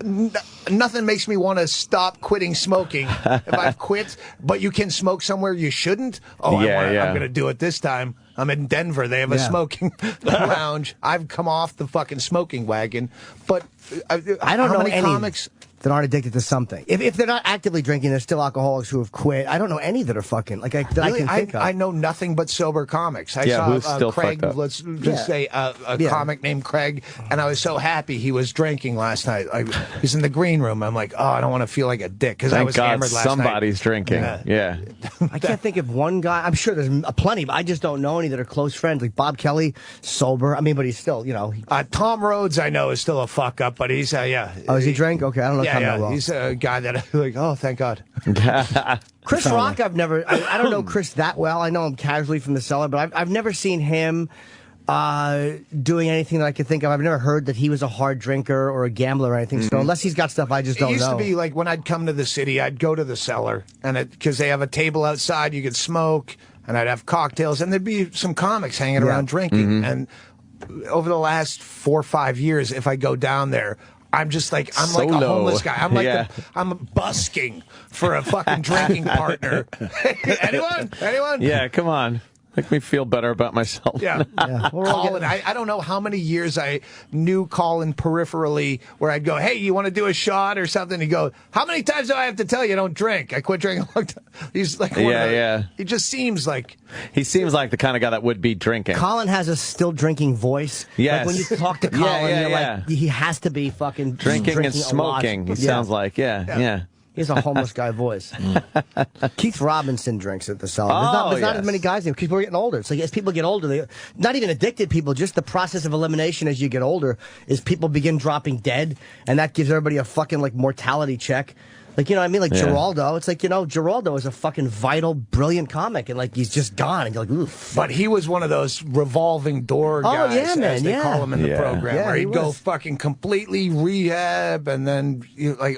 nothing makes me want to stop quitting smoking if I've quit, but you can smoke somewhere you shouldn't. Oh, I'm going to do it this time. I'm in Denver. They have a smoking lounge. I've come off the fucking smoking wagon, but I don't know many any comics that aren't addicted to something. If they're not actively drinking, they're still alcoholics who have quit. I don't know any that are fucking I can think of. I know nothing but sober comics. I who's saw still Craig. fucked up. Let's just say a comic named Craig, and I was so happy he was drinking last night. He's in the green room. I'm like, oh, I don't want to feel like a dick because I was hammered last night. Somebody's drinking. Yeah. I can't think of one guy. I'm sure there's plenty, but I just don't know any that are close friends. Like Bob Kelly, sober. I mean, but he's still, Tom Rhodes, I know, is still a fuck up, but he's Oh, does he drink? Okay, I don't know. Tom that well. He's a guy that I'm like, oh, thank God. Chris Rock, I don't know Chris that well. I know him casually from the cellar, but I've never seen him doing anything that I could think of. I've never heard that he was a hard drinker or a gambler or anything. So unless he's got stuff I just don't know. It used to be like when I'd come to the city, I'd go to the cellar, and because they have a table outside, you could smoke, and I'd have cocktails, and there'd be some comics hanging around drinking. And over the last 4 or 5 years, if I go down there, I'm just like a homeless guy. I'm like I'm busking for a fucking drinking partner. Anyone? Yeah, come on. Make me feel better about myself. Yeah. Colin, I don't know how many years I knew Colin peripherally where I'd go, hey, you want to do a shot or something? He'd go, how many times do I have to tell you I don't drink? I quit drinking a long time. He's like, he just seems like. He seems like the kind of guy that would be drinking. Colin has a still drinking voice. Yes. Like when you talk to Colin, you're like, he has to be fucking drinking and smoking. He sounds like, yeah. He has a homeless guy voice. Keith Robinson drinks at the cellar. There's not as many guys there. People are getting older. It's like as people get older, they not even addicted people, just the process of elimination as you get older is people begin dropping dead, and that gives everybody a fucking mortality check. Like, you know what I mean? Like Geraldo. It's like, Geraldo is a fucking vital, brilliant comic, and he's just gone. And you're like, oof. But he was one of those revolving door guys, as they call him in the program, where he'd go fucking completely rehab, and then you're like,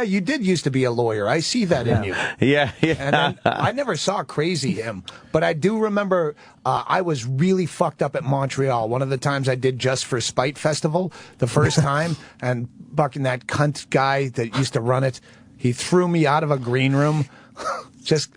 you did used to be a lawyer. I see that in you. Yeah. And then I never saw Crazy him, but I do remember I was really fucked up at Montreal. One of the times I did Just for Spite Festival, the first time, and fucking that cunt guy that used to run it, he threw me out of a green room. Just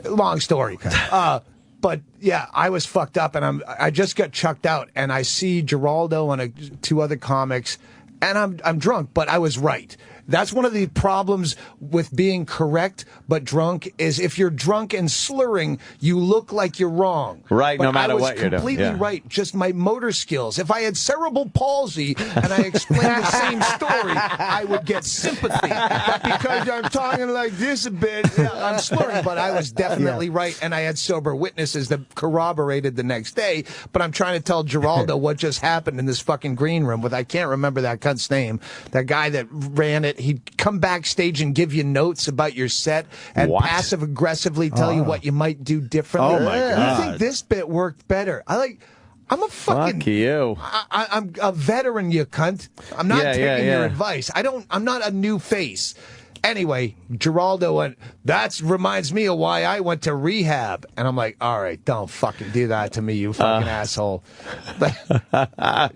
long story. But yeah, I was fucked up, and I just got chucked out, and I see Geraldo and 2 other comics, and I'm drunk, but I was right. That's one of the problems with being correct but drunk is if you're drunk and slurring, you look like you're wrong. Right, but no matter what you're doing. I was completely right, just my motor skills. If I had cerebral palsy and I explained the same story, I would get sympathy. But because I'm talking like this a bit, I'm slurring. But I was definitely right, and I had sober witnesses that corroborated the next day. But I'm trying to tell Geraldo what just happened in this fucking green room with, I can't remember that cunt's name, that guy that ran it. He'd come backstage and give you notes about your set and passive aggressively tell you what you might do differently. Oh my God. You think this bit worked better? I'm a fucking. Fuck you. I'm a veteran, you cunt. I'm not taking your advice. I'm not a new face. Anyway, Geraldo went, that reminds me of why I went to rehab. And I'm like, all right, don't fucking do that to me, you fucking asshole.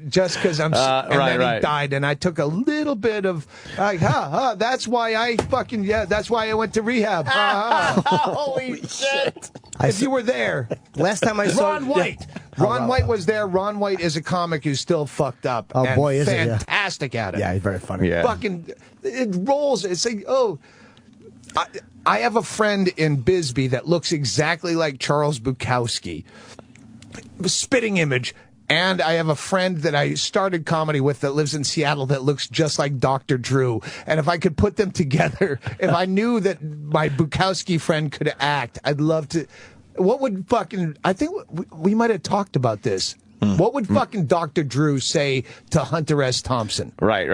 Just because I'm... and then he died, and I took a little bit of, that's why I fucking... Yeah, that's why I went to rehab. Holy shit. If you were there. Last time I saw... Ron White. Ron White was there. Ron White is a comic who's still fucked up. Oh, boy, is he? Fantastic at it. Yeah, he's very funny. Yeah. Fucking... It rolls. It's like, I have a friend in Bisbee that looks exactly like Charles Bukowski. Spitting image. And I have a friend that I started comedy with that lives in Seattle that looks just like Dr. Drew. And if I could put them together, if I knew that my Bukowski friend could act, I'd love to. What would fucking... I think we might have talked about this. What would fucking Dr. Drew say to Hunter S. Thompson? Right.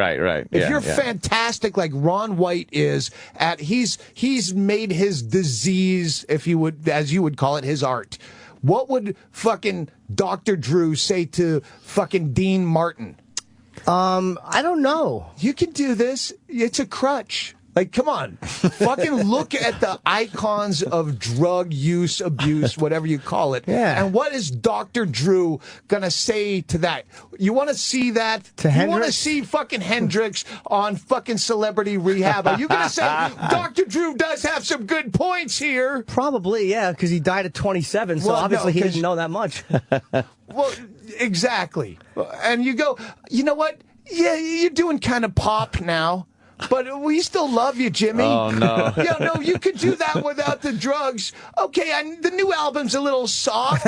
If you're fantastic like Ron White is at, he's made his disease, if you would, as you would call it, his art. What would fucking Dr. Drew say to fucking Dean Martin? I don't know. You can do this. It's a crutch. Like, come on. Fucking look at the icons of drug use, abuse, whatever you call it. Yeah. And what is Dr. Drew going to say to that? You want to see that? To you want to Hendrix? see fucking Hendrix on fucking Celebrity Rehab? Are you going to say Dr. Drew does have some good points here? Probably, yeah, because he died at 27, so Well, obviously no, he 'cause- didn't know that much. Well, exactly. And you go, you know what? Yeah, you're doing kind of pop now. But we still love you, Jimmy. Oh, no. Yeah, no, you could do that without the drugs. Okay, the new album's a little soft.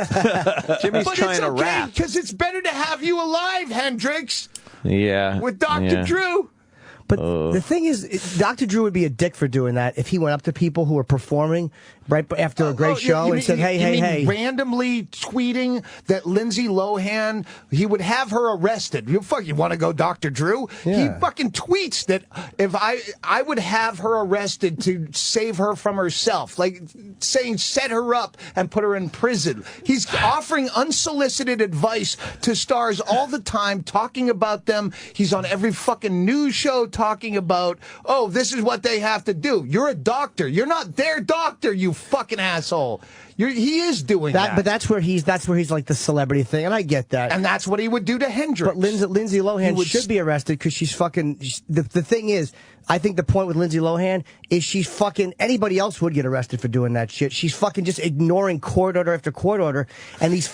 Jimmy's but trying it's to okay, rap. because it's better to have you alive, Hendrix, Yeah. with Dr. Yeah. Drew. But the thing is, Dr. Drew would be a dick for doing that if he went up to people who were performing right after a great show and said, hey. Randomly tweeting that Lindsay Lohan, he would have her arrested. You want to go Dr. Drew? Yeah. He fucking tweets that if I would have her arrested to save her from herself, like saying set her up and put her in prison. He's offering unsolicited advice to stars all the time, talking about them. He's on every fucking news show talking about, oh, this is what they have to do. You're a doctor. You're not their doctor, you fucking asshole. He is doing that. But that's where he's like the celebrity thing, and I get that. And that's what he would do to Hendrix. But Lindsay Lohan should be arrested because she's fucking. The thing is, I think the point with Lindsay Lohan is she's fucking. Anybody else would get arrested for doing that shit. She's fucking just ignoring court order after court order, and this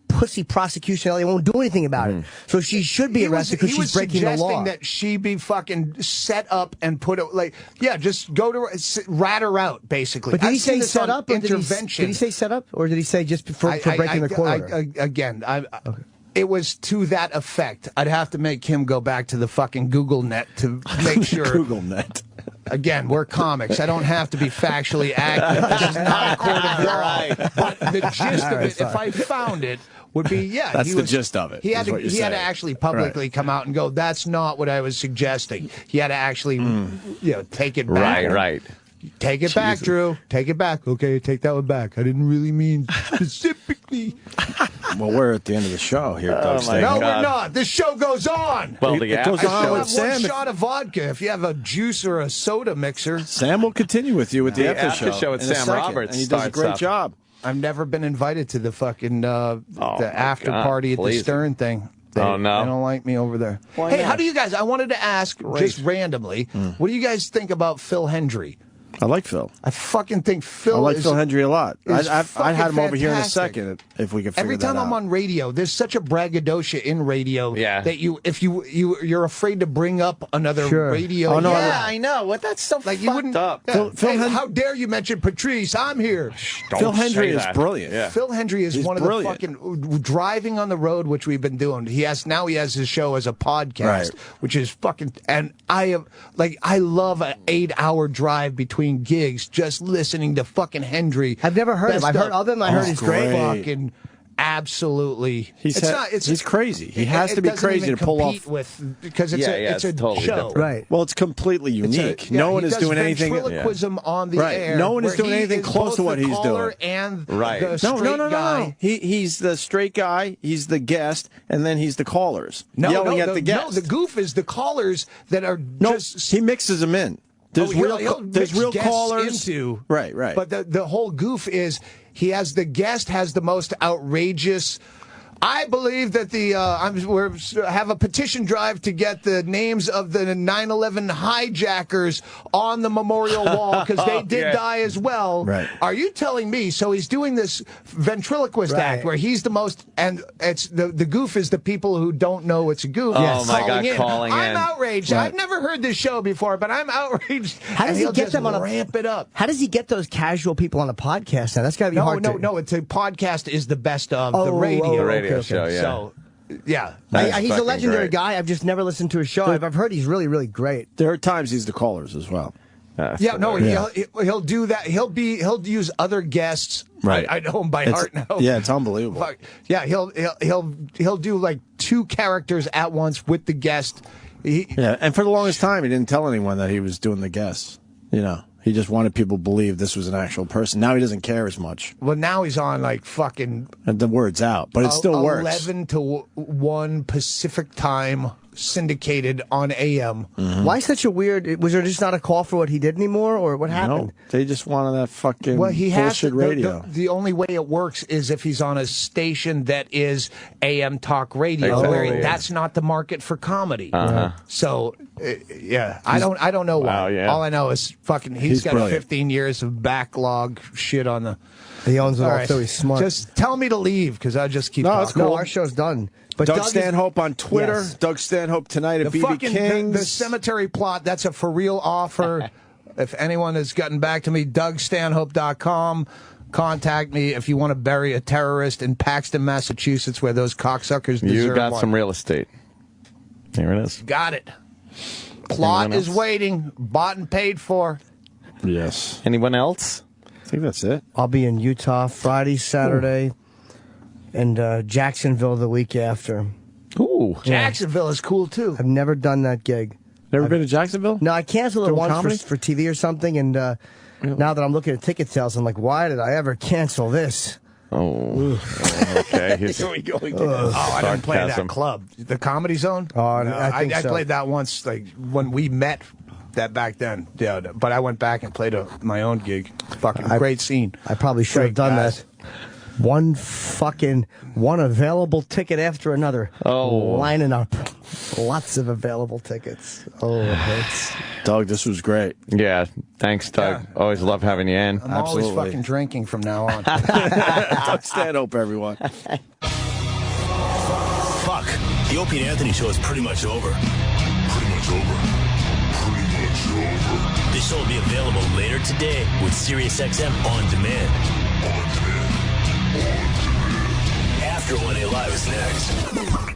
pussy prosecution. They won't do anything about it. So she should be arrested because she's breaking the law. He was suggesting that she be fucking set up and put it just go to rat her out basically. But did he I've seen say this set on up? Or intervention. Did he say set up, or did he say just for breaking the court order? Again, it was to that effect. I'd have to make him go back to the fucking Google net to make sure. Google net. Again, we're comics. I don't have to be factually accurate. This is not a court of law. But the gist of it, if I found it, would be, That's the gist of it. He had to actually publicly come out and go, that's not what I was suggesting. He had to actually, take it back. Right. Take it back, Drew. Take it back. Okay, take that one back. I didn't really mean specifically. Well, we're at the end of the show here, Doug Stanhope. No, we're not. This show goes on. Well, it goes on with Sam. Sam. One shot of vodka. If you have a juice or a soda mixer. Sam will continue with you with the after show with in a Sam second, Roberts. and he does a great job. I've never been invited to the fucking the after party at the Stern thing. Oh, no. They don't like me over there. Why Hey, not? how do you guys, I wanted to ask, just randomly, what do you guys think about Phil Hendrie? I like Phil. I fucking think Phil I like is, Phil Hendrie a lot. is I'd had him over here in a fantastic. second if we could figure Every that time I'm out. on radio, there's such a braggadocio in radio that you're afraid to bring up another radio. Oh, no, I know. What? That's so like fucked you wouldn't. up. Hey, how dare you mention Patrice? I'm here. Phil Hendrie is brilliant. Yeah. Phil Hendrie is He's one brilliant. of the fucking driving on the road, which we've been doing. He has his show as a podcast, Right. which is fucking. And I love an 8-hour drive between gigs just listening to fucking Hendrie. I've never heard him. I've heard of him. I heard he's great. Fucking absolutely. He's crazy. He has to be crazy to pull off. Because it's a totally show. different. Right. Well, it's completely unique. No one is doing anything. Ventriloquism on the Right. air. No one is where doing he anything is close both to what the he's caller doing. And Right. the straight guy. He's the straight guy. He's the guest, and then he's the callers yelling at the guest. No, the goof is the callers that are just. He mixes them in. There's he'll there's mix real guests callers. into, Right. But the whole goof is he has the guest has the most outrageous. I believe that we have a petition drive to get the names of the 9/11 hijackers on the memorial wall because they did die as well. Right. Are you telling me? So he's doing this ventriloquist act where he's the most, and it's the goof is the people who don't know it's a goof. Oh, my God, calling in. I'm outraged. Right. I've never heard this show before, but I'm outraged. How does he he'll get just them on a ramp it up? How does he get those casual people on a podcast now? That's got to be hard. No. It's a podcast is the best of the radio. The radio show, yeah. So, yeah. He's a legendary guy. I've just never listened to his show. I've heard he's really, really great. There are times he's the callers as well. He'll do that. He'll use other guests. Right. I know him by heart now. Yeah, it's unbelievable. Yeah, he'll do like 2 characters at once with the guest. And for the longest time, he didn't tell anyone that he was doing the guests. He just wanted people to believe this was an actual person. Now he doesn't care as much. Well, now he's on like fucking. And the word's out, but it still works. 11 to 1 Pacific time. syndicated on AM. Why such a weird? Was there just not a call for what he did anymore, or what happened? No, they just wanted that fucking He has bullshit radio. The only way it works is if he's on a station that is AM talk radio, where that's not the market for comedy. So, yeah, I don't know why. Wow, yeah. All I know is fucking he's got brilliant. 15 years of backlog shit on the. He owns it all, right. so he's smart. Just tell me to leave because I'll just keep. No, it's talking. cool. No, our show's done. But Doug Doug Stanhope on Twitter. Yes. Doug Stanhope tonight at The BB fucking King's. the cemetery plot. That's a for real offer. If anyone has gotten back to me, DougStanhope.com. Contact me if you want to bury a terrorist in Paxton, Massachusetts, where those cocksuckers deserve. You got one. some real estate. Here it is. Got it. Plot is waiting. Bought and paid for. Yes. Anyone else? I think that's it. I'll be in Utah Friday, Saturday, and Jacksonville the week after. Ooh. Jacksonville is cool, too. I've never done that gig. Never been to Jacksonville? No, I canceled it Doing once comedy? for TV or something, and now that I'm looking at ticket sales, I'm like, why did I ever cancel this? Oh. Okay. Here we go again. I didn't play that club. The Comedy Zone? Oh, No, I think I so. played that once, like when we met. That back then, yeah. But I went back and played my own gig. Fucking great scene. I probably should have done that. One available ticket after another. Oh. Lining up. Lots of available tickets. Oh, it hurts. Doug, this was great. Yeah. Thanks, Doug. Always love having you in. I'm always fucking drinking from now on. Doug Stanhope, everyone. Fuck. The Opie and Anthony show is pretty much over. This show will be available later today with SiriusXM On Demand. After 1A Live is next.